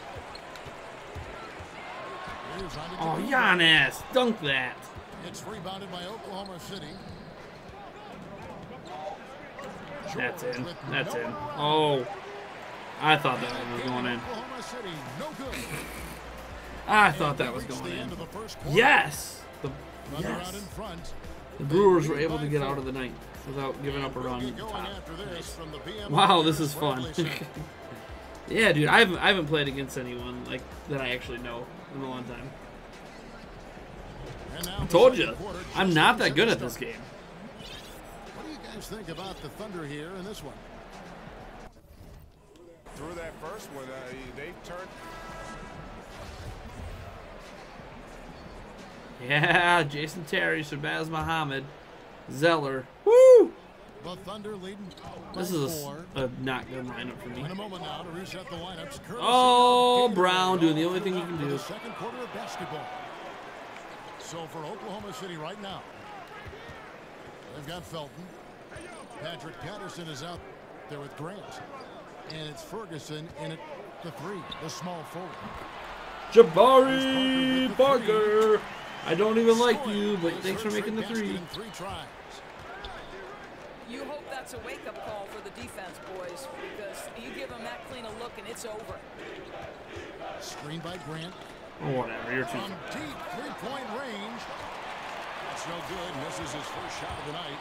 Here's Oh, Antetokounmpo. Giannis. Dunk that. It's rebounded by Oklahoma City. That's George in. with That's no in. one. Oh. I thought that And was again, going in. Oklahoma City, no good. I thought that was Reached going the end in. of the first quarter. Yes. Another out Yes. in front. The Brewers were able to get out of the night without giving up a We'll run get at the going top. after this from the BM Wow, this is fun. Barclays Center. Yeah, dude, I haven't played against anyone like that I actually know in a long time. And now I the told second you, quarter I'm just not getting that set good to at this start. game. What do you guys think about the Thunder here in this one? Through that first one, they've turned. Yeah, Jason Terry, Shabazz Muhammad, Zeller. Woo! The Thunder leading by This is 4. a not good lineup for me. In a moment now to reset the lineups. courtesy Oh, of Gatorade, Brown doing the only all thing he set can for do. The second quarter of basketball. So for Oklahoma City right now, they've got Felton. Patrick Patterson is out there with Grant. And it's Ferguson in at the 3, the small forward. Jabari Parker. I don't even like you, but thanks for making the Basket 3. in 3 tries. You hope that's a wake-up call for the defense, boys, because you give them that clean a look and it's over. Screen by Grant. Oh, whatever. You're too. From deep three-point range. That's no good. Misses his first shot of the night.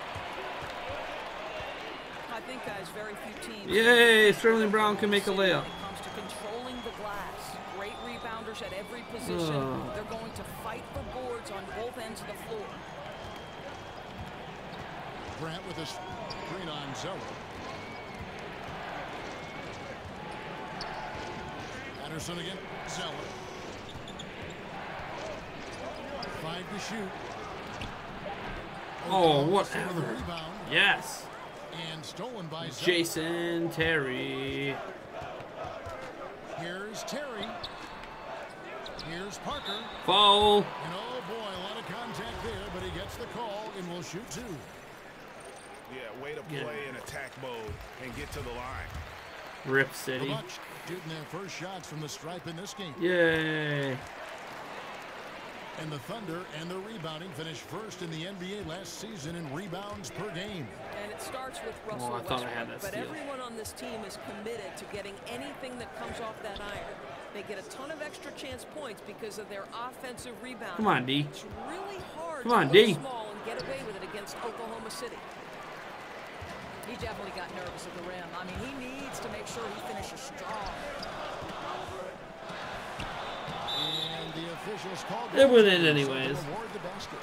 I think, guys, very few teams. Yay! Sterling Brown can make a layup. When it comes to controlling the glass, great rebounders at every position. They're going to fight for boards on both ends of the floor. Grant with a screen on Zelda. Anderson again. Zelda. 5 to shoot. Oh, Oklahoma City with a whatever. rebound. Yes. And stolen by Zelda. Jason Terry. Here's Terry. Here's Parker. Foul. And oh boy, a lot of contact there, but he gets the call and will shoot 2. Yeah, way to play in attack mode and get to the line. Rip The City. Bucks shooting their first shots from the stripe in this game. Yay. And the Thunder and the rebounding finished first in the NBA last season in rebounds per game. And it starts with Russell I thought I had Westbrook, that but steal. everyone on this team is committed to getting anything that comes off that iron. They get a ton of extra chance points because of their offensive rebound. Come on, D. It's really hard Come on, to D. go small and get away with it against Oklahoma City. He definitely got nervous at the rim. I mean, he needs to make sure he finishes strong. And the officials called It went in anyways. award the basket.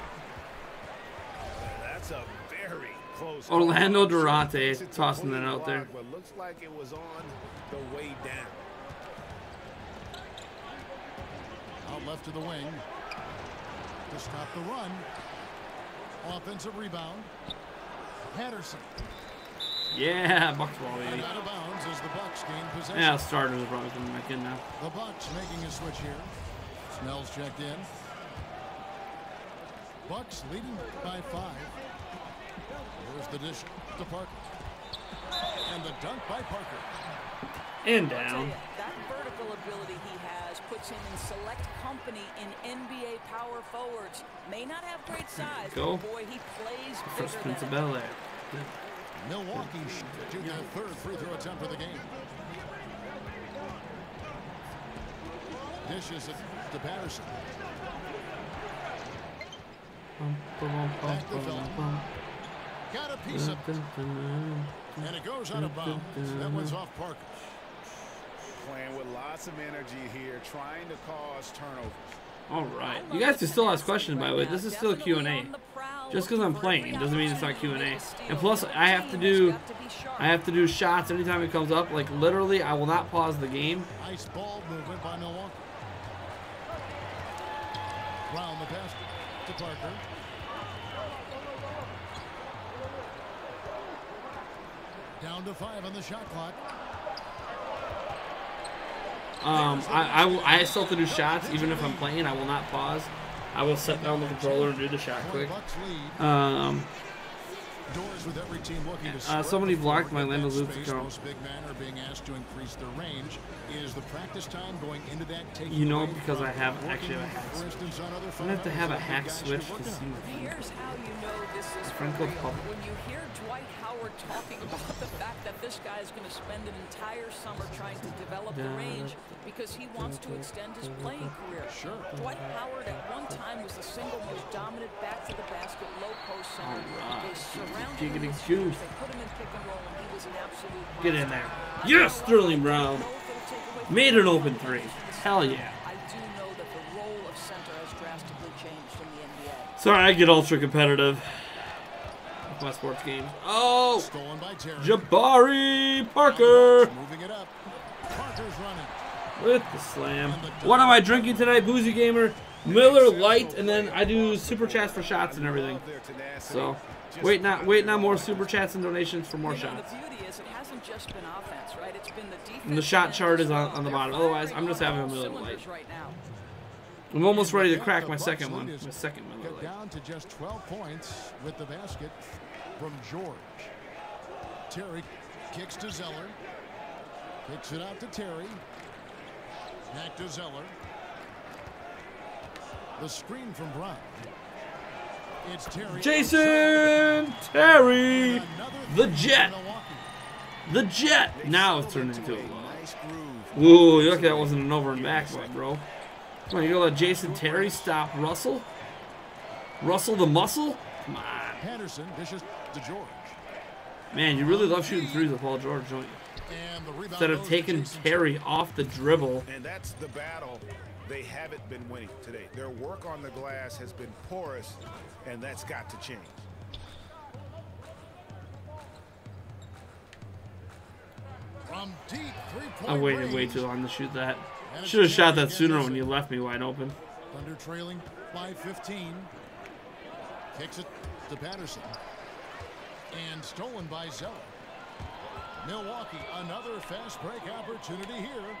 That's a very close Orlando call. Durante Makes it to tossing pull it the out there. block, but looks like it was on the way down. Out left to the wing. To stop the run. Offensive rebound. Patterson. Yeah, Bucks ball, And baby. out of bounds as the Bucks gain possession. Yeah, starters are probably coming back in now. The Bucks making a switch here. Snell's checked in. Bucks leading by 5. There's the dish to Parker. And the dunk by Parker. And I'll tell down. you, that vertical ability he has puts him in select company in NBA power forwards. May not have great size, Go. but boy, he plays First bigger Prince than of it. Bel Air. Milwaukee shooting their third free throw attempt of the game. Dishes it to Patterson. Got a piece of it. And it goes out of bounds. That one's off Parker. Playing with lots of energy here, trying to cause turnovers. All right. You guys can still ask questions, by the way. This is still a Q&A. Just because I'm playing doesn't mean it's not Q&A. And plus, I have to do shots anytime it comes up. Like, literally, I will not pause the game. Nice ball movement by Milwaukee. Round the basket to Parker. Down to 5 on the shot clock. I still have to do shots even if I'm playing. I will not pause. I will set down the controller and do the shot quick. Bucks lead. Doors with every team looking to Somebody spread the floor, blocked my get Lando that Loops space. account. Most big men are being asked to increase their range. Is the practice time going into that taking You know, away because from I have working, actually have a hack for switch. instance, on other I'm gonna have to have a fundamentals hack that you switch guys to should work see on? my Here's how you know this is for friend called real. Public. When you hear Dwight Howard talking about the fact that this guy is going to spend an entire summer trying to develop the range because he wants to extend his playing career. Sure. Dwight Howard at one time was the single most dominant back to the basket low post center. They surrounded him Giggity with shooters. goose. They put him in pick and roll, and he was an absolute Get in monster. there. Yes, Sterling Brown. Made an open 3. Hell yeah. I do know that the role of center has drastically changed in the NBA. Sorry, I get ultra competitive with my sports games. Oh, Stolen by Terry. Jabari Parker Moving it up. Parker's running. with the slam. What am I drinking tonight, Boozy Gamer? Miller Light, and then I do super chats for shots and everything. So, waiting on more super chats and donations for more You know, shots. the beauty is it hasn't just been offense, right? It's been the defense. And the shot and chart is as well. on the They're bottom. Otherwise, firing I'm just on having a all Miller cylinders Light. right now. I'm almost ready to And crack the my Bucks second lead one. is My second Miller Get Light. down to just 12 points with the basket from George. Terry kicks to Zeller. Kicks it out to Terry. Back to Zeller. The screen from Brown. It's Terry. Jason Terry, Another the three Jet. for Milwaukee. The Jet. Now it's turned into a Nice groove. Ooh, look, that wasn't an over and back one, bro. Come on, you gonna let Jason Terry stop Russell? Russell the muscle? Come on. Patterson dishes to George. Man, you really love shooting threes with Paul George, don't you? And the rebound Instead of goes to taking Jason Terry off the dribble. And that's the battle they haven't been winning today. Their work on the glass has been porous, and that's got to change. From deep three-point I waited way range. too long to shoot that. And it's Should have shot Terry that sooner again when you missing. left me wide open. Thunder trailing by 15. Kicks it to Patterson. And stolen by Zeller. Milwaukee, another fast break opportunity here.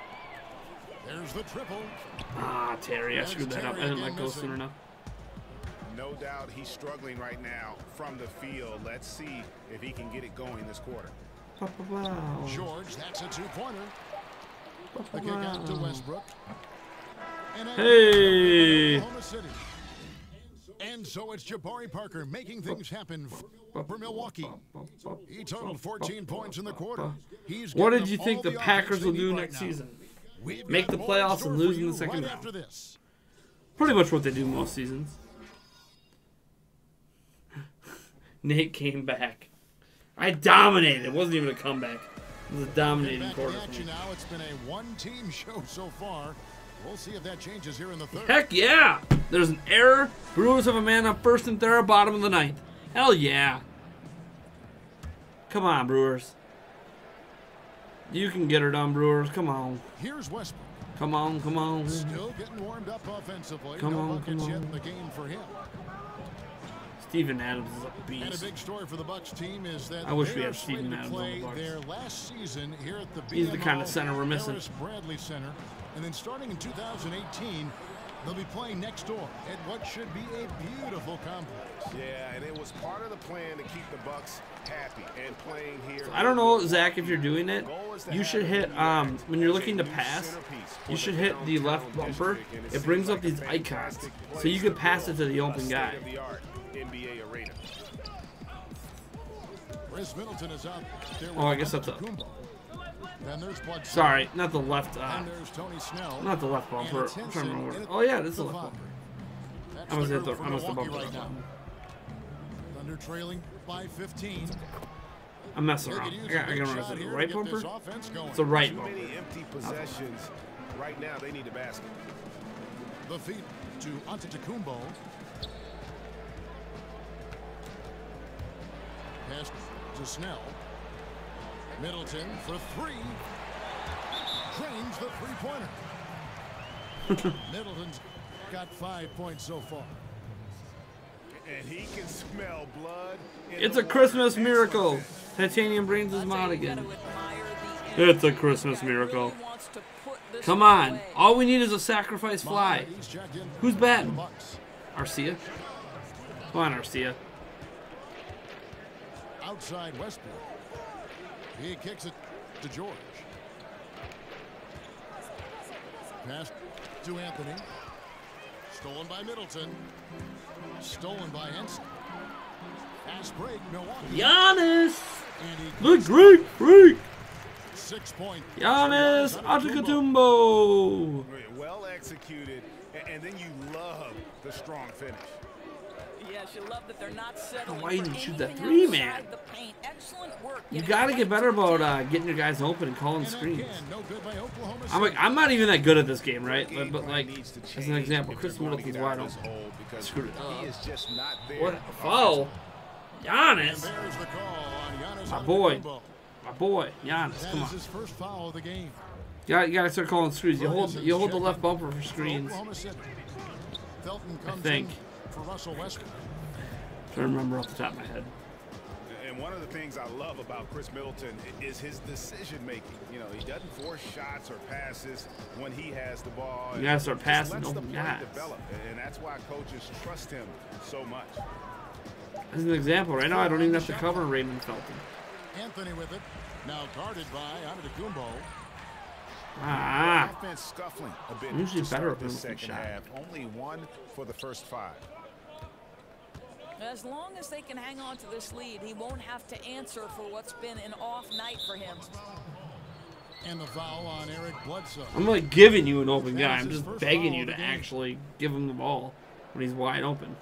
There's the triple. Ah, Terry, I screwed that up. I didn't let go soon enough. No doubt he's struggling right now from the field. Let's see if he can get it going this quarter. George, that's a two-pointer. The kick out to Westbrook. And Hey! Oklahoma City. And so it's Jabari Parker making things happen for Milwaukee. He totaled 14 points in the quarter. He's What getting did you them think all the the Packers offense will they do need next right now. season? We've Make got the more playoffs store and for lose in you the second right round. after this. Pretty much what they do most seasons. Nate came back. I dominated. It wasn't even a comeback. It was a dominating Back in quarter for action me. now. It's been a one-team show so far. We'll see if that changes here in the third. Heck yeah! There's an error. Brewers have a man up first and third, bottom of the ninth. Hell yeah. Come on, Brewers. You can get her done, Brewers. Come on. Here's Westbrook. Come on, come on. Still getting warmed up offensively. Come no on, buckets come yet on. in the game for him. Steven Adams is a And a beast. big story for the Bucks team is that I wish they we are had Steven slated to Adams on the play Bucks. their last season here at the He's the kind of BMO center we're missing. Harris Bradley Center, and then starting in 2018, they'll be playing next door at what should be a beautiful complex. Yeah, and it was part of the plan to keep the Bucks happy and playing here. I don't know, Zach, if you're doing it. You should hit, when you're looking to pass, you should hit the left bumper. It brings up these icons. So you can pass it to the open guy. NBA arena. Chris Middleton is out there with Oh, I guess that's a... Kumbo. Then there's Bud Sorry, not the left, And there's Tony Snell. not the left bumper. I'm trying to remember what. Oh yeah, this is the left bumper. That's I must the hit the, group I must for have bumped Milwaukee it. right now. Thunder trailing by 15. I'm messing They around. could use I a got big to shot remember, is it here the to right get this bumper? offense going. It's the right Too bumper. many empty possessions. Right now, they need a basket. The feed to Antetokounmpo. Pass to Snell. Middleton for three. Drains the three-pointer. Middleton's got 5 points so far. And he can smell blood. in It's the a Christmas water. miracle. Titanium brings his I'll mouth tell you, you again. gotta admire the It's a energy. Christmas This guy miracle. really wants to put this Come one on. away. All we need is a sacrifice fly. He's checked in Who's for batting? the Bucks. Arcia? Come on, Arcia. Outside Westbrook. He kicks it to George. Pass to Anthony. Stolen by Middleton. Stolen by Henson. Fast break, Milwaukee. Giannis! And he The Greek Freak! 6 point. Giannis Antetokounmpo! Well executed. And then you love the strong finish. Yes, you love that they're not settling Why you for didn't shoot that anything three, outside man? the paint. Excellent work. You getting gotta right get better to the about tip. getting your guys open and calling And screens. again, no good by Oklahoma I'm like, City. I'm not even that good at this game, right? Game But plan like, needs to as change an example, if Chris they're going to Middleton's get out wide of this open. hole because Screwed it he up. is just not there. What a foul! And Giannis! there's the call on Giannis My boy. Antetokounmpo. My boy, Giannis, That come is on. his first foul of the game. You gotta start calling screens. You hold Ferguson's the check left in bumper for for screens. Oklahoma City. Felton comes think. in for Russell Westbrook. I remember off the top of my head. And one of the things I love about Chris Middleton is his decision making. You know, he doesn't force shots or passes when he has the ball. You gotta start Just passing lets the open play guys. develop, and that's why coaches trust him so much. As an example, right now I don't even have to cover Raymond Felton. Anthony with it. Now guarded by Antetokounmpo. Ah, Offense scuffling a bit. Usually to better start if this it was a second shot. half. Only one for the first 5. As long as they can hang on to this lead, he won't have to answer for what's been an off night for him. And the foul on Eric Bledsoe. I'm like giving you an open guy. I'm just begging you to actually give him the ball when he's wide open.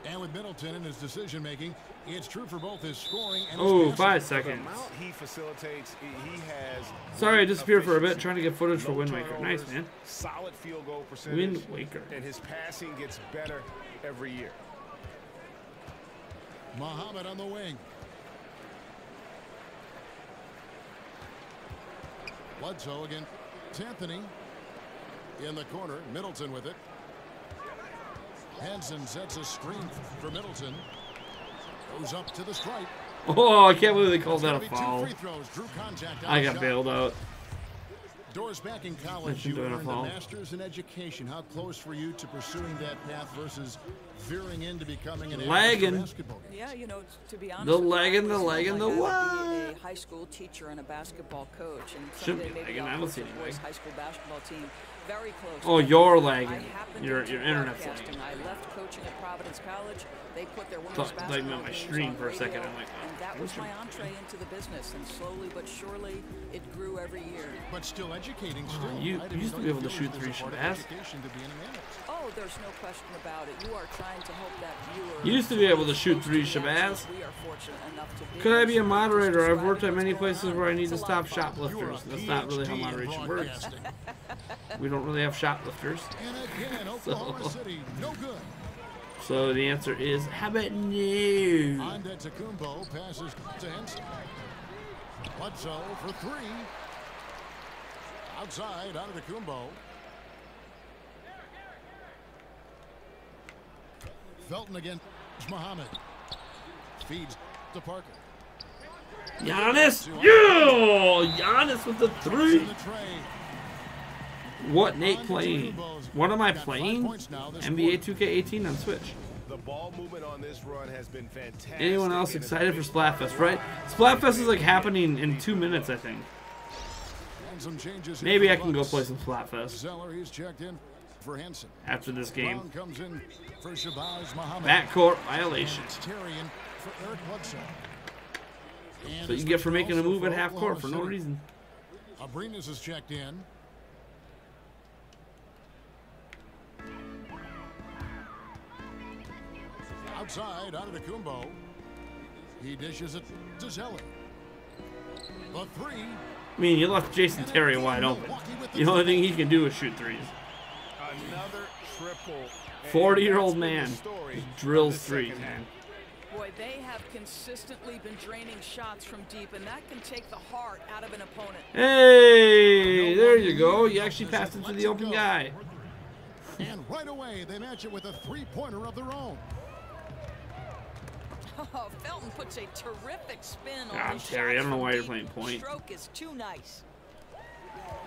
And with Middleton in his decision making, it's true for both his scoring and his Oh, passing. 5 The seconds. amount he facilitates, he has. Sorry, I disappeared for a bit trying to get footage for No Wind Waker. Nice, turnovers, man. Solid field goal percentage. Wind Waker. And his passing gets better every year. Muhammad on the wing. Bledsoe again. Anthony in the corner. Middleton with it. Hansen sets a screen for Middleton. Goes up to the stripe. Oh, I can't believe they called that a It's gonna be foul. two free throws. Drew contact on I the got shot. bailed out. Doors back in college, That's you doing a earned a foul. master's in education. How close were you to pursuing that path versus veering into becoming an Lagging. amateur basketball coach? Yeah, you know, to be honest, The with you, lagging, I the always lagging, knew the I had to what? be a high school teacher and a basketball coach, and Should someday be maybe lagging. I I'll don't coach see the any boys' lag. high school basketball team. Very close. Oh, to you're that. lagging. I happened Your into internet's broadcasting. lagging. I left coaching at Providence College. They put their women's Thought you basketball meant my games stream on for a second. radio, I'm like, and that was my entree into the business. And slowly but surely, it grew every year. But still educating still. you right? I mean, used to don't be you able to feel shoot there's three a part of Shabazz? education to being an amateur? Oh, there's no question about it. You are trying to help that viewer. You used to be able to shoot 3 Shabazz. We are fortunate enough to be. Could I be a moderator? I've Describing worked at what's many going places on. where I need to It's a lot stop of fun. You're a shoplifters. That's not really how PhD in moderation works. broadcasting. We don't really have shoplifters. And again, Oklahoma City, no good. So the answer is, how about no? Onda Tecumbo passes to Henson. Bledsoe for three. Outside, Onda Tecumbo. Felton against Muhammad. Feeds to Parker. Giannis? Yeah! Giannis with the 3. In the tray. What Nate playing? What am I playing? NBA 2K18 on Switch. The ball movement on this run has been fantastic. Anyone else and it's excited for been- Splatfest, right? Splatfest is like happening in 2 minutes, I think. And some changes here Maybe for I the can go Bucks. play some Splatfest Zeller, he's checked in for Henson. after this game. Brown comes in for Shabazz Muhammad. Backcourt violation. It's Terrian for Eric Bledsoe. And So you it's get for making a also move at for half court for Oklahoma no City. reason. Abrinas is checked in. Outside, out of the Kumbo. He dishes it to Zeller. The three. I mean, you left Jason Terry wide open. The only thing he can do is shoot 3s. Another triple. And 40-year-old that's been man the story just of drills this second 3s, half. man. Boy, they have consistently been draining shots from deep, and that can take the heart out of an opponent. Hey, there you go. You actually passed it to the open guy. And right away, they match it with a three-pointer of their own. Oh, Felton puts a terrific spin on God, his Terry, I shots don't know from why you're deep. playing point. Stroke is too nice.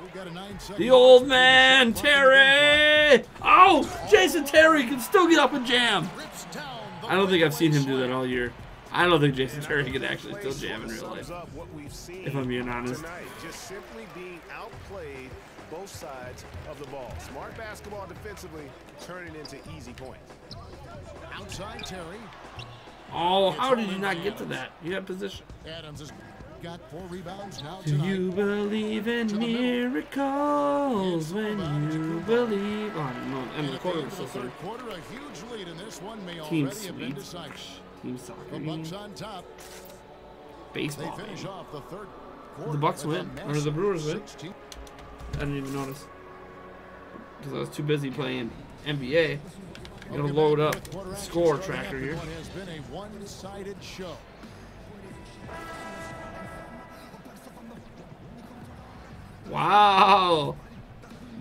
We've got a 9-second The old between man, the shot clock and the game Terry! Oh, Jason Terry can still get up and jam. clock. Rips down the I don't think I've seen him do breakaway that all year. I don't think Jason Terry can actually still Play jam in real sums life. up what we've seen If I'm being honest. Tonight, just simply being outplayed both sides of the ball. Smart basketball defensively, turning into easy points. Outside Terry. Oh, how did you not get to that? You had position. Adams has got 4 rebounds now Do tonight. you believe in miracles when you believe? Oh, no, and And the at quarter the was end so of the soon. third quarter, a huge lead in this one may Team already have been sweet. decided. Team The soccer. Bucks on top. They Baseball. finish Game. off the third quarter. The Bucks with a win, or the massive Brewers win. 16. I didn't even notice. Because I was too busy playing NBA. I'm Okay, gonna load back up with quarter the action score starting tracker up in here. What has been a one-sided show. Wow.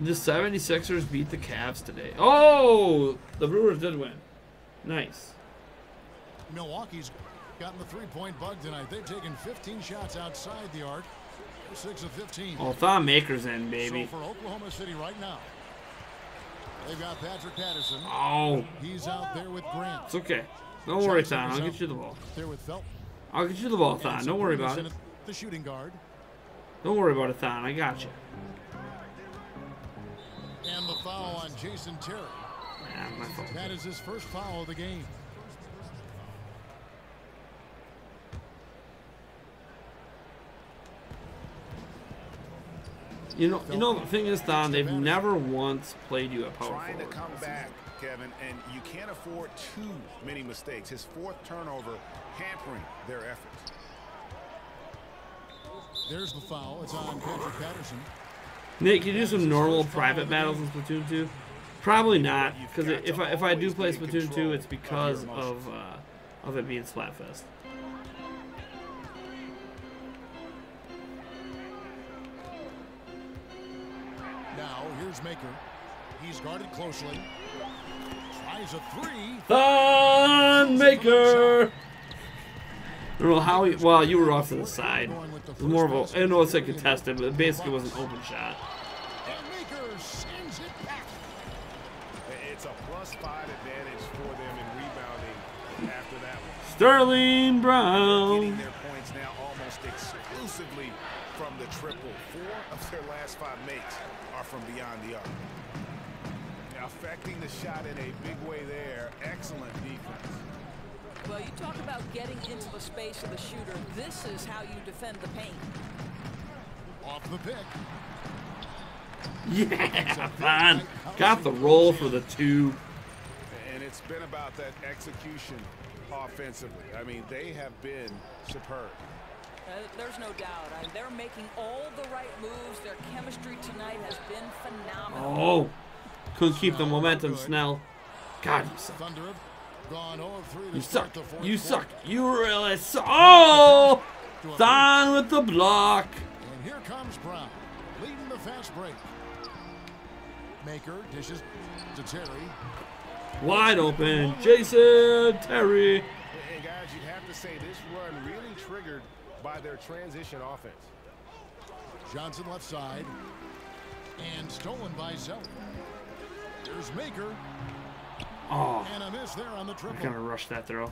The 76ers beat the Cavs today. Oh, the Brewers did win. Nice. Milwaukee's gotten the three-point bug tonight. They've taken 15 shots outside the arc. 6 of 15. Oh, Thon Maker's in, baby. So for Oklahoma City right now, they've got Patrick Patterson. Oh, He's out there with Grant. it's okay. Don't worry, Thon. I'll get you the ball. There with Felton. I'll get you the ball, And Thon. Don't worry Sabrina's about in it. at the shooting guard. Don't worry about it, Thon. I got you. And the foul on Jason Terry. Nah, my fault. That is his first foul of the game. You know, the thing is, Don, they've never once played you at power Trying to forward. come back, Kevin, and you can't afford too many mistakes. His 4th turnover hampering their efforts. There's the foul. It's on Patrick Patterson. Nick, you do some normal private battles in Splatoon 2? Probably not, because if I do play Splatoon 2, it's because of it being Splatfest. Now, here's Maker. He's guarded closely. Tries a 3. Thon Maker! I don't know how he, well, you were off to the side. It was more of a, I know it's like contested, but it basically was an open shot. And Maker sends it back. It's a +5 advantage for them in rebounding after that one. Sterling Brown. Getting their points now almost exclusively from the triple. 4 of their last 5 makes are from beyond the arc. Affecting the shot in a big way there. Excellent defense. Well, you talk about getting into the space of the shooter. This is how you defend the paint. Off the pick. Yeah, fine. Got the roll for the 2. And it's been about that execution offensively. I mean, they have been superb. There's no doubt. They're making all the right moves. Their chemistry tonight has been phenomenal. Oh, couldn't keep the momentum, Snell. God, you suck. Thunder have gone 0-3 to You start suck. the fourth You quarter. suck. You really suck. Oh! Don with the block. And here comes Brown, leading the fast break. Maker dishes to Terry. Wide open. Jason Terry. And guys, you'd have to say this run really triggered by their transition offense. Johnson left side. And stolen by Zelda. There's Maker. Oh, And a miss there on the I triple. gotta rush that throw.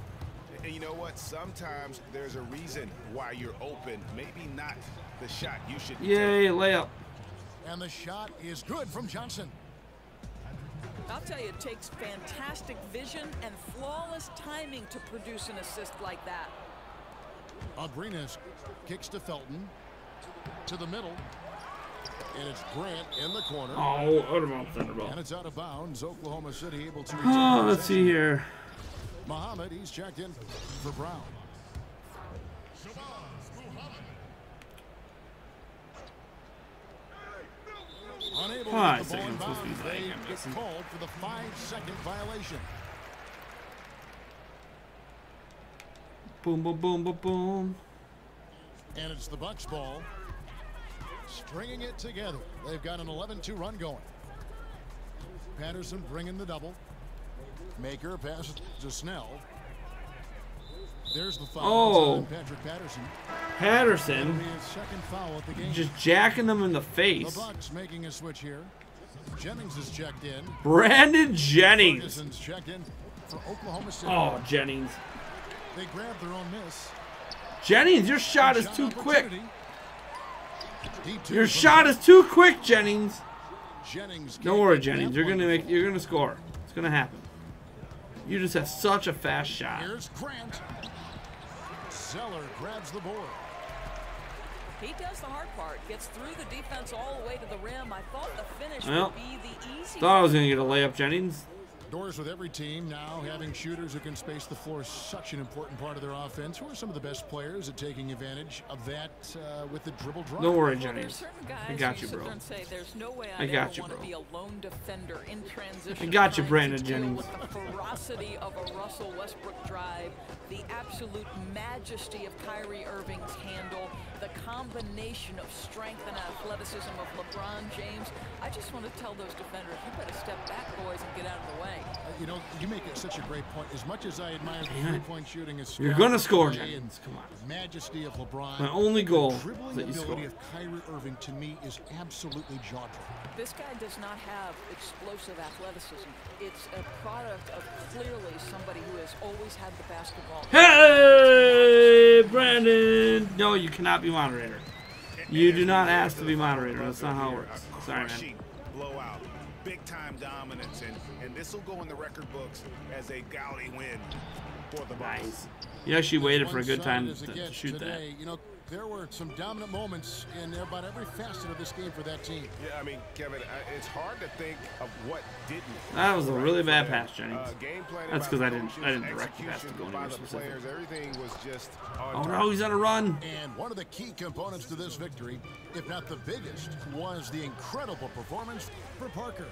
And you know what? Sometimes there's a reason why you're open. Maybe not the shot you should take. Yay, layup. And the shot is good from Johnson. I'll tell you, it takes fantastic vision and flawless timing to produce an assist like that. Abrinas kicks to Felton. To the middle. And it's Grant in the corner. Oh, out of bounds, Thunderbolt. And it's out of bounds. Oklahoma City able to Oh, retain let's see here. Muhammad, he's checked in for Brown. Unable to 5 get the ball in seconds supposed to be bounds. They flagging, I'm get guessing. called for the 5-second violation. Boom, boom, boom, boom, boom. And it's the Bucks ball. Stringing it together. They've got an 11-2 run going. Patterson bringing the double. Maker passes to Snell. There's the foul. Oh. It's on Patrick Patterson. Patterson It'll be his second foul at the game. just jacking them in the The face. Bucks making a switch here. Jennings is checked in. Brandon Jennings. Ferguson's checked in for Oklahoma City. Oh, Jennings. They grabbed their own miss. Jennings, your shot is too quick. opportunity. Deep two Your from shot is too quick, Jennings. Jennings. Don't can't worry, get Jennings. that You're one. gonna score. It's gonna happen. You just have such a fast shot. Here's Grant. Zeller grabs the board. He does the hard part, gets through the defense all the way to the rim. I thought the finish Well, would be the easy Thought I one. was gonna get a layup, Jennings. Doors with every team now having shooters who can space the floor is such an important part of their offense. Who are some of the best players at taking advantage of that with the dribble drive? Don't worry, Well, there's Jennings. certain guys I got who you, sit bro. there and say, there's no way I I'd got ever you, want to bro. be a lone defender in transition. I got you, trying Brandon to deal Jennings. With the ferocity of a Russell Westbrook drive, the absolute majesty of Kyrie Irving's handle, the combination of strength and athleticism of LeBron James. I just want to tell those defenders, you better step back, boys, and get out of the way. You know, you make such a great point. As much as I admire the Damn it. three-point shooting, as You're gonna score, Jennings. Jennings. Come on. Majesty of LeBron. My only goal the is dribbling that you ability score. of Kyrie Irving to me is absolutely jaw-dropping. This guy does not have explosive athleticism. It's a product of clearly somebody who has always had the basketball. Hey, Brandon. No, you cannot be moderator. You do not ask to be moderator. That's not how it works. Sorry, man. Crushing blowout, big time dominance, and this will go in the record books as a gaudy win for the Bucks. Nice. You actually waited for a good time One-sided as it to gets shoot that. today. You know, there were some dominant moments in about every facet of this game for that team. Yeah, I mean, Kevin, it's hard to think of what didn't. That was a really bad pass, Jennings. Game planning That's because by I the didn't coaches, direct the pass to go anywhere by the specific. players, everything was just on Oh target. no, he's on a run. And one of the key components to this victory, if not the biggest, was the incredible performance for Parker.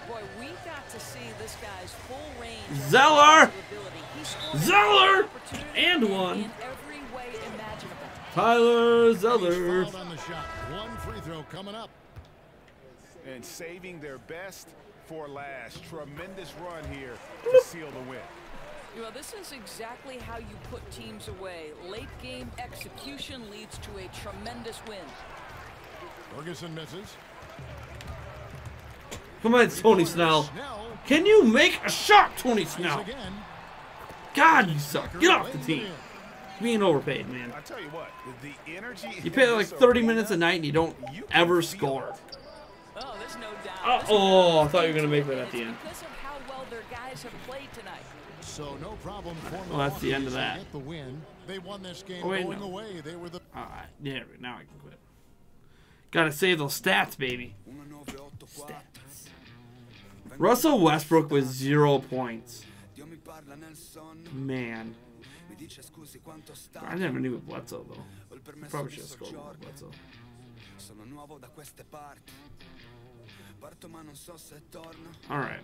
Boy, we got to see this guy's full range of Zeller! ability. He scored Zeller! opportunity And in one. every way imaginable. Tyler He's Zeller. fouled on the shot. One free throw coming up. And saving their best for last. Tremendous run here to seal the win. You know, this is exactly how you put teams away. Late game execution leads to a tremendous win. Ferguson misses. Come on, Tony Snell. Can you make a shot, Tony Snell? Again. God, you suck. Get off the team. Being overpaid, man. I tell you what, the energy. You pay like 30 minutes a night and you don't ever score. Oh, there's no doubt. Oh, I thought you were going to make that at the end. Because of how well their guys have played tonight. So no problem for Well, that's the end of that. Get the win. They won this game Oh, wait, going no. away. They were the Alright, there we go. Now I can quit. Gotta save those stats, baby. Stats. Russell Westbrook with 0 points. Man. I never knew with Bledsoe, though. Probably should have scored with Bledsoe. Alright.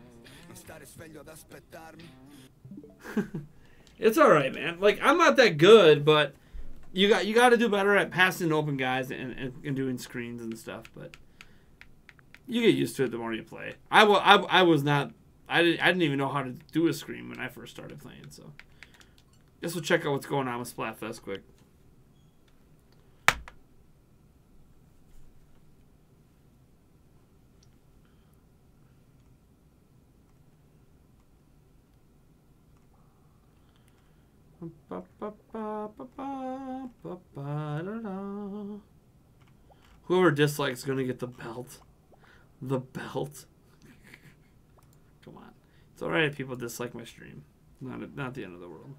It's alright, man. Like, I'm not that good, but you got to do better at passing open guys and doing screens and stuff, but you get used to it the more you play. I was not. I didn't even know how to do a screen when I first started playing. So, guess we'll check out what's going on with Splatfest quick. Whoever dislikes is gonna get the belt. The belt. Come on, it's all right if people dislike my stream. Not the end of the world.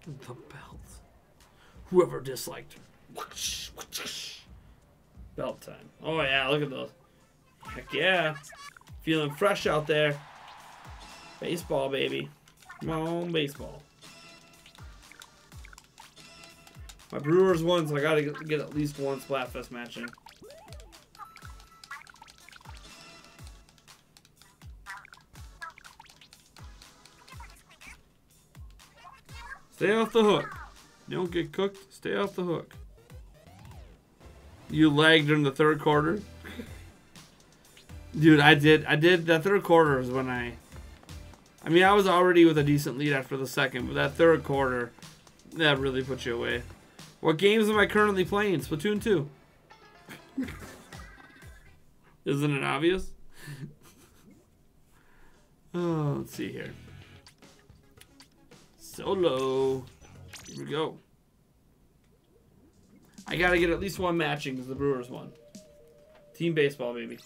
The belt. Whoever disliked. Belt time. Oh yeah, look at those. Heck yeah, feeling fresh out there. Baseball, baby. Come on, baseball. My Brewers won, so I gotta get at least one Splatfest match in. Stay off the hook. You don't get cooked, stay off the hook. You lagged during the third quarter? Dude, I did. That third quarter is when I mean, I was already with a decent lead after the second, but that third quarter, that really put you away. What games am I currently playing? Splatoon 2. Isn't it obvious? Oh, let's see here. Solo. Here we go. I gotta get at least one matching because the Brewers won. Team baseball, baby.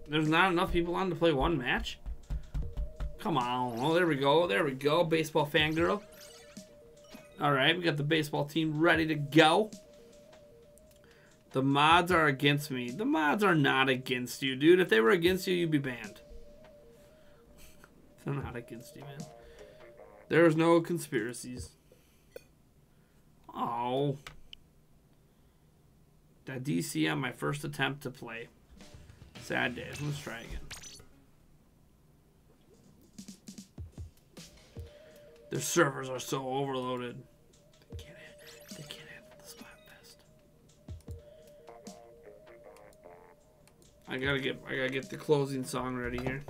There's not enough people on to play one match? Come on. Oh, there we go. There we go. Baseball fangirl. Alright, we got the baseball team ready to go. The mods are against me. The mods are not against you, dude. If they were against you, you'd be banned. They're not against you, man. There's no conspiracies. Oh. That DC on my first attempt to play. Sad days. Let's try again. Their servers are so overloaded. They can't handle the Splatfest. I gotta get the closing song ready here.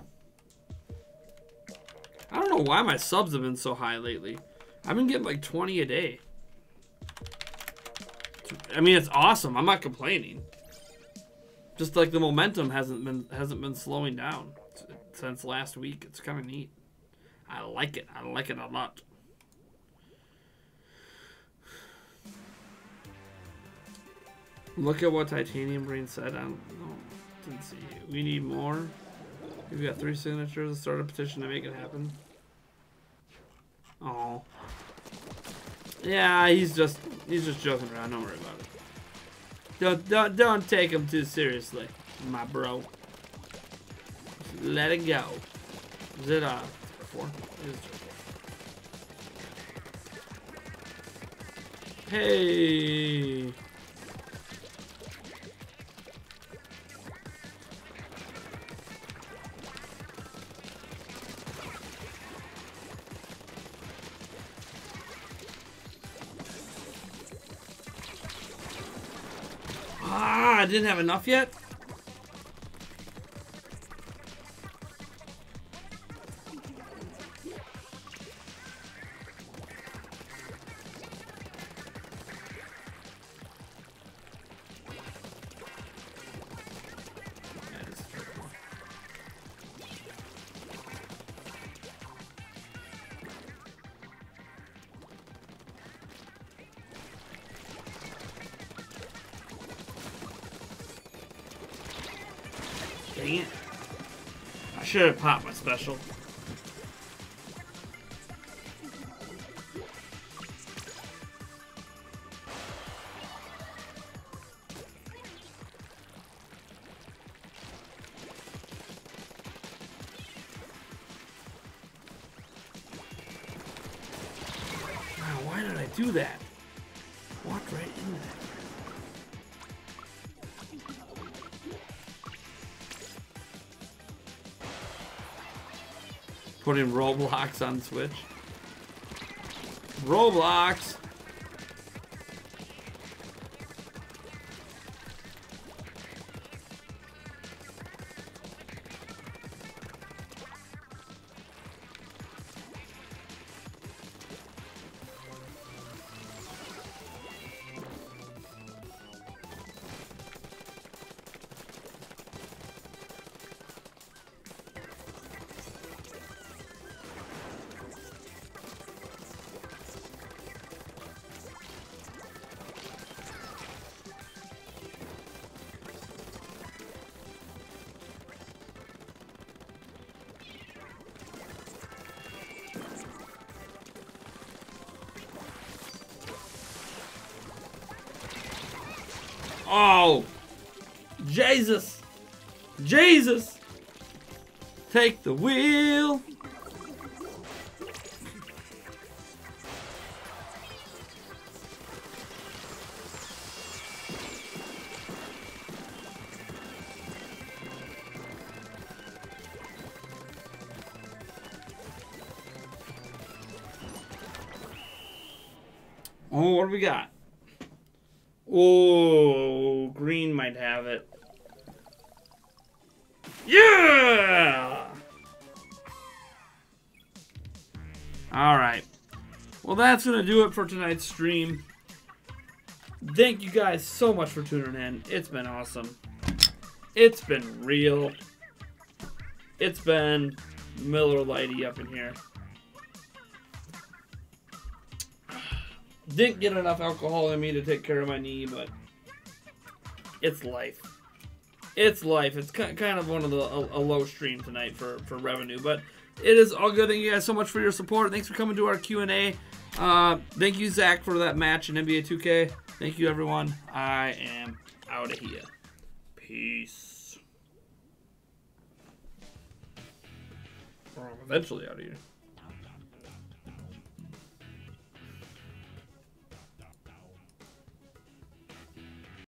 I don't know why my subs have been so high lately. I've been getting like 20 a day. I mean, it's awesome. I'm not complaining. Just like the momentum hasn't been slowing down since last week. It's kind of neat. I like it. I like it a lot. Look at what Titanium Brain said. I don't know. Didn't see. We need more. We've got 3 signatures to start a petition to make it happen. Oh. Yeah, he's just joking around. Don't worry about it. Don't take him too seriously, my bro. Just let it go. Is it 4? It is 4. Hey. I didn't have enough yet? Dang it. I should have popped my special. Wow, why did I do that? Walked right in there. Putting Roblox on Switch. Roblox! Oh, Jesus, Jesus, take the wheel. Oh, what do we got? Oh, green might have it. Yeah! All right. Well, that's going to do it for tonight's stream. Thank you guys so much for tuning in. It's been awesome. It's been real. It's been Miller Lite up in here. Didn't get enough alcohol in me to take care of my knee, but it's life. It's life. It's kind of one of a low stream tonight for revenue, but it is all good. Thank you guys so much for your support. Thanks for coming to our Q&A. Thank you, Zach, for that match in NBA 2K. Thank you, everyone. I am out of here. Peace. Or I'm eventually out of here.